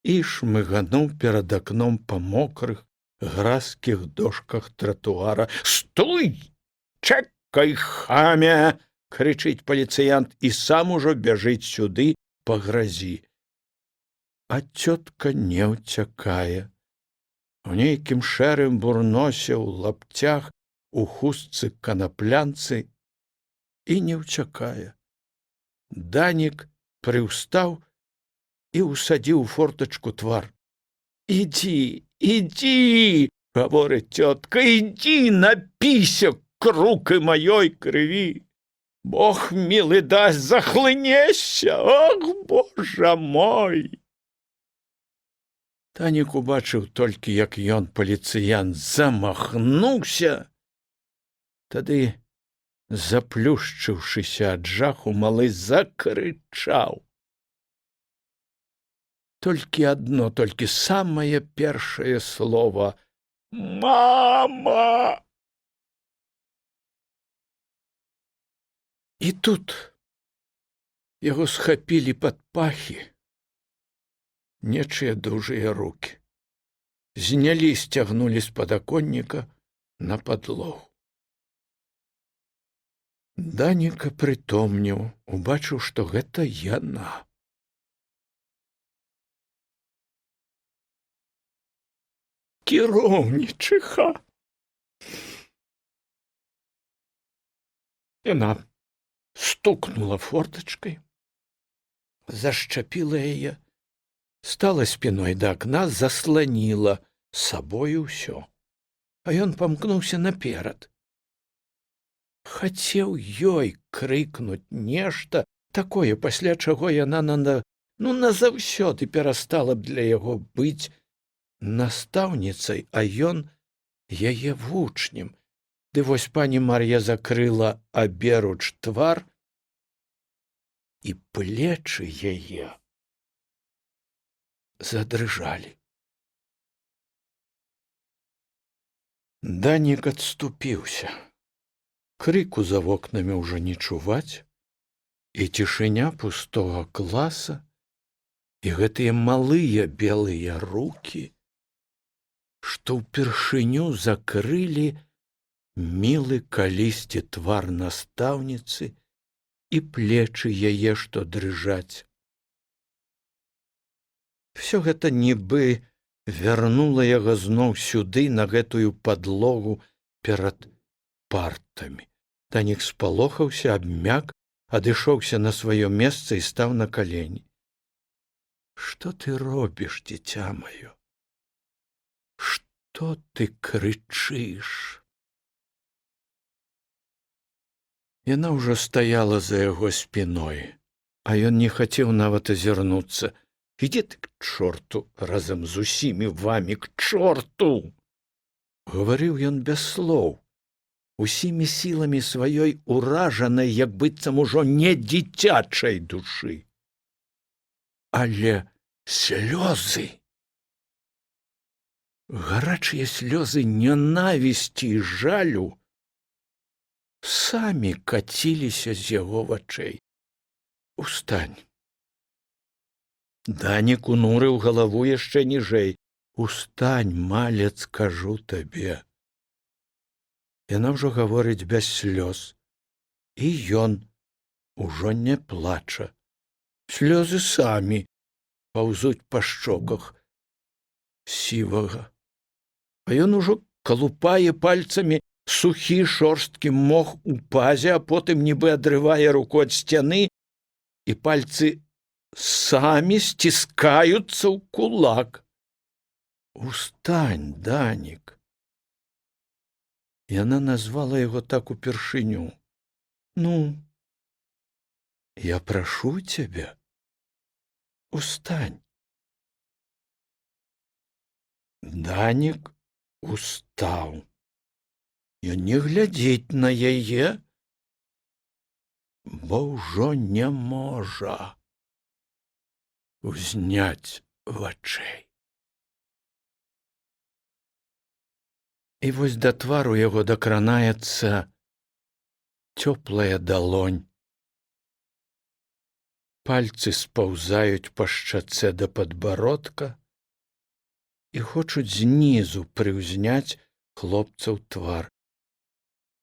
і шмыгануў перад акном па мокрых, гразкіх дошках тратуара. Стой! Чакай, хамя! Крычыць паліцыянт і сам ужо бяжыць сюды па гразі. А цётка не ўцякае. У нейкім шэрым бурносе, у лапцях, у хустцы канаплянцы і не ўцякае. Данік прыўстаў і ўсадзіў у фортачку твар. Ідзі, ідзі, гаворыць цётка, ідзі, напіся круки маёй крыві. Бог мілы дасць, захлынешся, ох, Божа мой! Данік убачыў толькі, як ён, паліцыянт, замахнуўся. Тады, заплюшчыўшыся ад жаху, малы закрычаў. Толькі адно, толькі самае першае слова: «Мама!» І тут яго схапілі пад пахі нечыя дужыя рукі. Знялі, сцягнулі з падаконніка на падлогу. Данік прытомніў, убачыў, што гэта яна. Кіроўнічыха! Яна стукнула фортачкай, зашчапіла яе, стала спіной да акна, засланіла сабою ўсё. А ён памкнуўся наперад. Хацеў ёй крыкнуць нешта такое, пасля чаго яна назаўсёды перастала б для яго быць настаўніцай, а ён яе вучнем. Ды вось пані Мар'я закрыла аберуч твар, і плечы яе задрыжалі. Данік адступіўся. Крыку за вокнамі ўжо не чуваць, І цішыня пустога класа, і гэтыя малыя белыя рукі, што ўпершыню закрылі мілы калісьці твар настаўніцы і плечы яе, што дрыжаць. Всё гэта нібы вярнула яго зноў сюды, на гэтую падлогу перад партамі. Данік спалохаўся, абмяк, адышоўся на сваё месца і стаў на калені. Што ты робіш, дзіця маё? Што ты крычыш? Яна ўжо стаяла за яго спіной, а ён не хацеў нават азірнуцца. Ідзі ты к чорту разам з усімі вамі, к чорту! Гаварыў ён без слоў, усімі сіламі сваёй уражанай, як быццам ужо не дзіцячай душы. Але слёзы, гарачыя слёзы нянавісці і жалю самі каціліся з яго вачэй. Устань. Данік унурыў галаву яшчэ ніжэй. Устань, малец, кажу табе. Яна ўжо гаворыць без слёз. І ён ужо не плача. Слёзы самі паўзуць па шчоках сівага. А ён ужо калупае пальцамі сухі шорсткі мох у пазе, а потым нібы адрывае руку ад сцяны, і пальцы самі сціскаюцца ў кулак. Устань, Данік. Яна назвала яго так упершыню. Ну, я прашу цябе, устань. Данік устаў. Ён не глядзіць на яе, бо ўжо не можа узняць вачэй. І вось да твару яго дакранаецца цёплая далонь. Пальцы спаўзаюць па шчацэ да падбародка і хочуць знізу прыўзняць хлопцаў твар.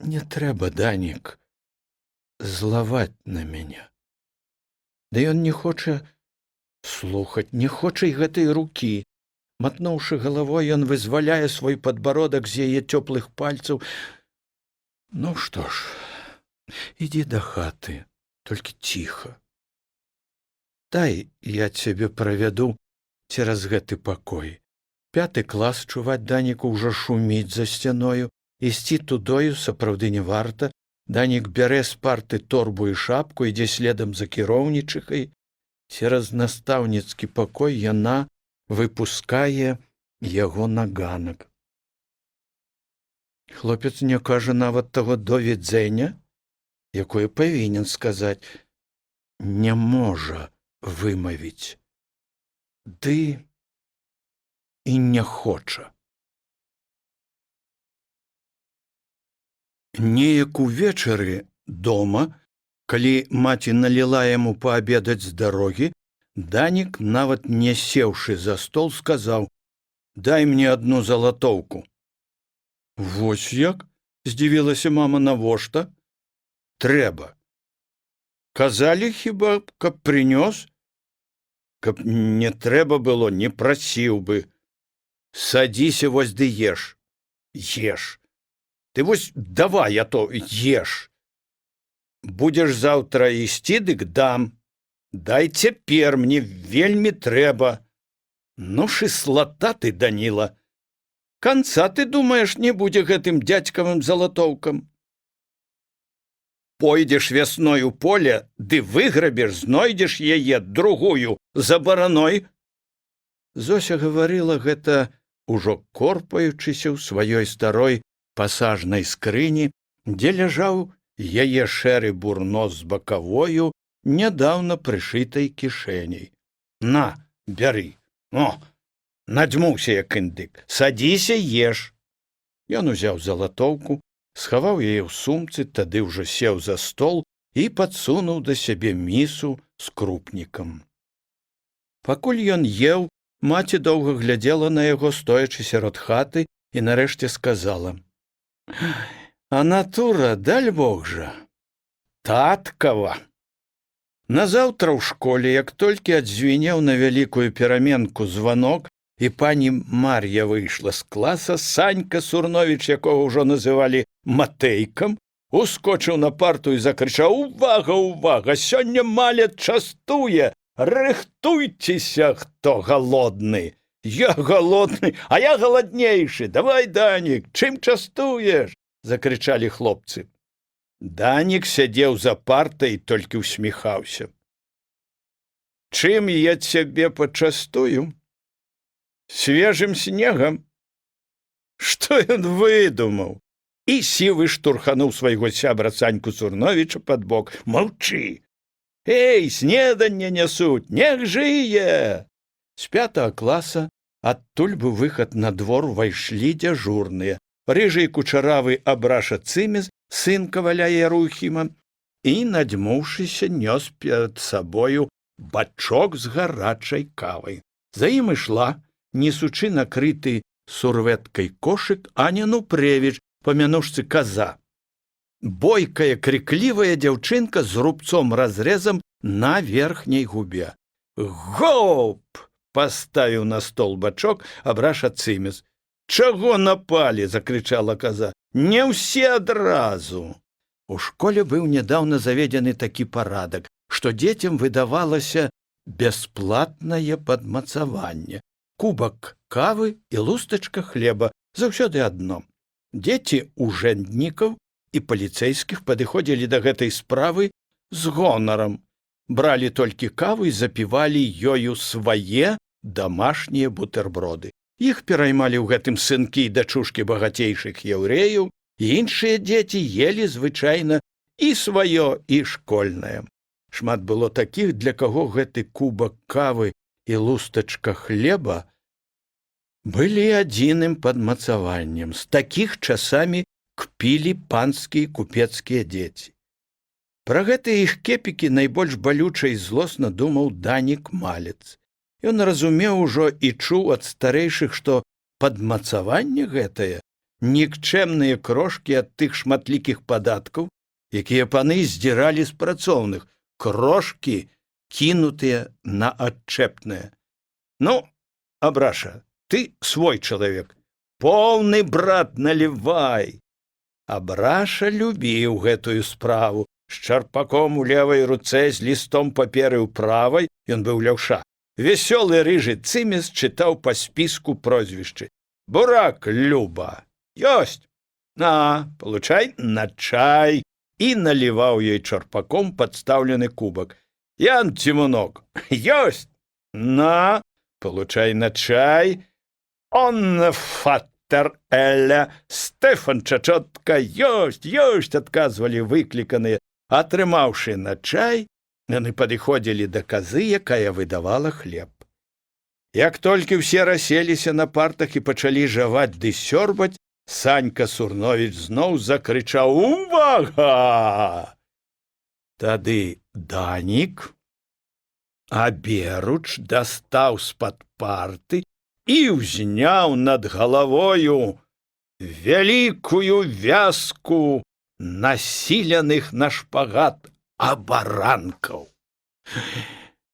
Не трэба, Данік, злаваць на мяне. Ды ён не хоча слухаць, не хоча і гэтай рукі. Матнуўшы галавой, ён вызваляе свой падбародак з яе цёплых пальцаў. Ну што ж, ідзі да хаты, толькі ціха. Дай я цябе правяду цераз гэты пакой. 5 клас, чуваць Даніку ўжо шуміць за сцяною. Ісці тудою сапраўды не варта. Данік бярэ з парты торбу і шапку, ідзе следам за кіроўнічыхай. Цераз настаўніцкі пакой яна выпускае яго на ганак. Хлопец не кажа нават таго «до відзення», якое павінен сказаць, не можа вымавіць. Ды і не хоча. Неяк увечары дома, калі маці наліла яму паабедаць з дарогі, Данік, нават не сеўшы за стол, сказаў: «Дай мне одну залатоўку». «Вось як?» – здзівілася мама, «навошта?» «Трэба». «Казалі хіба, каб прынёс?» «Каб не трэба было, не прасіў бы. Садзіся вось ды еш. Еш. Ты вось давай, а то еш. Будзеш заўтра ісці, дык дам. Дай цяпер, мне вельмі трэба. Ну ж і слата ты, Даніла. Канца, ты думаеш, не будзе гэтым дзядзькавым залатоўкам? Пойдзеш вясной у поле, ды выграбеш, знойдзеш яе другую за бараной». Зося гаварыла гэта, ужо корпаючыся ў сваёй старой пасажнай скрыні, дзе ляжаў яе шэры бурнос з бакавою, нядаўна прышытай кішэняй. «На, бяры. О, надзьмуўся як індык. Садзіся, еш». Ён узяў залатоўку, схаваў яе ў сумцы, тады ўжо сеў за стол і падсунуў да сябе місу з крупнікам. Пакуль ён еў, маці доўга глядзела на яго, стоячы сярод хаты, і нарэшце сказала: «А натура, даль Бог жа, таткава». Назаўтра ў школе, як толькі адзвінеў на вялікую пераменку званок, і пані Мар'я выйшла з класа, Санька Сурновіч, якога ўжо называлі Матэйкам, ускочыў на парту і закрычаў: «Увага, увага! Сёння малец частуе! Рыхтуйцеся, хто галодны!» «Я галодны, а я галаднейшы! Давай, Данік, чым частуеш?» – закрычалі хлопцы. Данік сядзеў за партай і толькі ўсміхаўся. «Чым я цябе пачастую? Свежым снегам?» Што ён выдумаў? І сівы штурхануў свайго сябра Саньку Сурновіча пад бок. «Маўчы! Эй, снеданне нясуць, нег жые!» З 5 класа адтуль быў выхад на двор, увайшлі дзяжурныя. Рыжы і кучаравы Абраша Цымес, сын каваля Ярухіма, і, надзьмуўшыся, нёс перад сабою бачок з гарачай кавай. За ім ішла, несучы накрыты сурвэткай кошык, Аня Нупрэвіч, па-мянушцы Каза. Бойкая, крыклівая дзяўчынка з рубцом-разрэзам на верхняй губе. «Гоп!» – паставіў на стол бачок Абраша Цымес. «Чаго напалі?» – закрычала Каза. «Не ўсе адразу!» У школе быў нядаўна заведзены такі парадак, што дзецям выдавалася бясплатнае падмацаванне. Кубак кавы і лустачка хлеба, заўсёды адно. Дзеці ўжэнднікаў і паліцэйскіх падыходзілі да гэтай справы з гонарам, бралі толькі каву і запівалі ёю свае дамашнія бутэрброды. Іх пераймалі ў гэтым сынкі і дачушкі багацейшых яўрэяў, і іншыя дзеці елі звычайна і сваё, і школьнае. Шмат было такіх, для каго гэты кубак кавы і лустачка хлеба былі адзіным падмацаваннем. З такіх часамі кпілі панскія купецкія дзеці. Пра гэтыя іх кепікі найбольш балюча і злосна думаў Данік Малец. Ён разумеў ужо і чуў ад старэйшых, што падмацаванне гэтае нікчэмныя крошкі ад тых шматлікіх падаткаў, якія паны здзіралі з працоўных, крошкі, кінутыя на адчэпнае. «Ну, Абраша, ты свой чалавек. Поўны, брат, налівай!» Абраша любіў гэтую справу. З чарпаком у левай руцэ, з лістом паперы ў правай, ён быў ляўша. Весёлы рыжы Цымес чытаў па спіску прозвішчы. «Бурак Люба». «Ёсць! На, получай на чай!» І наліваў ёй чарпаком падстаўлены кубак. «Ян Цімунок». «Ёсць! На, получай на чай!» «Он фаттер Эля». «Стэфан Чачотка». «Ёсць, ёсць!» адказвалі выкліканыя. Атрымаўшы на чай, яны падыходзілі да Казы, якая выдавала хлеб. Як толькі ўсе расселіся на партах і пачалі жаваць ды сёрбаць, Санька Сурновіч зноў закрычаў: «Увага!» Тады Данік аберуч дастаў з-пад парты і ўзняў над галавою вялікую вязку насіленых на шпагат абаранкаў.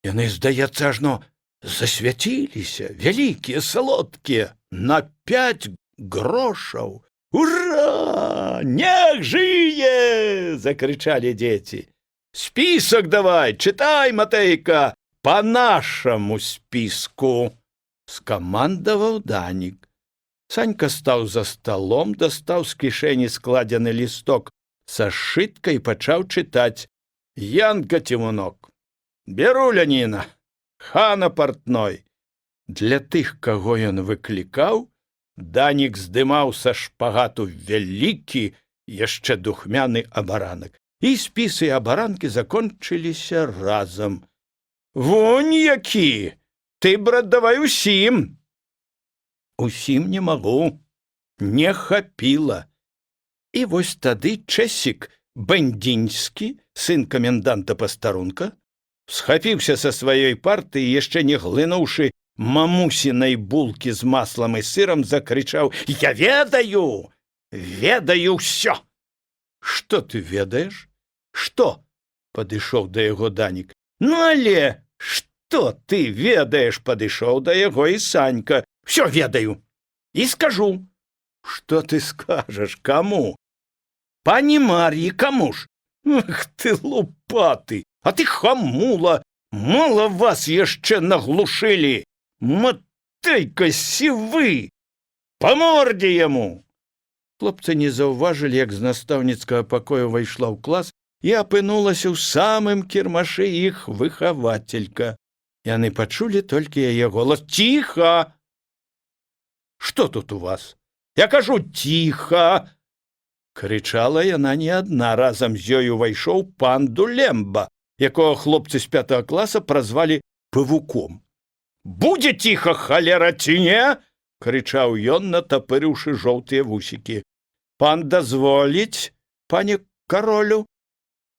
Яны, здаецца, ажно засвяціліся, вялікія, салодкія, на 5 грошаў. «Ура! Нег жые!» – закрычалі дзеці. «Спісак давай, чытай, Матэйка, па нашаму спіску!» – скамандаваў Данік. Санька стаў за сталом, дастаў з кішэні складзены лісток са сшыткай і пачаў чытаць. «Янка Цімунок, Беруляніна, Хана Партной». Для тых, каго ён выклікаў, Данік здымаў са шпагату вялікі, яшчэ духмяны абаранак. І спіс і абаранкі закончыліся разам. «Вунь які! Ты, брат, давай усім!» «Усім не магу, не хапіла». І вось тады Чэсік, Бандинский, сын коменданта пастарунка, схапіўся са сваёй парты і, яшчэ не глынуўшы мамусінай булкі з маслам і сырам, закрычаў: «Я ведаю! Ведаю ўсё!» «Што ты ведаеш? Што?» — падышоў да яго Данік. «Ну, але што ты ведаеш?» — падышоў да яго і Санька. «Всё ведаю і скажу». «Што ты скажаш? Каму?» «Пані Мар'і, каму ж?» «Ах ты лупаты! А ты хамула! Мала вас яшчэ наглушылі! Матейка сівы! Па мордзе яму!» Хлопцы не заўважылі, як з настаўніцкага пакою ўвайшла ў клас і апынулася ў самым кірмашы іх выхавацелька. Яны пачулі толькі яе голас. «Ціха! Што тут у вас? Я кажу, ціха!» Крычала яна не адна. Разам з ёй увайшоў пан Дулемба, якога хлопцы з 5 класа празвалі павуком. «Будзе ціха, халера, ці не?» — крычаў ён, натапырыўшы жоўтыя вусікі. «Пан дазволіць, пане каролю?»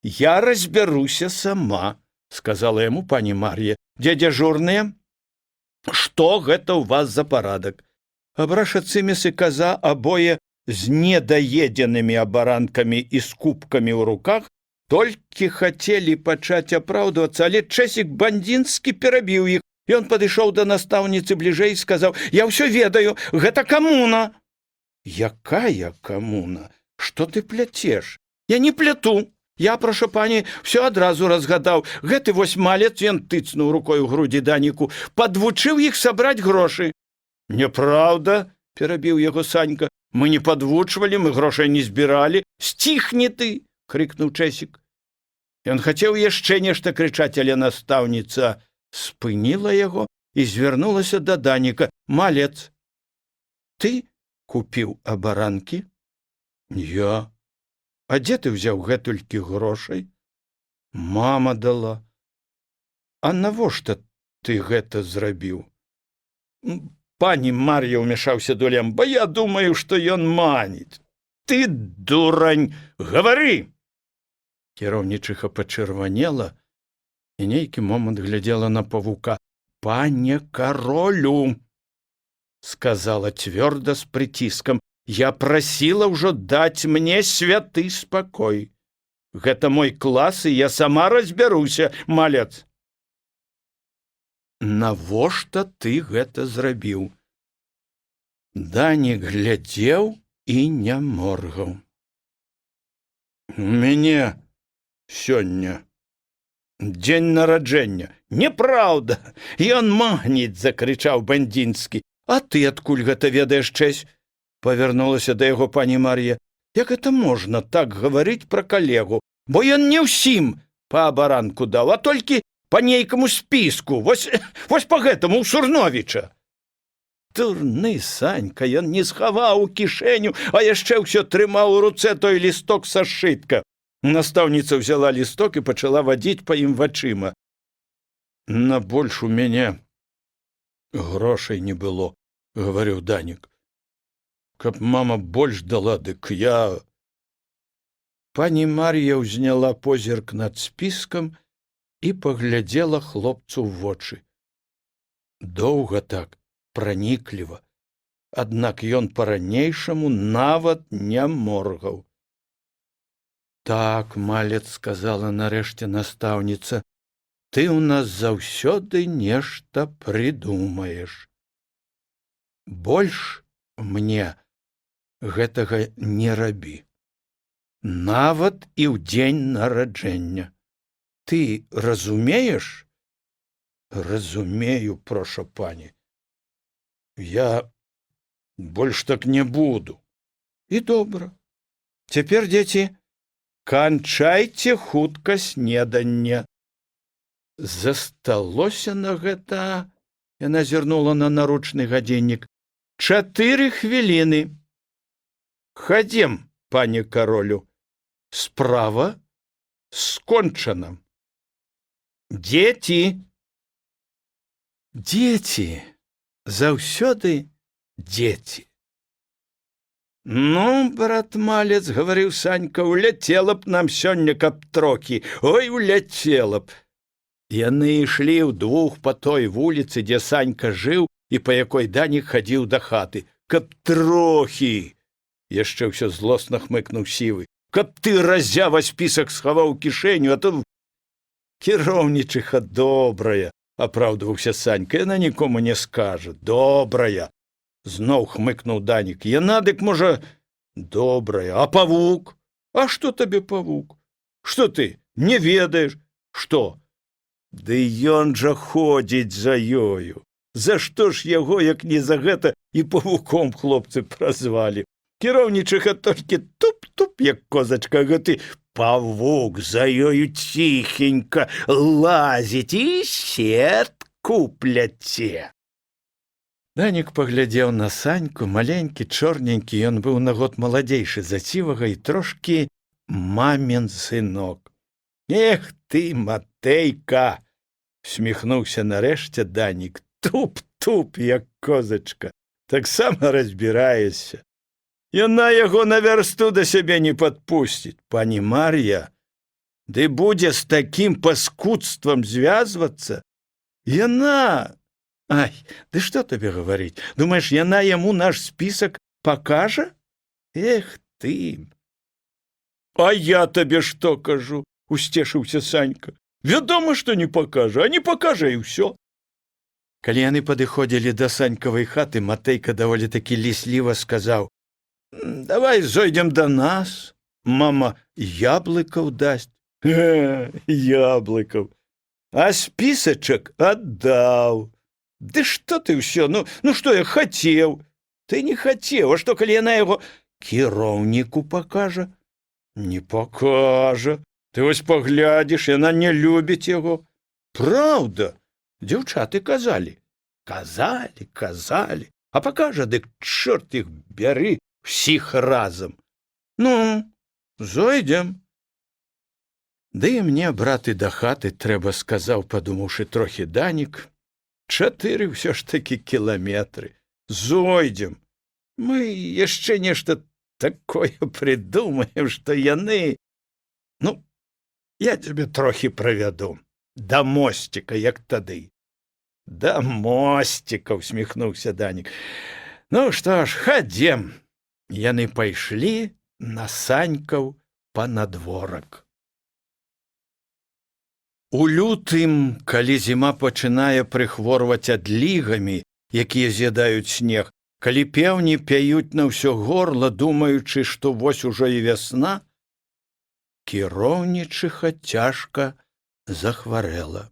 «Я разбяруся сама», — сказала яму пані Мар'я. «Дзе дзяжурныя? Што гэта ў вас за парадак?» Абраша Цымес і каза, абое з недаедзенымі абаранкамі і з кубкамі ў руках, толькі хацелі пачаць апраўдвацца, але Чэсік Бандзінскі перабіў іх. Ён падышоў да настаўніцы бліжэй і сказаў: «Я ўсё ведаю, гэта камуна». «Якая камуна? Што ты пляцеш?» «Я не пляту. Я, праша пані, всё адразу разгадаў. Гэты вось малец», — ён тыцнуў рукой у грудзі Даніку, «падвучыў іх сабраць грошы». «Няпраўда», — перабіў яго Санька. «Мы не падвучвалі, мы грошай не збіралі». «Сціхні ты!» — крыкнуў Чэсік. Ён хацеў яшчэ нешта крычаць, але настаўніца спыніла яго і звярнулася да Даніка. «Малец, ты купіў абаранкі?» «Я. А дзе ты ўзяў гэтулькі грошай?» «Мама дала». «А навошта ты гэта зрабіў?» «Пані Мар'я», — ўмяшаўся Дулемба, «я думаю, што ён маніць». «Ты дурань, гавары!» Кіраўнічыха пачырванела і нейкі момант глядзела на павука. «Пане каролю», — сказала цвёрда з прыціскам, «я прасіла ўжо даць мне святы спакой. Гэта мой клас, і я сама разбяруся, малец». «Навошта ты гэта зрабіў?» Данік глядзеў і не моргаў. «У мяне сёння дзень нараджэння». «Неправда! Ён магніць!» — закрычаў Бандзінскі. «А ты адкуль гэта ведаеш, Чэсь?» — павярнулася да яго пані Мар'я. «Як гэта можна так гаварыць пра калегу? Бо ён не ўсім па абаранку даў, а толькі па нейкаму спіску, вось па гэтаму ў Сурновіча». Дурны Санька, ён не схаваў у кішэню, а яшчэ ўсё трымаў у руцэ той лісток са сшытка. Настаўніца ўзяла лісток і пачала вадзіць па ім вачыма. «На больш у мяне грошай не было», — гаварыў Данік. «Каб мама больш дала, дык я...» Пані Мар'я ўзняла позірк над спіскам і паглядзела хлопцу ў вочы. Доўга так, пранікліва, аднак ён па-ранейшаму нават не моргаў. «Так, малец», — сказала нарэшце настаўніца, «ты ў нас заўсёды нешта прыдумаеш. Больш мне гэтага не рабі. Нават і ў дзень нараджэння. Ты разумееш?» «Разумею, проша пані. Я больш так не буду». «І добра. Цяпер, дзеці, канчайце хутка снеданне». Засталося на гэта, яна зірнула на наручны гадзіннік, 4 хвіліны. «Хадзем, пане каролю. Справа скончана. Дзеці, дзеці, заўсёды дзеці». Ну, брат малец, гаварыў Санька, уляцела б нам сёння каб трохі, ой, уляцела б. Яны ішлі ўдвух па той вуліцы, дзе Санька жыў і па якой Данік хадзіў да хаты. Каб трохі, яшчэ ўсё злосна хмыкнуў сівы, каб ты, раззява, спісак схаваў у кішэню, а то кіраўнічыха добрая, апраўдваўся Санька, яна нікому не скажа, добрая. Зноў хмыкнуў Данік. Яна, дык, можа, добрая, а павук? А што табе павук? Што ты, не ведаеш? Што? Ды ён жа ходзіць за ёю. За што ж яго, як не за гэта, і павуком хлопцы празвалі? Кіраўнічыха толькі туп-туп, як козачка, гэты павук за ёю ціхенька лазіць і сетку пляце. Данік паглядзеў на Саньку, маленькі, чорненькі, ён быў на год маладзейшы за сівага і трошкі мамін сынок. Эх ты, Матэйка! Сміхнуўся нарэшце Данік. Туп-туп, як козачка, таксама разбіраешся. Яна яго на вярсту да сябе не падпусціць. Пані Мар'я, ды будзе з такім паскудствам звязвацца? Яна... Ай, ды што табе гаварыць? Думаеш, яна яму наш спісак пакажа? Эх ты! А я табе што кажу? Усцешыўся Санька. Вядома, што не пакажа, а не пакажа і ўсё. Калі яны падыходзілі да Санькавай хаты, Матэйка даволі такі лісліва сказаў: давай зойдзем да нас, мама яблыкаў дасць. Яблыкаў. А спісачак аддаў. Ды што ты ўсё, ну што я хацеў? Ты не хацеў, а што, калі яна яго кіраўніку пакажа? Не пакажа. Ты вось паглядзіш, яна не любіць яго. Праўда, дзяўчаты казалі. Казалі. А пакажа, дык чорт іх бяры ўсіх разам. Ну, зойдзем. Ды і мне, браты, да хаты трэба, сказаў, падумаўшы трохі Данік. 4 ўсё ж такі кіламетры. Зойдзем. Мы яшчэ нешта такое прыдумаем, што яны... Ну, я цябе трохі правяду. Да мосціка, як тады. Да мосціка, усміхнуўся Данік. Ну што ж, хадзем. Яны пайшлі на Санькаў панадворак. У лютым, калі зіма пачынае прыхворваць адлігамі, якія з'ядаюць снег, калі пеўні пяюць на ўсё горла, думаючы, што вось ужо і вясна, кіраўнічыха цяжка захварэла.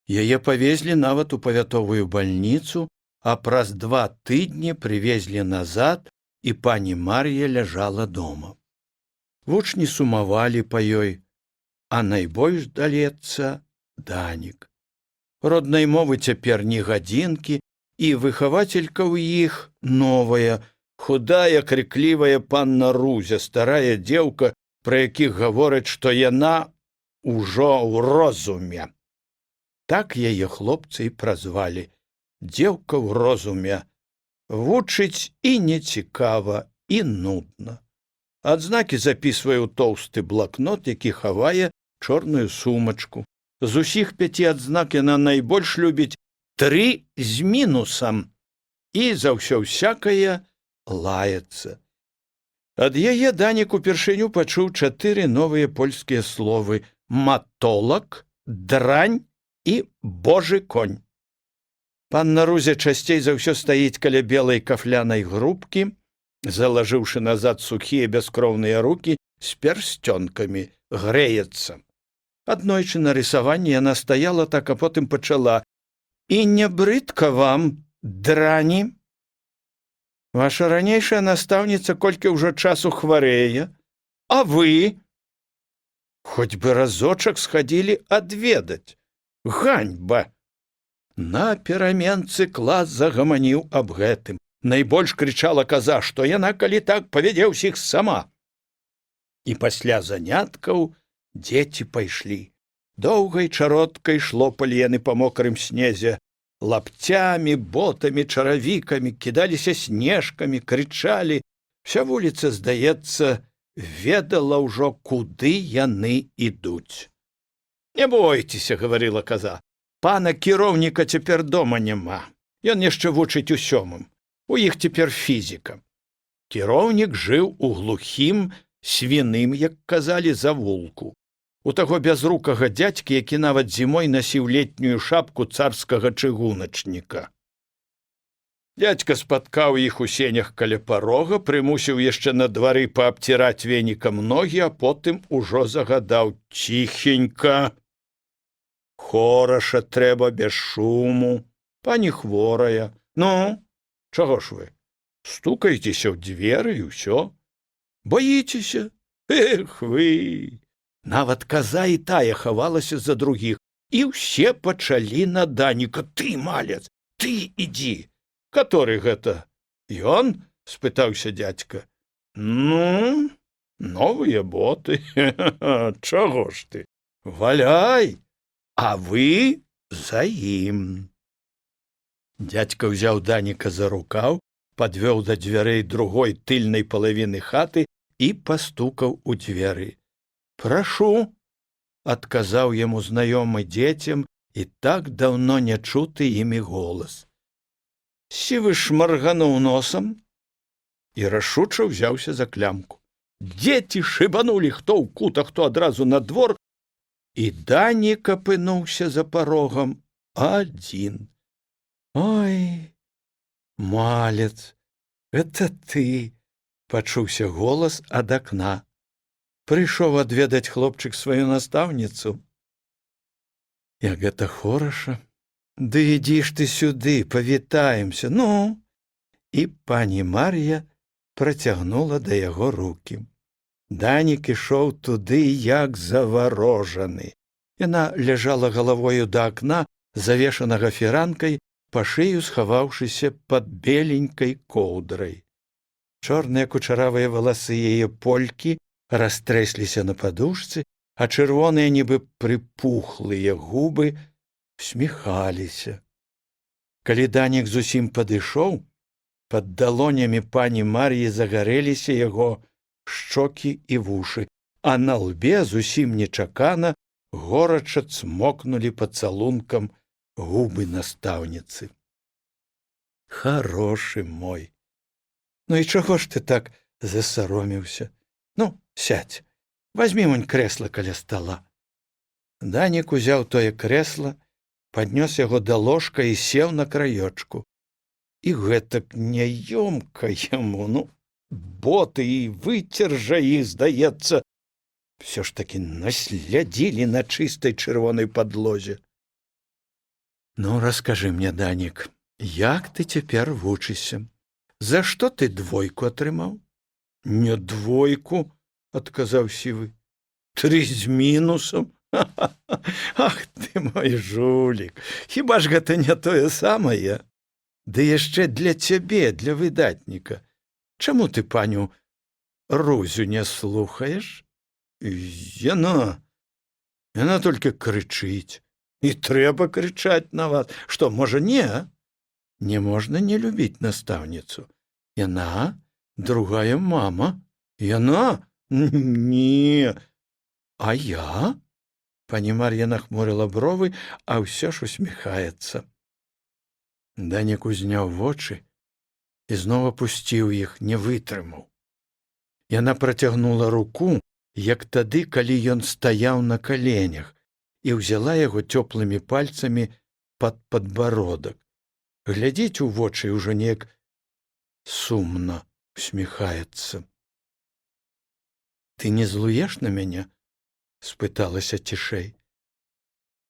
Яе павезлі нават у павятовую бальніцу, а праз 2 тыдні прывезлі назад, і пані Мар'я ляжала дома. Вучні сумавалі па ёй, а найбольш далецца Данік. Роднай мовы цяпер ні гадзінкі, і выхавацелька ў іх новая, худая, крыклівая панна Рузя, старая дзеўка, пра якіх гавораць, што яна ўжо ў розуме. Так яе хлопцы і празвалі. Дзеўка ў розуме. Вучыць і нецікава, і нудна. Адзнакі запісвае ў тоўсты блакнот, які хавае чорную сумачку. З усіх 5 адзнак яна найбольш любіць 3 з мінусам і за ўсё всякае лаецца. Ад яе Данік упершыню пачуў 4 новыя польскія словы: матолак, дрань і божы конь. Панна Рузя часцей за ўсё стаіць каля белай кафлянай грубкі, залажыўшы назад сухія бяскроўныя рукі з пярсцёнкамі, грэецца. Аднойчы на рысаванні яна стаяла так, а потым пачала: і не брыдка вам, драні? Ваша ранейшая настаўніца колькі ўжо часу хварэе, а вы? Хоць бы разочак схадзілі адведаць. Ганьба! На пераменцы клас загаманіў аб гэтым. Найбольш крычала каза, што яна, калі так, павядзе ўсіх сама. І пасля заняткаў дзеці пайшлі. Доўгай чароткай шлопалі яны па мокрым снезе, лапцямі, ботамі, чаравікамі, кідаліся снежкамі, крычалі, Вся вуліца, здаецца, ведала ўжо, куды яны ідуць. Не бойцеся, гаварыла каза, пана кіроўніка цяпер дома няма. Ён яшчэ вучыць у 7. У іх цяпер фізіка. Кіроўнік жыў у глухім, свіным, як казалі, завулку. У таго бязрукага дзядзькі, які нават зімой насіў летнюю шапку царскага чыгуначніка. Дядька спаткаў іх у сенях каля парога, прымусіў яшчэ на двары паабціраць венікам ногі, а потым ужо загадаў: ціхенька. Хораша трэба, без шуму. Пані хворая. Ну, чаго ж вы? Стукаецеся ў дзверы і ўсё. Баіцеся? Эх вы! Нават каза і тая хавалася за другіх, і ўсе пачалі на Даніка: ты, малец, ты ідзі. Каторы гэта? Ён? — спытаўся дзядзька. Ну, новыя боты. Чаго ж ты? Валяй, а вы за ім. Дзядзька ўзяў Даніка за рукаў, падвёў да дзвярэй другой тыльнай палавіны хаты і пастукаў у дзверы. Прашу, — адказаў яму знаёмы дзецям і так даўно не чуты імі голас. Сівы шмаргануў носам і рашуча ўзяўся за клямку. Дзеці шыбанулі хто ў кут, а хто адразу на двор, і Данік апынуўся за парогам адзін. Ой, малец, это ты, — пачуўся голас ад акна. Прыйшоў адведаць хлопчык сваю настаўніцу. Як гэта хораша. Ды ідзі ж ты сюды, павітаемся, ну. І пані Мар'я працягнула да яго рукі. Данік ішоў туды, як заварожаны. Яна ляжала галавою да акна, завешанага фіранкай, па шыю схаваўшыся пад беленькай коўдрай. Чорныя кучаравыя валасы яе полькі растрэсліся на падушцы, а чырвоныя, нібы прыпухлыя губы сміхаліся. Калі Данік зусім падышоў, пад далонямі пані Мар'і загарэліся яго шчокі і вушы, а на лбе зусім нечакана горача цмокнулі пацалункам губы настаўніцы. Харошы мой! Ну і чаго ж ты так засаромеўся? Ну, сядь, вазьмі монь крэсла каля стала. Данік узяў тое крэсла, паднёс яго да ложка і сеў на краёчку. І гэтак няёмка яму, ну, боты і выцер жа іх, здаецца, всё ж такі наслядзілі на чыстай чырвонай падлозе. Ну, раскажы мне, Данік, як ты цяпер вучышся? За што ты 2 атрымаў? Не 2, — адказаў сівы. 3 з мінусам. Ах ты мой жулік, хіба ж гэта не тое самае? Ды яшчэ для цябе, для выдатніка. Чаму ты паню Рузю не слухаеш? Яна толькі крычыць. І трэба крычаць на вас. Што, можа, не? Не можна не любіць настаўніцу. Яна другая мама. Яна? Не. А я? Пані Мар'я нахмурыла бровы, а ўсё ж усміхаецца. Данік узняў вочы і зноў апусціў іх, не вытрымаў. Яна працягнула руку, як тады, калі ён стаяў на каленях, і ўзяла яго цёплымі пальцамі пад падбародак. Глядзіць у вочы ўжо неяк сумна усміхаецца. Ты не злуеш на мяне? — спыталася цішэй.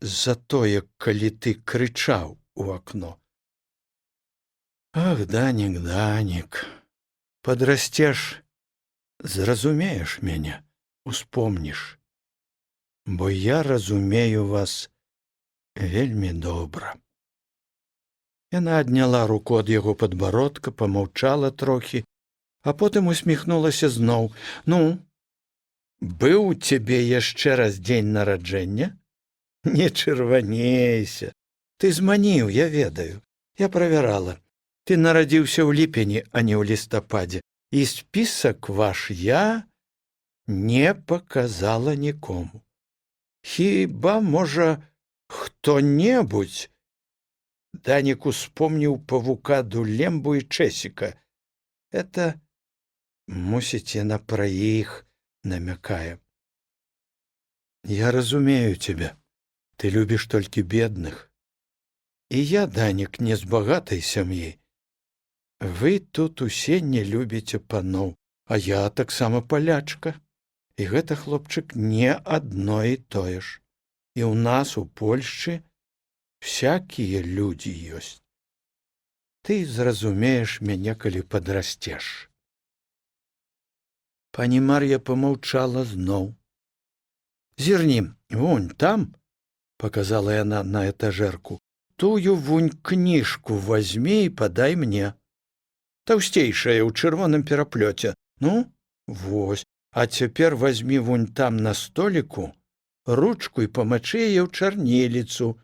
За тое, калі ты крычаў у акно. Ах, Данік, Данік, падрасцеш, зразумееш мяне, успомніш. Бо я разумею вас вельмі добра. Яна адняла руку ад яго падбародка, памаўчала трохі, а потым усміхнулася зноў. Ну, быў у цябе яшчэ раз дзень нараджэння? Не чырванейся. Ты зманіў, я ведаю. Я правярала. Ты нарадзіўся ў ліпені, а не ў лістападзе. і спісак ваш я не показала нікому. Хіба, можа, хто-небудзь? Данік успомніў павука Дулембу і Чэсіка. Это, мусіць, яна пра іх намякае. Я разумею тебя. Ты любіш толькі бедных. І я, Данік, не з багатай сям'і. Вы тут усе не любіце паноў, а я таксама палячка. І гэта, хлопчык, не адно і тое ж. І ў нас, у Польшчы, всякія людзі ёсць. Ты зразумееш мяне, калі падрасцеш. Пані Мар'я памаўчала зноў. Зірні, вунь там, показала яна на этажерку, тую вунь кніжку возьми і подай мне. Таўсцейшая ў чырвоным пераплёце. Ну, вось, а цяпер возьми вунь там на століку ручку і памачы яе ў чарніліцу.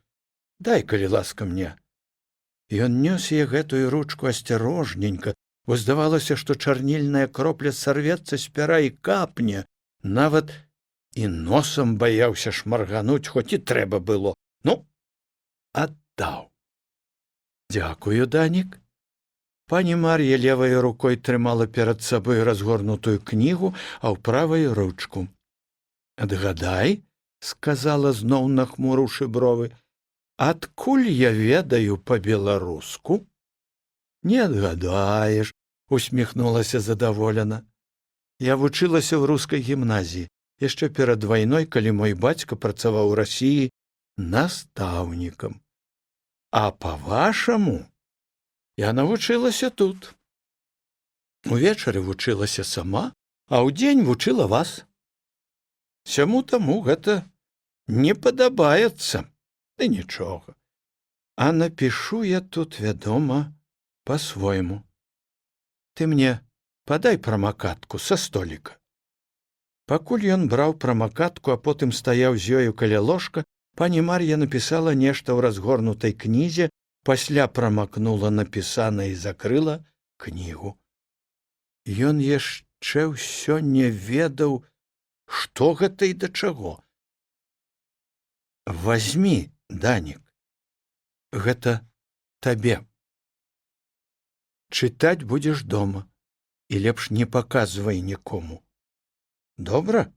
Дай, калі ласка, мне. Ён нёс яе гэтую ручку асцярожненька, бо здавалася, што чарнільная кропля сарвецца з пяра і капне, нават і носам баяўся шмаргануць, хоць і трэба было. Ну, аддаў. Дзякую, Данік. Пані Мар'я левай рукой трымала перад сабой разгорнутую кнігу, а ў правай ручку. Адгадай, сказала зноў нахмурыўшы бровы, адкуль я ведаю па-беларуску? Не адгадаеш, усміхнулася задаволена. Я вучылася ў рускай гімназіі. Яшчэ перад вайной, калі мой бацька працаваў у Расіі настаўнікам. А па-вашаму, я навучылася тут. Увечары вучылася сама, а ўдзень вучыла вас. Сяму таму гэта не падабаецца. Ды нічога. А напішу я тут, вядома, па-свойму. Ты мне падай прамакатку са століка. Пакуль ён браў прамакатку, а потым стаяў з ёю каля ложка, пані Мар'я напісала нешта ў разгорнутай кнізе, пасля прамакнула напісанае і закрыла кнігу. Ён яшчэ ўсё не ведаў, што гэта і да чаго. Вазьмі, Данік, гэта табе. Чытаць будзеш дома, і лепш не паказвай нікому. Добра?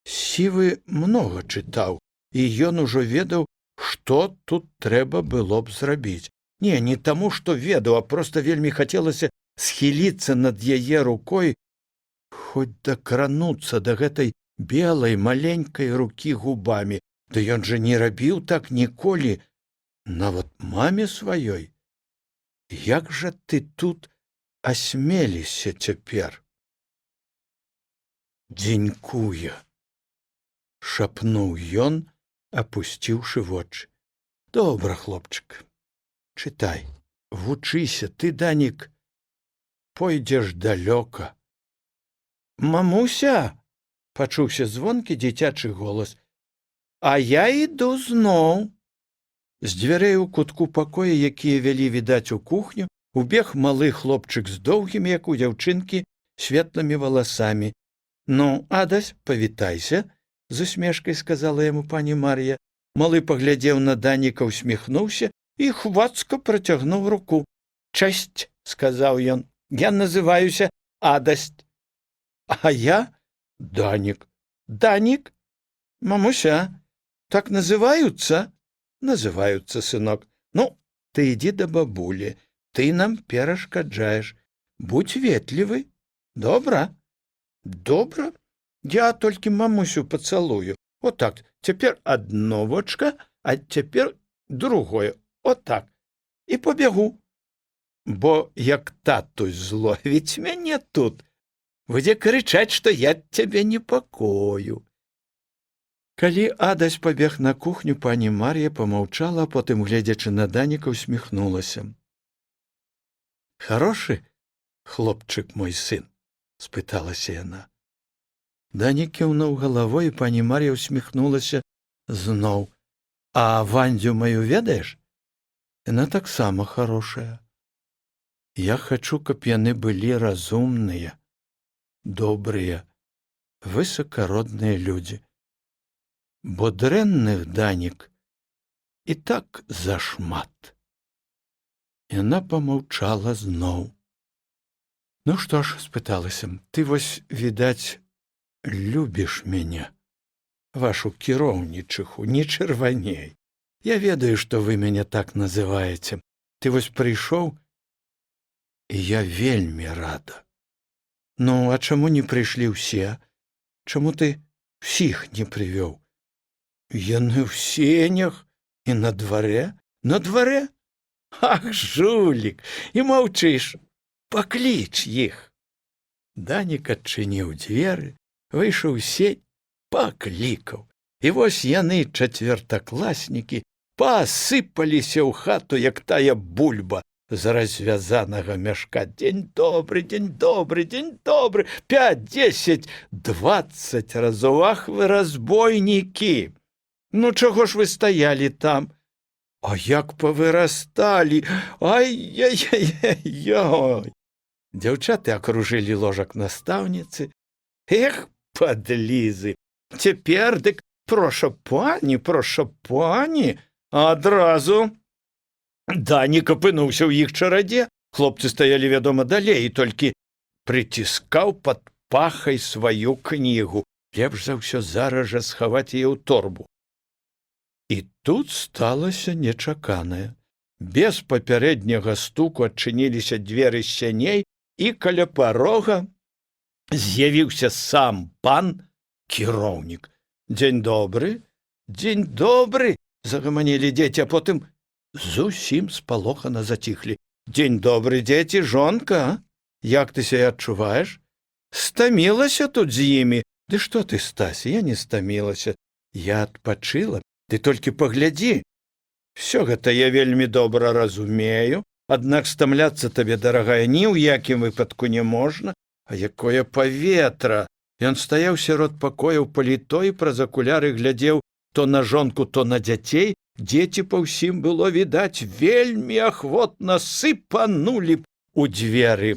Сівы многа чытаў, і ён ужо ведаў, што тут трэба было б зрабіць. Не таму, што ведаў, а проста вельмі хацелася схіліцца над яе рукой, хоць дакрануцца да гэтай белай маленькай рукі губамі. Да ён жа не рабіў так ніколі, нават маме сваёй. Як жа ты тут асмеліся цяпер? Дзенькуе, шапнуў ён, апусціўшы вочы. Добра, хлопчык, чытай, вучыся, ты, Данік, пойдзеш далёка. Мамуся, пачуўся звонкі дзіцячы голас, а я іду зноў. З дзвярэй у кутку пакоя, якія вялі, відаць, у кухню, убег малы хлопчык з доўгімі, як у дзяўчынкі, светлымі валасамі. Ну, Адась, павітайся, з усмешкай сказала яму пані Мар'я. Малы паглядзеў на Даніка, усміхнуўся і хвацка працягнуў руку. Чэсць, сказаў ён, я называюся Адась. А я Данік. Данік? Мамуся, так называются? Называются, сынок. Ну, ты иди до бабули, ты нам перашкаджаешь. Будь ветлівы. Добра? Добра? Я толькі мамусю пацалую. Вот так. Цяпер одно вочка, а цяпер другое. Вот так. І побягу. Бо як татусь зловіць мяне тут, будзе крычаць, што я цябе непакою. Калі Адась пабег на кухню, пані Мар'я помаўчала, а потым, гледзячы на Даніка, усміхнулася. Хорошы хлопчык мой сын? Спыталася яна. Данік кіўнуў галавой, і пані Мар'я усміхнулася зноў. А Вандзю маю ведаеш? Яна таксама хорошая. Я хачу, каб яны былі разумныя, добрыя, высакародныя людзі. Бо дрэнных, Данік, і так зашмат. Яна памаўчала зноў. Ну што ж, спыталася, ты вось, відаць, любіш мяне, вашу кіроўнічыху, не чырваней. Я ведаю, што вы мяне так называеце. Ты вось прыйшоў, і я вельмі рада. Ну, а чаму не прыйшлі ўсе? Чаму ты ўсіх не прывёў? Яны ў сенях і на дварэ? На дварэ? Ах, жулік, і маўчыш. Пакліч іх. Данік адчыніў дзверы, выйшаў у сень, паклікаў. І вось яны, чацвертакласнікі, пасыпаліся ў хату, як тая бульба з развязанага мяшка. Дзень добры, дзень добры, дзень добры. 5, 10, 20 разоў. Ах вы, разбойнікі! Ну, чаго ж вы стаялі там? А як павырасталі! Ай-яй-яй-яй! Дзяўчаты акружылі ложак настаўніцы. Эх, падлізы! Цяпер дык проша пані, а адразу Данік апынуўся ў іх чарадзе. Хлопцы стаялі, вядома, далей, і толькі прыціскаў пад пахай сваю кнігу. Лепш за ўсё зараз жа схаваць яе ў торбу. І тут сталася нечаканае. Без папярэдняга стуку адчыніліся дзверы сяней, і каля парога з'явіўся сам пан кіроўнік. Дзень добры, дзень добры, загаманілі дзеці, а потым зусім спалохана заціхлі. Дзень добры, дзеці, жонка, як ты сябе адчуваеш? Стамілася тут з імі? Ды што ты, Стась, я не стамілася. Я адпачыла. Ты толькі паглядзі. Всё гэта я вельмі добра разумею, аднак стамляцца табе, дарагая, ні ў якім выпадку не можна. А якое паветра! Ён стаяў сярод пакоя ў паліто і праз акуляры глядзеў то на жонку, то на дзяцей. Дзеці па ўсім было відаць, вельмі ахвотна сыпанулі б у дзверы.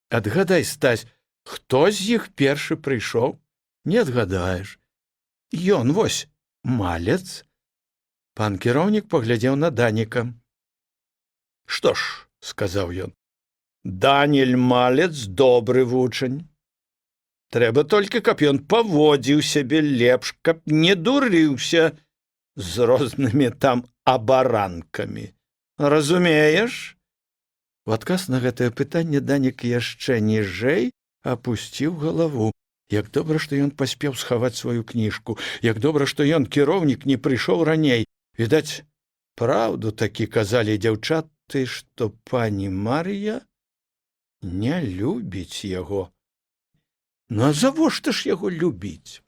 Адгадай, Стась, хто з іх першы прыйшоў? Не адгадаеш. Ён, вось, малец. Пан кіраўнік паглядзеў на Даніка. Што ж, сказаў ён, Даніль малец добры вучань. Трэба толькі, каб ён паводзіў сябе лепш, каб не дурыўся з рознымі там абаранкамі. Разумееш? У адказ на гэтае пытанне Данік яшчэ ніжэй апусціў галаву. Як добра, што ён паспеў схаваць сваю кніжку, як добра, што ён, кіроўнік, не прыйшоў раней. Відаць, праўду такі казалі дзяўчаты, што пані Мар'я не любіць яго. Ну, а завошта ж яго любіць?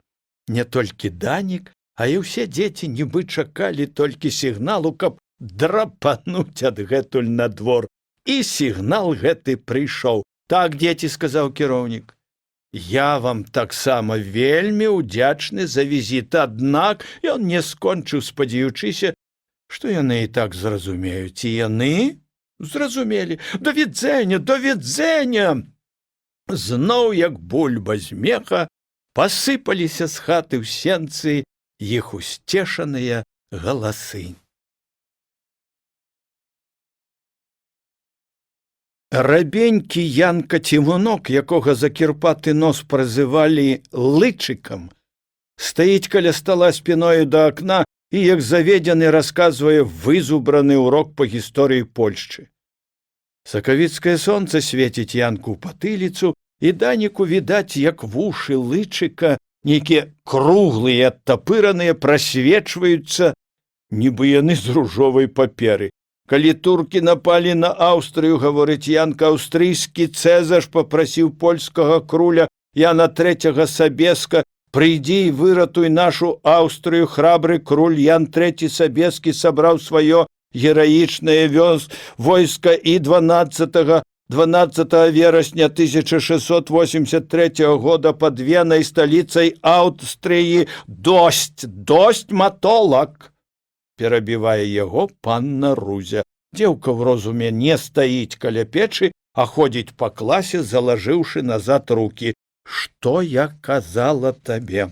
Не толькі Данік, а і ўсе дзеці нібы чакалі толькі сігналу, каб драпануць адгэтуль на двор. І сігнал гэты прыйшоў. Так, дзеці, сказаў кіроўнік, я вам таксама вельмі ўдзячны за візіт, аднак ён не скончыў, спадзяючыся, што яны і так зразумеюць. І яны зразумелі. До відзення, до відзення! Зноў, як бульба з меха, пасыпаліся з хаты ў сенцы іх усцешаныя галасы. Рабенькі Янка Цімунок, якога за кірпаты нос празывалі лычыкам, стаіць каля стала спіною да акна і, як заведзены, расказвае вызубраны ўрок па гісторыі Польшчы. Сакавіцкае сонца свеціць Янку ў патыліцу, і Даніку відаць, як вушы лычыка, нейкія круглыя, адтапыраныя, прасвечваюцца, нібы яны з ружовай паперы. Калі туркі напалі на Аўстрыю, гаворыць Янка, аўстрыйскі цэзар папрасіў польскага круля Яна III Сабеска: «Прыйдзі і выратуй нашу Аўстрыю». Храбры круль Ян III Сабескі сабраў сваё гераічнае войска і 12 верасня 1683 года пад Венай, сталіцай Аўстрыі, досць матолак. Перабівае яго панна Рузя. Дзеўка ў розуме не стаіць каля печы, а ходзіць па класе, залажыўшы назад рукі. Што я казала табе?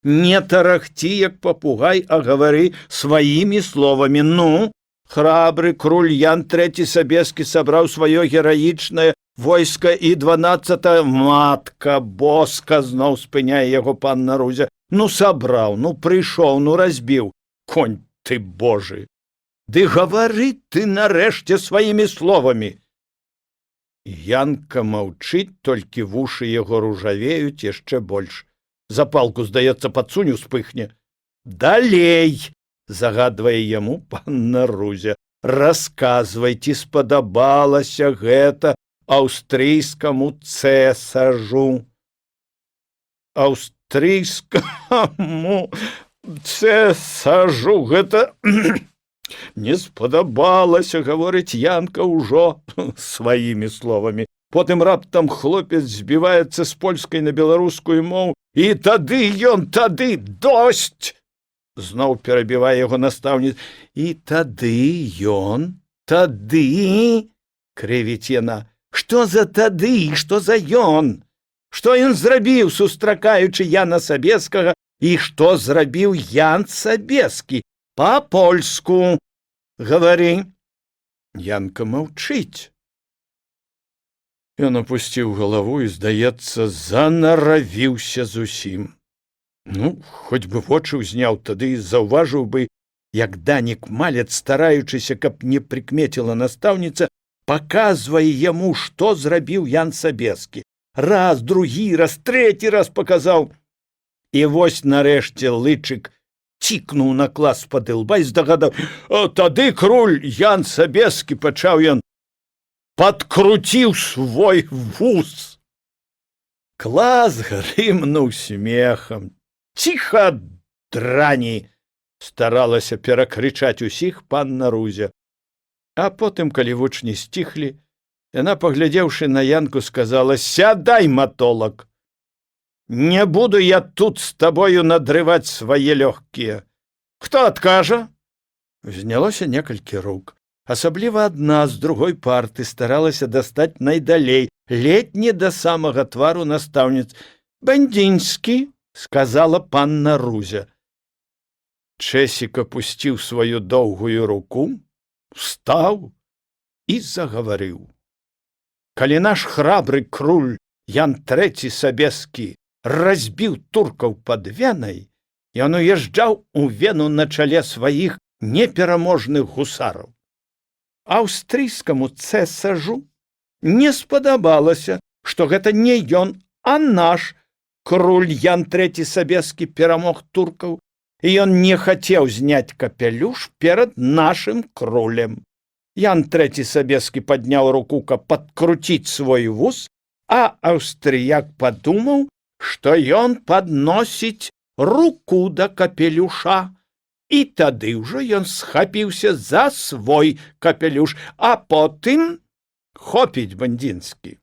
Не тарахці, як папугай, а гавары сваімі словамі. Ну, храбры круль Ян III Сабескі сабраў сваё гераічнае войска і 12 матка боска, зноў спыняе яго панна Рузя. Ну, сабраў, ну, прыйшоў, ну, разбіў. Конь ты божы! Ды гавары ты нарэшце сваімі словамі. Янка маўчыць, толькі вушы яго ружавеюць яшчэ больш. Запалку, здаецца, падсунь, успыхне. Далей, загадвае яму панна Рузя. Расказвай, ці спадабалася гэта аўстрыйскаму цэсажу. Аўстрыйскаму цэсажу гэта не спадабалася, гаворыць Янка ўжо сваімі словамі. Потым раптам хлопец збіваецца з польскай на беларускую мову. І тады досць! Зноў перабівае яго настаўніц. І тады крывіць яна. Што за тады, што за ён? Што ён зрабіў, сустракаючы Яна Сабескага, і што зрабіў Ян Сабескі? Па-польску гавары. Янка маўчыць. Ён апусціў галаву і, здаецца, занаравіўся зусім. Ну, хоць бы вочы ўзняў, тады заўважыў бы, як Данік Малец, стараючыся, каб не прыкмеціла настаўніца, паказвае яму, што зрабіў Ян Сабескі. Раз, другі раз, трэці раз паказаў. І вось нарэшце лычык цікнуў на клас з-пад ілба і здагадаў. Тады круль Ян Сабескі, пачаў ён, падкруціў свой вус. Клас грымнуў смехам. Ціха, драні! Старалася перакрычаць усіх панна Рузя. А потым, калі вучні сціхлі, яна, паглядзеўшы на Янку, сказала: «Сядай, матолак! Не буду я тут з табою надрываць свае лёгкія. Хто адкажа?» Знялося некалькі рук. Асабліва адна з другой парты старалася дастаць найдалей, ледзь не да самага твару настаўніц. «Бандзінскі», — сказала панна Рузя. Чэсік апусціў сваю доўгую руку, встаў і загаварыў. Калі наш храбры круль Ян III Сабескі разбіў туркаў пад Венай, ён уязджаў у Вену на чале сваіх непераможных гусараў. Аўстрыйскаму цэсажу не спадабалася, што гэта не ён, а наш круль Ян III Сабескі перамог туркаў, і ён не хацеў зняць капелюш перад нашым крулем. Ян III Сабескі падняў руку, каб падкруціць свой вус, а аўстрыяк падумаў, што ён падносіць руку да капелюша. І тады ўжо ён схапіўся за свой капелюш, а потым хопіць, Бандзінскі.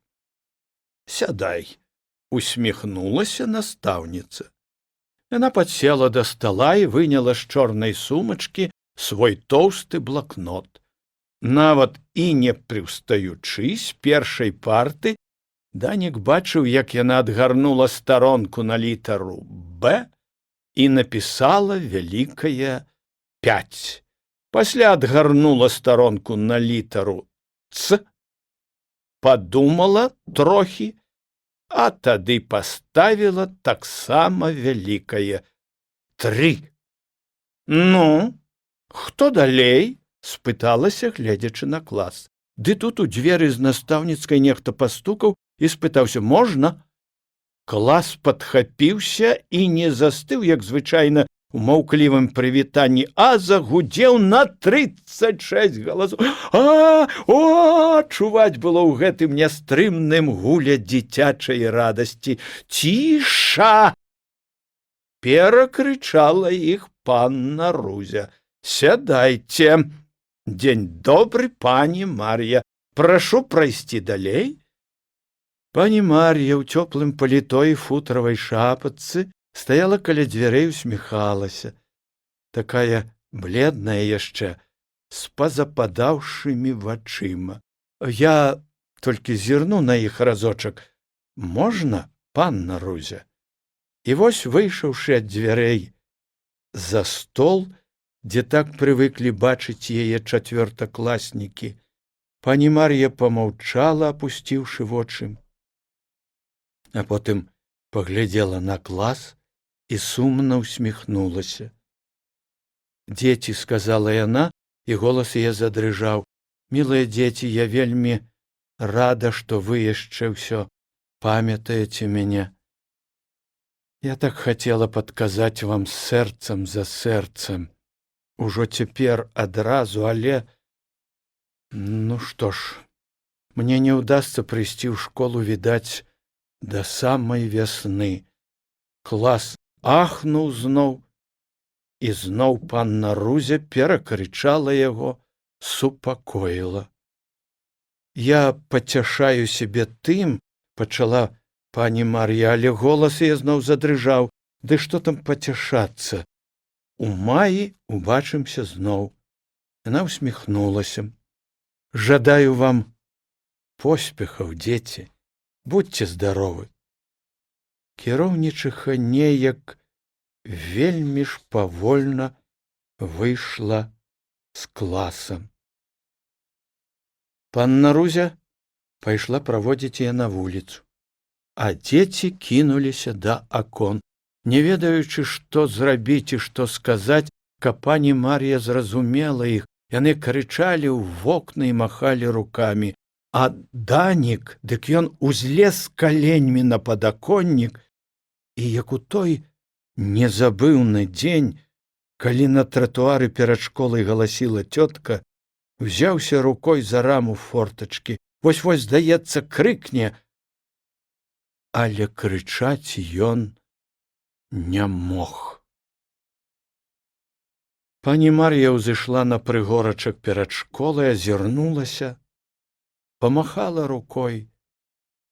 «Сядай», — усміхнулася настаўніца. Яна падсела да стала і выняла з чорнай сумачкі свой тоўсты блакнот. Нават і не прыўстаючы з першай парты, Данік бачыў, як яна адгарнула старонку на літару «Б» і напісала вялікае 5. Пасля адгарнула старонку на літару «Ц», падумала трохі, а тады паставіла таксама вялікае 3. «Ну, хто далей?» — спыталася, гледзячы на клас. Ды тут у дзверы з настаўніцкай нехта пастукаў і спытаўся: «Можна?» Клас падхапіўся і не застыў, як звычайна, у маўклівым прывітанні, а загудзеў на 36 галасоў. Чуваць было ў гэтым нястрымным гуле дзіцячай радасці. «Ціша!» — перакрычала іх панна Рузя. «Сядайце! Дзень добры, пані Мар'я! Прашу прайсці далей!» Пані Мар'я ў цёплым паліто і футравай шапачцы стаяла каля дзвярэй, усміхалася. Такая бледная яшчэ, з пазападаўшымі вачыма. Я толькі зірну на іх разочак. Можна, панна Рузя? І вось, выйшаўшы ад дзвярэй за стол, дзе так прывыклі бачыць яе чацвёртакласнікі, пані Мар'я памаўчала, апусціўшы вочы, а потым паглядзела на клас і сумна ўсміхнулася. «Дзеці», — сказала яна, і голас яе задрыжаў, «мілыя дзеці, я вельмі рада, што вы яшчэ ўсё памятаеце мяне. Я так хацела падказаць вам сэрцам за сэрцам. Ужо цяпер адразу, але... Ну што ж, мне не ўдасца прыйсці ў школу, відаць, да самай вясны». Клас ахнуў зноў, і зноў панна Рузя перакрычала яго, супакоіла. «Я пацяшаю сябе тым», — пачала пані Мар'я, але голас яе зноў задрыжаў. «Ды што там пацяшацца? У маі убачымся зноў». Яна ўсміхнулася. «Жадаю вам поспехаў, дзеці, будьце здаровы». Кіраўнічыха неяк вельмі ж павольна выйшла з класа. Панна Рузя пайшла праводзіць яе на вуліцу, а дзеці кінуліся да акон, не ведаючы, што зрабіць і што сказаць, каб пані Мар'я зразумела іх. Яны крычалі ў вокны і махалі рукамі, а Данік, дык ён узлез каленьмі на падаконнік, і як у той незабыўны дзень, калі на тратуары перад школай галасіла цётка, узяўся рукой за раму фортачкі. Вось-вось, здаецца, крыкне, але крычаць ён не мог. Пані Мар'я ўзышла на прыгорачак перад школай, азірнулася, памахала рукой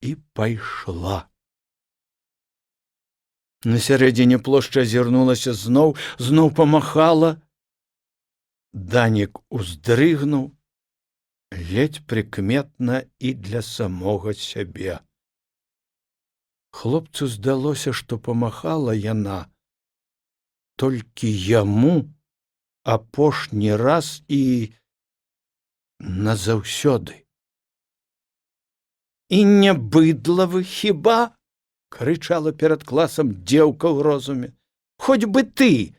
і пайшла. На сярэдзіне плошчы азірнулася зноў памахала. Данік уздрыгнуў, ледзь прыкметна і для самога сябе. Хлопцу здалося, што памахала яна толькі яму апошні раз і назаўсёды. «І не быдла вы, хіба?» — крычала перад класам дзеўка ў розуме. «Хоць бы ты,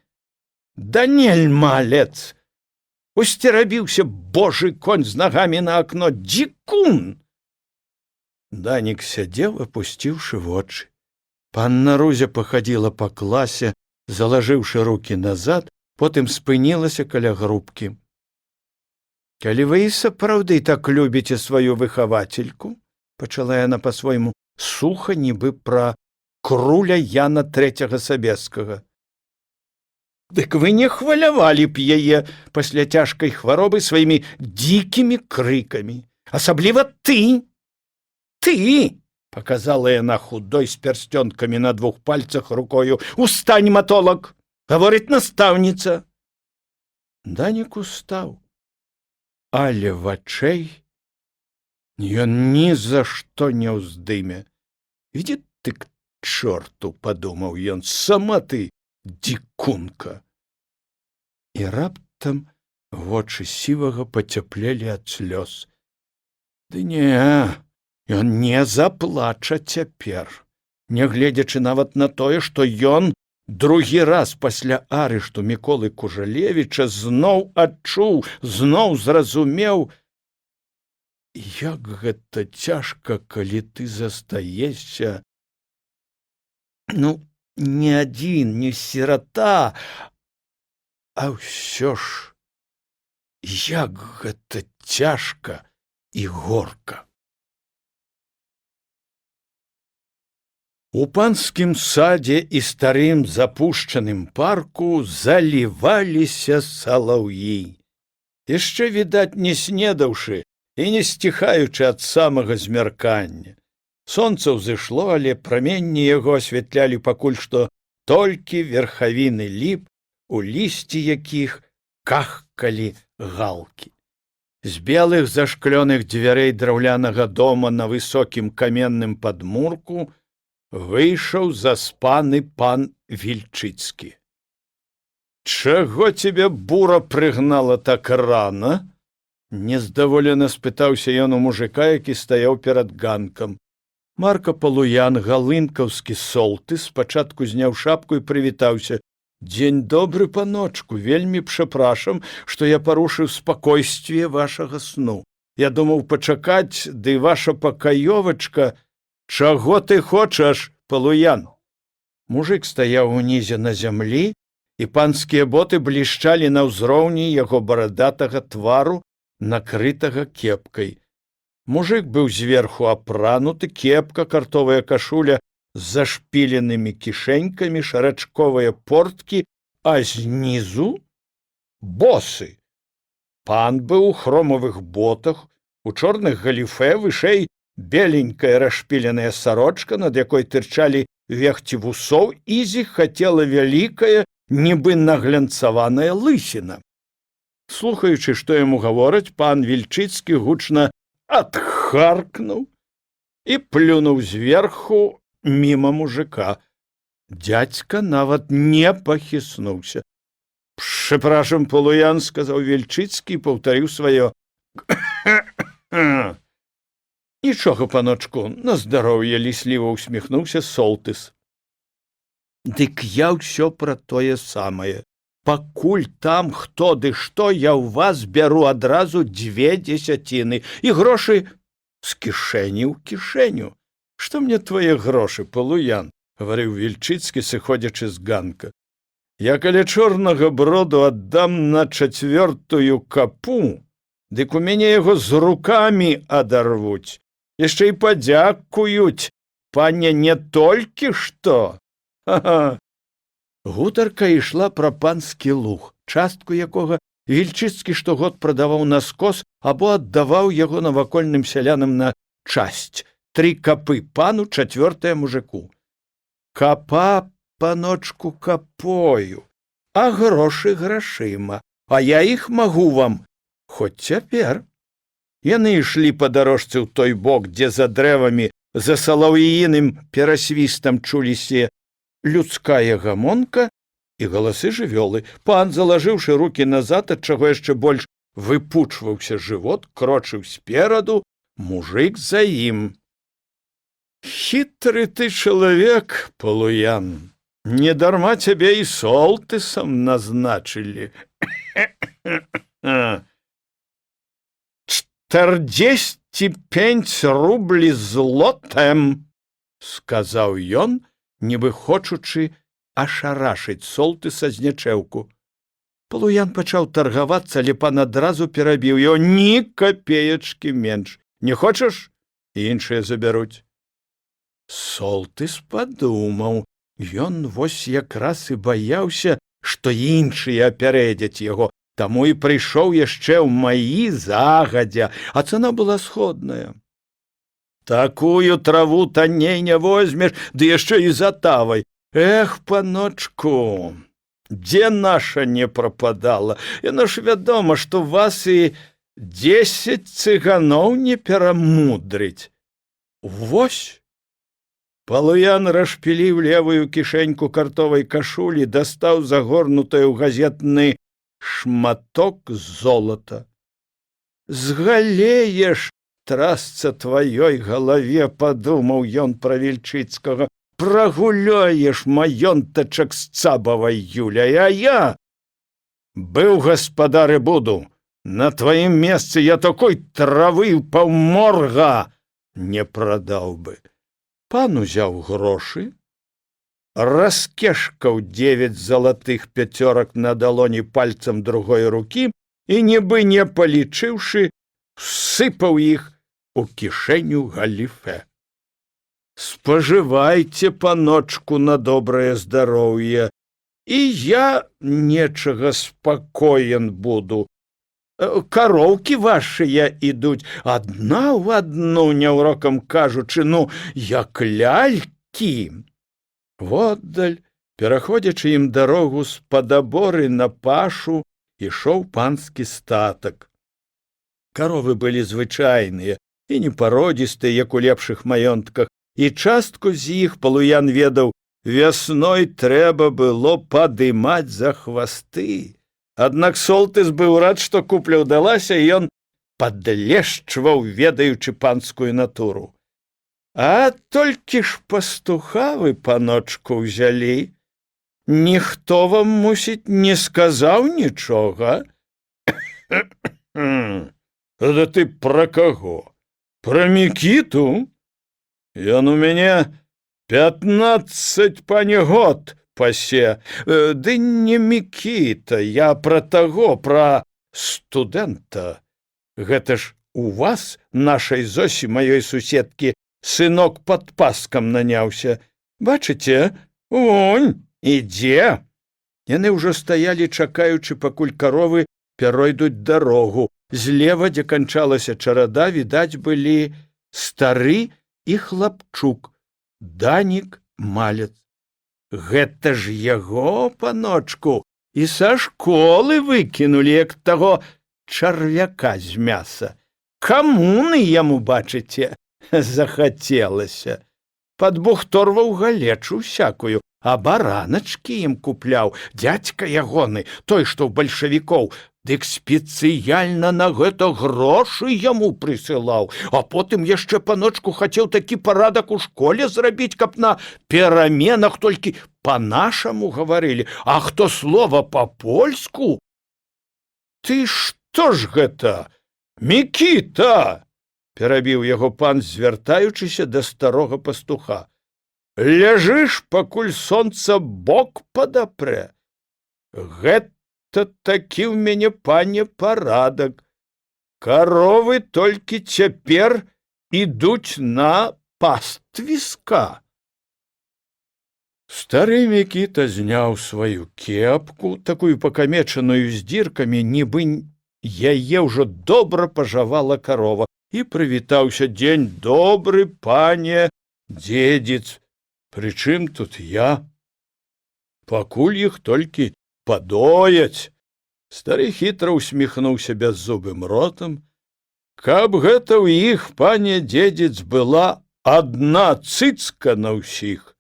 Даниэль малец! Усцерабіўся божы конь з нагамі на акно, дзікун!» Данік сядзеў, апусціўшы вочы. Панна Рузя пахадзіла па класе, залажыўшы рукі назад, потым спынілася каля грубкі. «Калі вы і сапраўды так любіце сваю выхавацельку», — пачала яна па-свойму суха, нібы пра круля Яна III Сабескага, «дык вы не хвалявалі б яе пасля цяжкай хваробы сваімі дзікімі крыкамі. Асабліва ты! Ты!» — паказала яна худой з пярсцёнкамі на двух пальцах рукою. «Устань, матолак! Гаворыць настаўніца!» Данік устаў, але вачэй ён ні за што не ўздыме. «Ідзі ты к чорту!» — падумаў ён. «Сама ты дзікунка!» І раптам вочы сівага пацяплелі ад слёз. Ды не, ён не заплача цяпер, нягледзячы нават на тое, што ён другі раз пасля арышту Міколы Кужалевіча зноў адчуў, зноў зразумеў, як гэта цяжка, калі ты застаешся, не адзін, не сірата, а ўсё ж, як гэта цяжка і горка. У панскім садзе і старым запушчаным парку заліваліся салаўі. Яшчэ, відаць, не снедаўшы і не сціхаючы ад самага змяркання. Сонца ўзышло, але праменні яго асвятлялі пакуль што толькі верхавіны ліп, у лісці якіх кахкалі галкі. З белых зашклёных дзвярэй драўлянага дома на высокім каменным падмурку выйшаў заспаны пан Вільчыцкі. «Чаго цябе бура прыгнала так рана?» Нездаволена спытаўся ён у мужика, які стаяў перад ганкам. Марка Палуян, галынкаўскі солтыс, спачатку зняў шапку і прывітаўся. «Дзень добры, паночку, вельмі прапрашам, што я парушыў спакойствие вашага сну. Я думаў пачакаць, ды ваша пакаёвачка...» «Чаго ты хочаш, Палуян?» Мужик стаяў унізе на зямлі, і панскія боты блішчалі на ўзроўні яго барадатага твару, накрытага кепкай. Мужик быў зверху апрануты, кепка, картовая кашуля з зашпіленымі кішэнькамі, шарачковыя порткі, а знізу босы. Пан быў у хромавых ботах, у чорных галіфэ, вышэй беленькая расшпіленая сарочка, над якой тырчалі вехці вусоў, і зіхацела вялікая, нібы наглянцаваная лысіна. Слухаючы, што яму гавораць, пан Вільчыцкі гучна адхаркнуў і плюнуў зверху міма мужика. Дзядзька нават не пахіснуўся. «Прапрашам, Палуян», — сказаў Вільчыцкі і паўтарыў сваё. «Нічога, паночку, на здароўе», — лісліва усміхнуўся солтыс. «Дык я ўсё пра тое самае. Пакуль там хто ды што, я ў вас бяру адразу 2/10 і грошы з кішэні ў кішэню. Што мне твае грошы, Палуян?» — гаварыў Вільчыцкі, сыходзячы з ганка. «Я каля чорнага броду аддам на 4-ю капу, дык у мяне яго з рукамі адарвуць. Яшчэ і падзякуюць, пане, не толькі што. Ха-ха!» Гутарка ішла пра панскі луг, частку якога Вільчыцкі штогод прадаваў на скос або аддаваў яго навакольным сялянам на часць. 3 капы пану, 4 мужику. «Капа, паночку, капою, а грошы грашыма, а я іх магу вам хоць цяпер». Яны ішлі па дарожцы ў той бок, дзе за дрэвамі, за салаўіным перасвістам чуліся людская гамонка і галасы жывёлы. Пан, залажыўшы рукі назад, ад чаго яшчэ больш выпучваўся жывот, крочыў спераду, мужик за ім. «Хітры ты чалавек, Палуян, недарма цябе і солтысам назначылі. 45 рублі злотем», — сказаў ён, нібы хочучы ашарашыць солтыса з нячэўку. Палуян пачаў таргавацца, але пан адразу перабіў яго. «Ні капеечкі менш. Не хочаш? Іншыя забяруць». Солтыс падумаў. Ён вось якраз і баяўся, што іншыя апярэдзяць яго, таму і прыйшоў яшчэ ў маі загадзя, а цана была сходная. «Такую траву танней не возьмеш, ды яшчэ і за тавай. Эх, паночку, дзе наша не прападала? Яно ж вядома, што вас і 10 цыганоў не перамудрыць. Вось». Палуян расшпіліў левую кішэньку картовай кашулі, дастаў загорнутае ў газетны шматок золата. «Згалееш, трасца тваёй галаве», — падумаў ён пра Вільчыцкага, «прагуляеш маёнтачак з цабавай Юляй, а я быў гаспадар і буду. На тваім месцы я такой травы паўморга не прадаў бы». Пан узяў грошы, раскешкаў 9 залатых пяцёрак на далоні пальцам другой рукі і, нібы не палічыўшы, сыпаў іх у кішэню галіфэ. «Спажывайце, паночку, на добрае здароўе, і я нечага спакоен буду. Кароўкі вашыя ідуць адна ў адну, няўрокам кажучы, ну, як лялькі». Воддаль, пераходзячы ім дарогу з-пад аборы на пашу, ішоў панскі статак. Каровы былі звычайныя і непародзістыя, як у лепшых маёнтках, і частку з іх Палуян ведаў, вясной трэба было падымаць за хвасты. Аднак Солтыс быў рад, што купля ўдалася, і ён падлешчваў, ведаючы панскую натуру. А толькі ж пастуха вы, паночку, ўзялі. Ніхто вам, мусіць, не сказаў нічога? Да ты пра каго? Пра Мікіту? Ён у мяне 15 год пасе. Ды не Мікіта, я пра таго, пра студэнта. Гэта ж у вас, нашай Зосі, маёй суседкі, сынок пад паскам наняўся. Бачыце, вунь, ідзе. Яны ўжо стаялі, чакаючы, пакуль каровы пяройдуць дарогу. Злева, дзе канчалася чарада, відаць былі стары і хлапчук, Данік малец. Гэта ж яго, паночку, і са школы выкінулі, як таго чарвяка з мяса. Камуны яму, бачыце, захацелася. Падбухторваў галечу всякую, а бараначкі ім купляў. Дзядзька ягоны, той, што ў бальшавікоў, дык спецыяльна на гэта грошы яму прысылаў, а потым яшчэ, паночку, хацеў такі парадак у школе зрабіць, каб на пераменах толькі па-нашаму гаварылі, а хто слова па-польску? Ты што ж гэта, Мікіта? Перабіў яго пан, звяртаючыся да старога пастуха. Ляжыш, пакуль сонца бок падапрэ. Гэта такі ў мяне, пане, парадак. Каровы толькі цяпер ідуць на паствіска. Стары Мікіта зняў сваю кепку, такую пакамечаную з дзіркамі, нібы яе ўжо добра пажавала карова, і прывітаўся. Дзень добры, пане дзедзіц. Прычым тут я? Пакуль іх толькі падояць. Стары хітра усміхнуўся бяззубым ротам. Каб гэта ў іх, пане дзедзіц, была адна цыцка на ўсіх.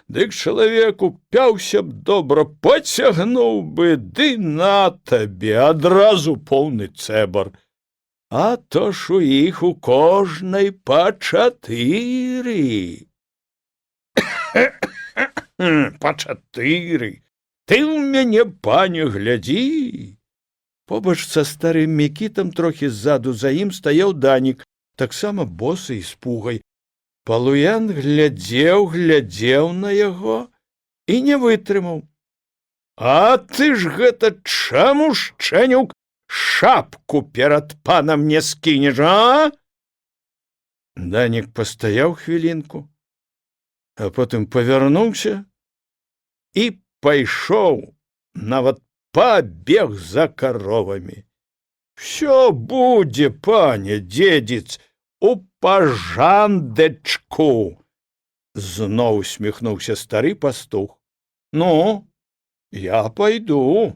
Дык чалавек упяўся б добра, пацягнуў бы, ды на табе адразу поўны цэбар. А то ж у іх у кожнай па 4. Па 4. Ты ў мяне, пане, глядзі. Побач са старым Мікітам, трохі ззаду за ім, стаяў Данік, таксама босы і з пугай. Палуян глядзеў на яго і не вытрымаў. А ты ж гэта чаму, шчанюк, шапку перад панам не скінеш, а? Данік пастаяў хвілінку, а потым павярнуўся і пайшоў, нават пабег за каровамі. Всё будзе, пане дзедзіц, у пажандэчку. Зноў усміхнуўся стары пастух. Ну, я пайду.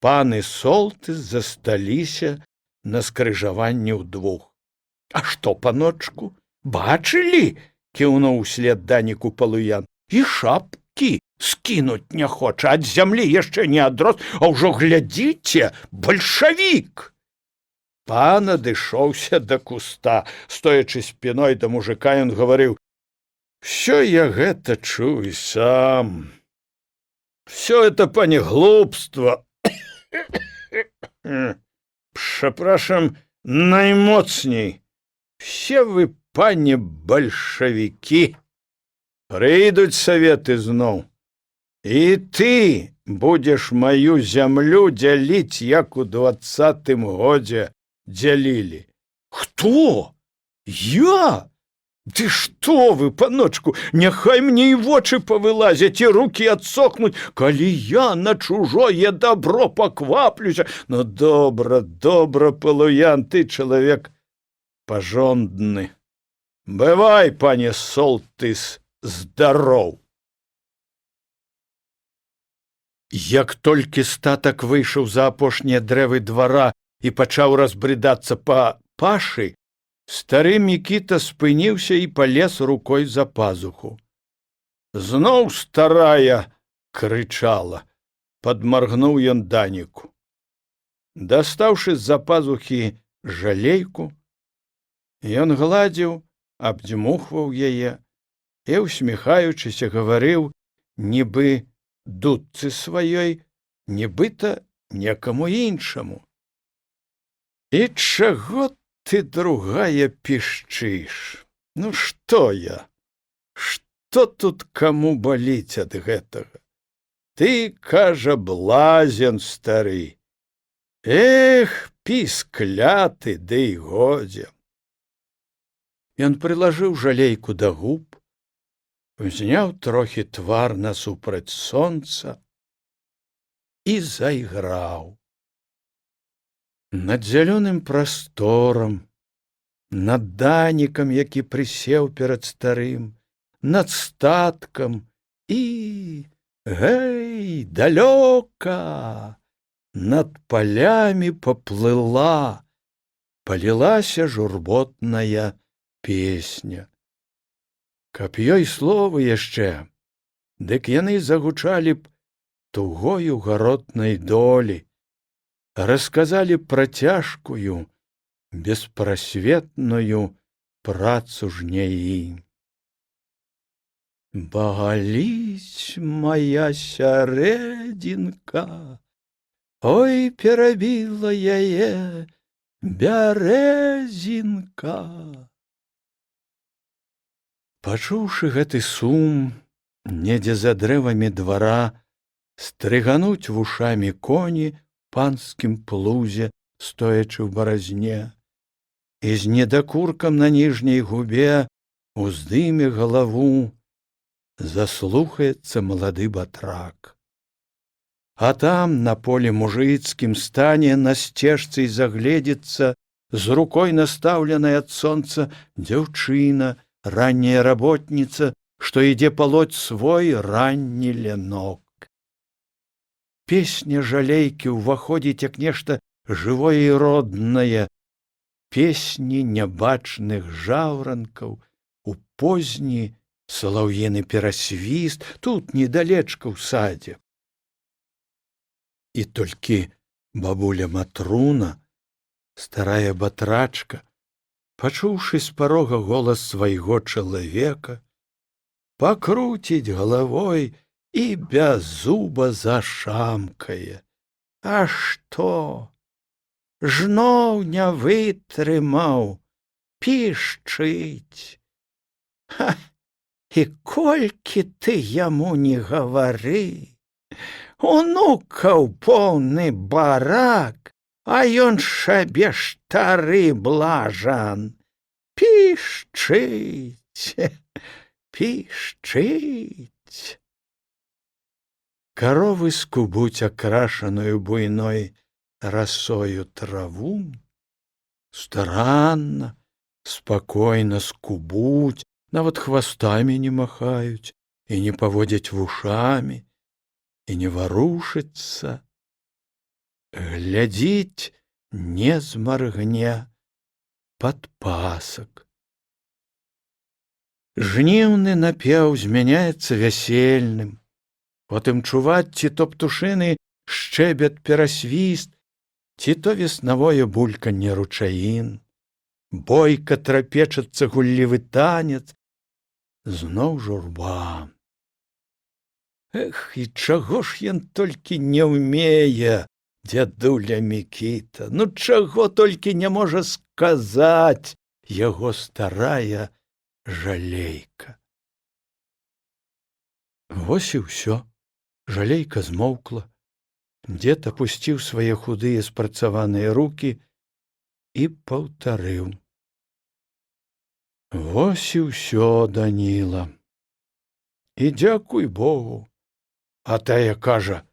Пан і Солтыс засталіся на скрыжаванні ўдвух. А што, паночку, бачылі? Кіўнуў услед Даніку Палуян. І шапкі скінуць не хоча, ад зямлі яшчэ не адрос, а ўжо глядзіце, бальшавік. Пан адышоўся да куста. Стоячы спіной да мужика, ён гаварыў: «Всё я гэта чую сам. Всё это, пане, глупство. Прzepraszam najmocniej. Все вы, пане, бальшавікі. Прыйдуць саветы зноў. І ты будзеш маю зямлю дзяліць, як у 20-м годзе дзялілі». Хто? Я? Ды што вы, паночку, няхай мне і вочы павылазяць, і рукі адсохнуць, калі я на чужое добро пакваплюся. Ну, добра, добра, Палуян, ты чалавек пажондны. Бывай, пане Солтыс, здароў. Як толькі статак выйшаў за апошнія дрэвы двара і пачаў разбрыдацца па пашы, стары Мікіта спыніўся і палез рукой за пазуху. «Зноў старая!» — крычала. Падмаргнуў ён Даніку. Дастаўшы з-за пазухі жалейку, ён гладзіў, абдзьмухваў яе і, усміхаючыся, гаварыў, нібы дудцы сваёй, нібыта некаму іншаму. «І чаго ты, другая, пішчыш? Ну што я? Што тут каму баліць ад гэтага? Ты, кажа, блазен стары. Эх, піс кляты, ды і годзе!» Ён прылажыў жалейку да губ, узняў трохі твар насупраць сонца і зайграў. Над зялёным прасторам, над Данікам, які прысеў перад старым, над статкам і, гэй, далёка, над палямі паплыла, палілася журботная песня. Каб ёй словы яшчэ, дык яны загучалі б тугою гаротнай долі, расказалі пра цяжкую, беспрасветную працу жняі. Багаліць моя сярэдзінка, ой, перабіла яе бярэзінка. Пачуўшы гэты сум, недзе за дрэвамі двара стрыгануць вушамі коні панскім плузе, стоячы ў баразне, і з недакуркам на ніжняй губе уздыме галаву заслухаецца малады батрак. А там, на полі мужыцкім, стане на сцежцы і загледзецца з рукой настаўленай ад сонца дзяўчына, ранняя работніца, што ідзе палоць свой ранні ленок. Песня жалейкі ўваходзіць як нешта жывое і роднае, песні нябачных жаўранкаў, у позні салаўіны перасвіст, тут недалечка ў садзе. І толькі бабуля Матруна, старая батрачка, пачуўшы з парога голас свайго чалавека, пакруціць галавой і без зуба зашамкае. А што? Жноў не вытрымаў, пішчыць. Ха! І колькі ты яму не гавары, унукаў поўны барак, а ён шабе стары блажан. Пішчыць, пішчыць. Каровы скубуць акрашаную буйной расою траву, старанна, спакойна скубуць, нават хвастамі не махаюць і не паводзяць вушамі, і не варушыцца. Глядзіць не змаргне падпасак. Жніўны напеў змяняецца вясельным, потым чуваць ці то птушыны шчэбет перасвіст, ці то веснавое бульканне ручаін, бойка трапечацца гуллівы танец, зноў журба. Эх, і чаго ж ён толькі не ўмее, дзядуля Мікіта, ну чаго толькі не можа сказаць яго старая жалейка. Вось і ўсё. Жалейка змоўкла, дзед апусціў свае худыя спрацаваныя рукі і паўтарыў. Вось і ўсё, Даніла. І дзякуй Богу. А тая кажа,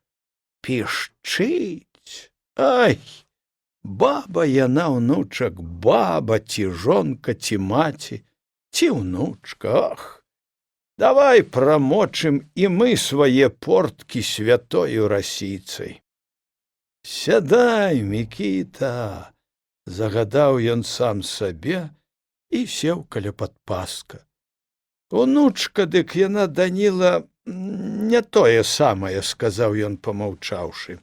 пішчыць. Ай, баба яна, ўнучак, баба, ці жонка, ці маці, ці ўнучка, ах. Давай прамочым і мы свае порткі святою расіцай. Сядай, Мікіта, загадаў ён сам сабе і сеў каля падпаска. Унучка, дык яна, Даніла, не тое самае, сказаў ён, памаўчаўшы.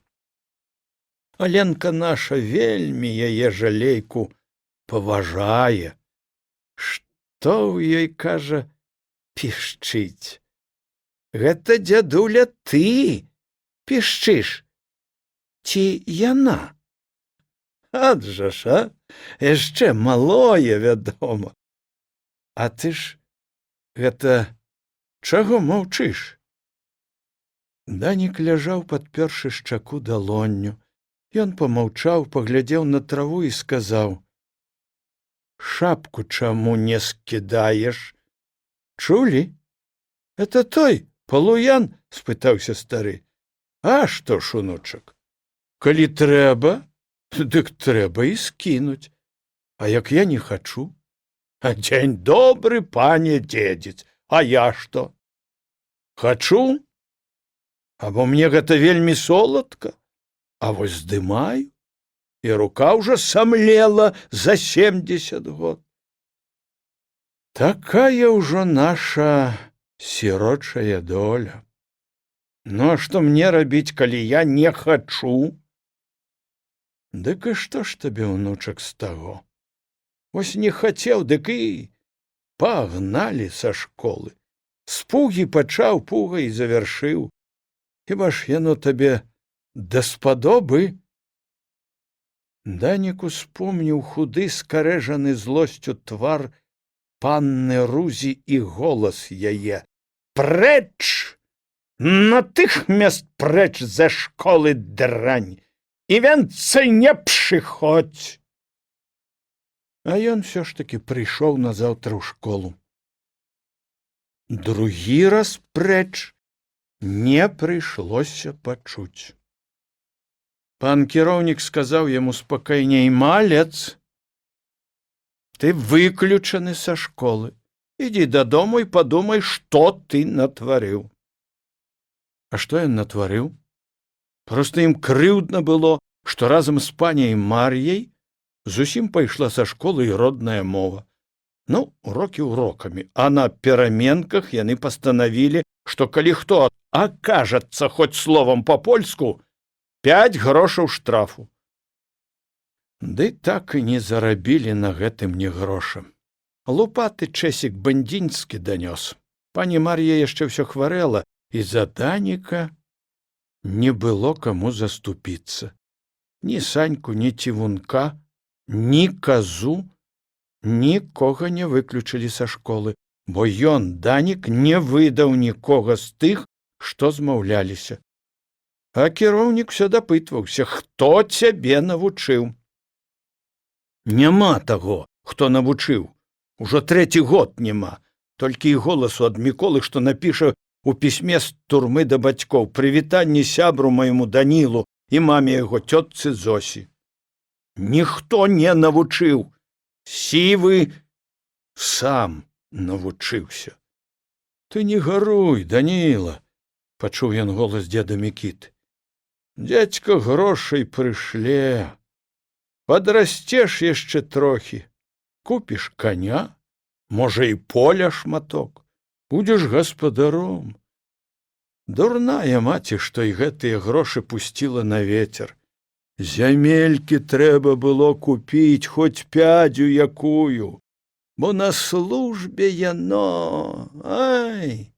Аленка наша вельмі яе жалейку паважае. Што ў ёй, кажа, пішчыць? Гэта, дзядуля, ты пішчыш? Ці яна? Ад жа ж, а? Яшчэ малое, вядома. А ты ж гэта чаго маўчыш? Данік ляжаў, падпёршы шчаку далонню. Ён памаўчаў, паглядзеў на траву і сказаў: шапку чаму не скідаеш? Чулі? Это той, Палуян? Спытаўся стары. А што ж, унучак, калі трэба, дык трэба і скінуць. А як я не хачу? А дзень добры, пане дзедзец, а я што? Хачу? Або мне гэта вельмі соладка? А вось здымаю, і рука ўжо самлела за 70 год. Такая ўжо наша сірочая доля. Ну, а што мне рабіць, калі я не хачу? Дык і што ж табе, унучак, з таго? Вось не хацеў, дык і пагналі са школы. З пугі пачаў, пугай завяршыў. Хіба ж яно табе даспадобы? Данік успомніў худы, скарэжаны злосцю твар панны Рузі і голас яе. Прэч! На тых мест прэч за школы, дрань! І венцай не прыходзь! А ён всё ж таки прыйшоў назаўтра ў школу. Другі раз прэч не прыйшлося пачуць. Пан кіраўнік сказаў яму спакайней: малец, ты выключаны са школы. Ідзі дадому і падумай, што ты натварыў. А што ён натварыў? Проста ім крыўдна было, што разам з паняй Мар'яй зусім пайшла са школы і родная мова. Ну, урокі урокамі, а на пераменках яны пастанавілі, што калі хто акажацца хоць словам па-польску, 5 грошаў штрафу. Ды так і не зарабілі на гэтым ні гроша. Лупаты чэсік бандзінскі данёс. Пані Мар'я яшчэ ўсё хварэла, і за Даніка не было каму заступіцца. Ні Саньку, ні Цівунка, ні Казу, нікога не выключылі са школы, бо ён, Данік, не выдаў нікога з тых, што змаўляліся. А кіраўнік усё дапытваўся: хто цябе навучыў? Няма таго, хто навучыў. Ужо 3-й год няма. Толькі і голасу ад Міколы, што напіша у пісьме з турмы да бацькоў: прывітанне сябру майму Данілу і маме яго, цётцы Зосі. Ніхто не навучыў. Сівы сам навучыўся. Ты не гаруй, Даніла, пачуў ён голас дзеда Мікіты. Дзядзька грошай прышле. Падрасцеш яшчэ трохі, купіш каня, можа і поля шматок, будзеш гаспадаром. Дурная маці, што і гэтыя грошы пусціла на вецер. Зямелькі трэба было купіць, хоць пядзю якую, бо на службе яно, ай!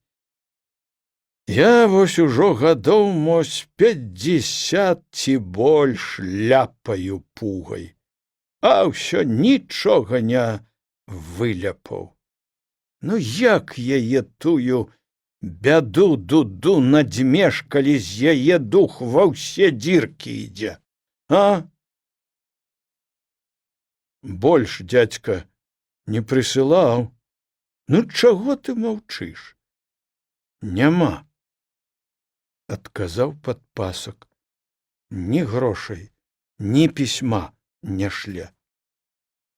Я вось ужо гадоў, мось, 50 ці больш ляпаю пугай, а ўсё нічога не выляпаў. Ну як яе тую бяду дуду надзьмеш, калі з яе дух ва ўсе дзіркі ідзе? А? Больш дзядзька не прысылаў. Ну чаго ты маўчыш? Няма, адказаў падпасак. Ні грошай, ні пісьма не шле.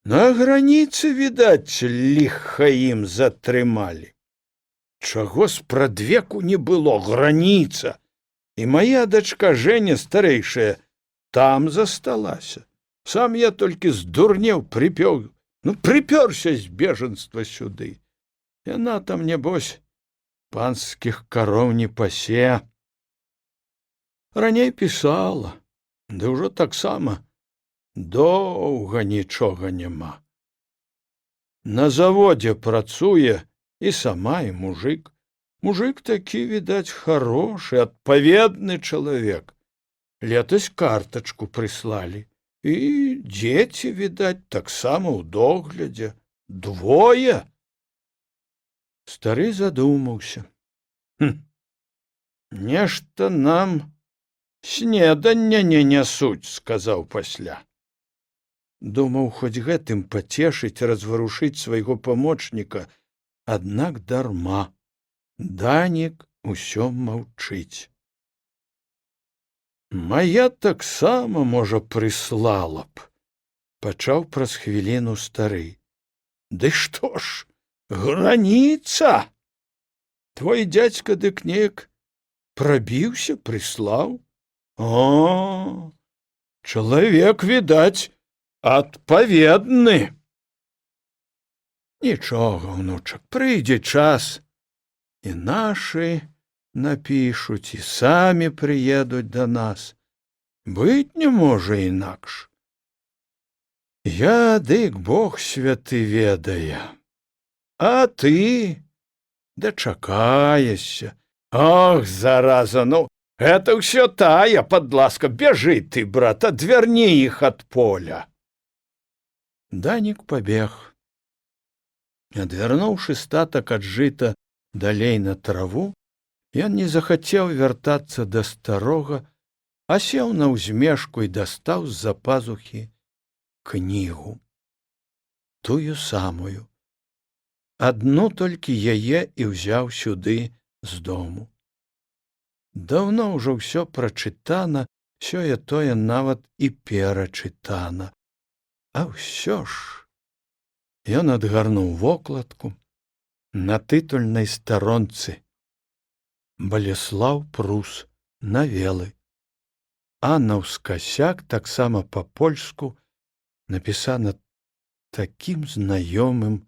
На граніцы, відаць, ліха ім затрымалі. Чаго спрадвеку не было, граніца. І мая дачка Жэня старэйшая там засталася. Сам я толькі здурнеў, прыпёрся з бежанства сюды. Яна там, небось, панскіх кароў не пасе. Раней пісала, ды ўжо таксама доўга нічога няма. На заводзе працуе і сама, і мужик. Мужик такі, відаць, хорошы, адпаведны чалавек. Летась картачку прыслалі. І дзеці, відаць, таксама ў доглядзе. 2. Стары задумаўся. Нешта нам снедання не нясуць, сказаў пасля. Думаў, хоць гэтым пацешыць, разварушыць свайго памочніка, аднак дарма. Данік усё маўчыць. Мая таксама, можа, прыслала б, пачаў праз хвіліну стары. Ды што ж, граніца! Твой дзядзька дык неяк прабіўся, прыслаў. О, чалавек, відаць, адпаведны. Нічога, унучак, прыйдзе час, і нашы напішуць, і самі прыедуць да нас. Быць не можа інакш. Я, дык Бог святы ведае. А ты дачакаешся. Ох, зараза, ну, гэта ўсё тая, падласка, бяжы ты, брат, адвярні іх ад поля. Данік пабег. Адвярнуўшы статак ад жыта далей на траву, ён не захацеў вяртацца да старога, а сеў на ўзмешку і дастаў з-за пазухі кнігу. Тую самую. Адну толькі яе і ўзяў сюды з дому. Даўно ўжо ўсё прачытана, сёе-тое нават і перачытана. А ўсё ж... Ён адгарнуў вокладку. На тытульнай старонцы Балеслаў Прус, навелы. А наўскасяк, таксама па-польску, напісана такім знаёмым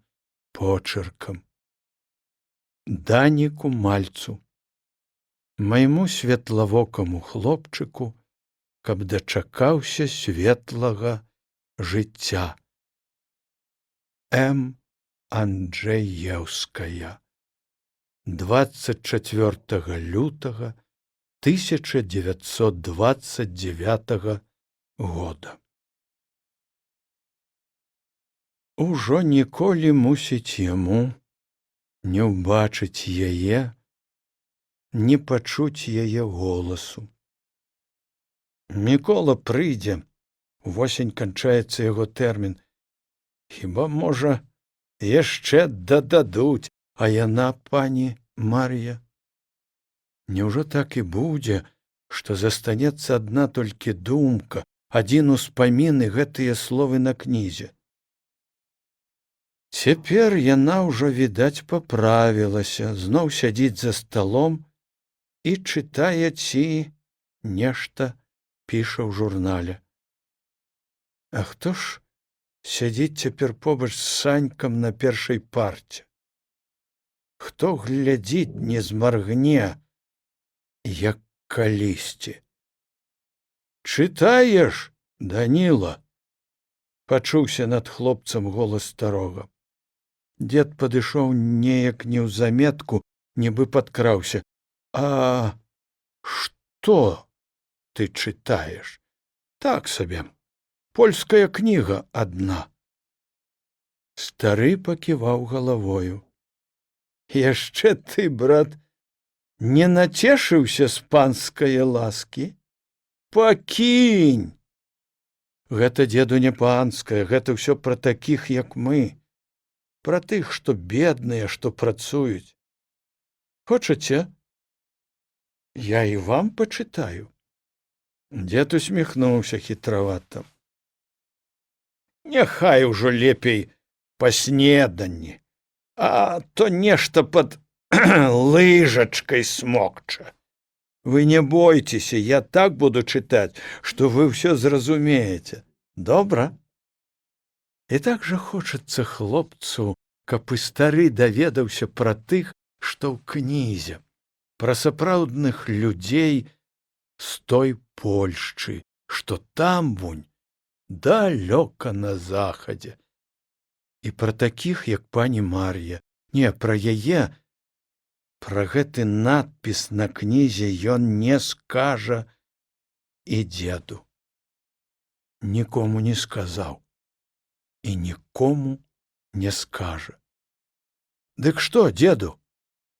почеркам. Даніку Мальцу, майму светлавокаму хлопчыку, каб дачакаўся светлага жыцця. М. Анджэеўская. 24 лютага 1929 года. Ужо ніколі, мусіць, яму не ўбачыць яе, не пачуць яе голасу. Мікола прыйдзе, увосень канчаецца яго тэрмін. Хіба, можа, яшчэ дададуць, а яна, пані Мар'я? Няўжо так і будзе, што застанецца адна толькі думка, адзін успамін і гэтыя словы на кнізе? Цяпер яна ўжо, відаць, паправілася, зноў сядзіць за сталом і чытае ці нешта піша ў журнале. А хто ж сядзіць цяпер побач з Санькам на першай парце? Хто глядзіць не змаргне, як калісьці? Чытаеш, Даніла? Пачуўся над хлопцам голас старога. Дзед падышоў неяк неўзаметку, нібы падкраўся. А што ты чытаеш? Так сабе. Польская кніга адна. Стары паківаў галавою. Яшчэ ты, брат, не нацешыўся з панскае ласкі? Пакінь! Гэта, дзеду, не панскае, гэта ўсё пра такіх, як мы. Пра тых, што бедныя, што працуюць. Хочаце? Я і вам пачытаю. Дзед усміхнуўся хітравата. Няхай ужо лепей па снеданні, а то нешта пад лыжачкай смокча. Вы не бойтеся, я так буду чытаць, што вы ўсё зразумееце. Добра? І так жа хочацца хлопцу, каб і стары даведаўся пра тых, што ў кнізе, пра сапраўдных людзей з той Польшчы, што там вунь далёка на захадзе. І пра такіх, як пані Мар'я, не, пра яе, пра гэты надпіс на кнізе ён не скажа і дзеду. Нікому не сказаў і нікому не скажа. Дык што, дзеду,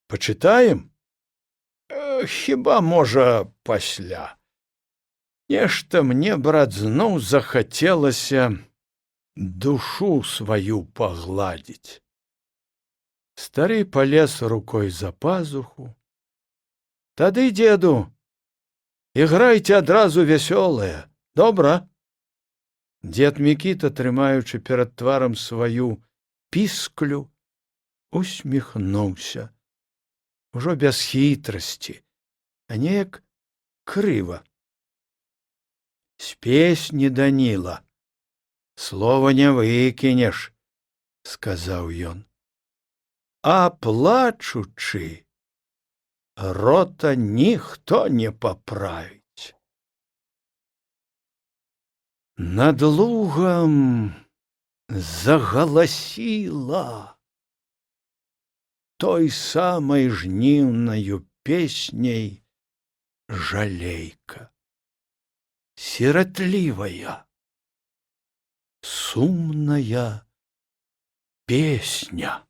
пачытаем? Хіба, можа, пасля. Нешта мне, брат, зноў захацелася душу сваю пагладзіць. Стары палез рукой за пазуху. Тады, дзеду, іграйце адразу вясёлае, добра? Дзед Мікіта, трымаючы перад тварам сваю пісклю, усміхнуўся. Ужо без хітрасці, а неяк крыва. З песні, Даніла, слова не выкінеш, сказаў ён. А плачучы, рота ніхто не паправіць. Над лугам загаласіла той самай жніўнаю песняй жалейка, сіратлівая, сумная песня.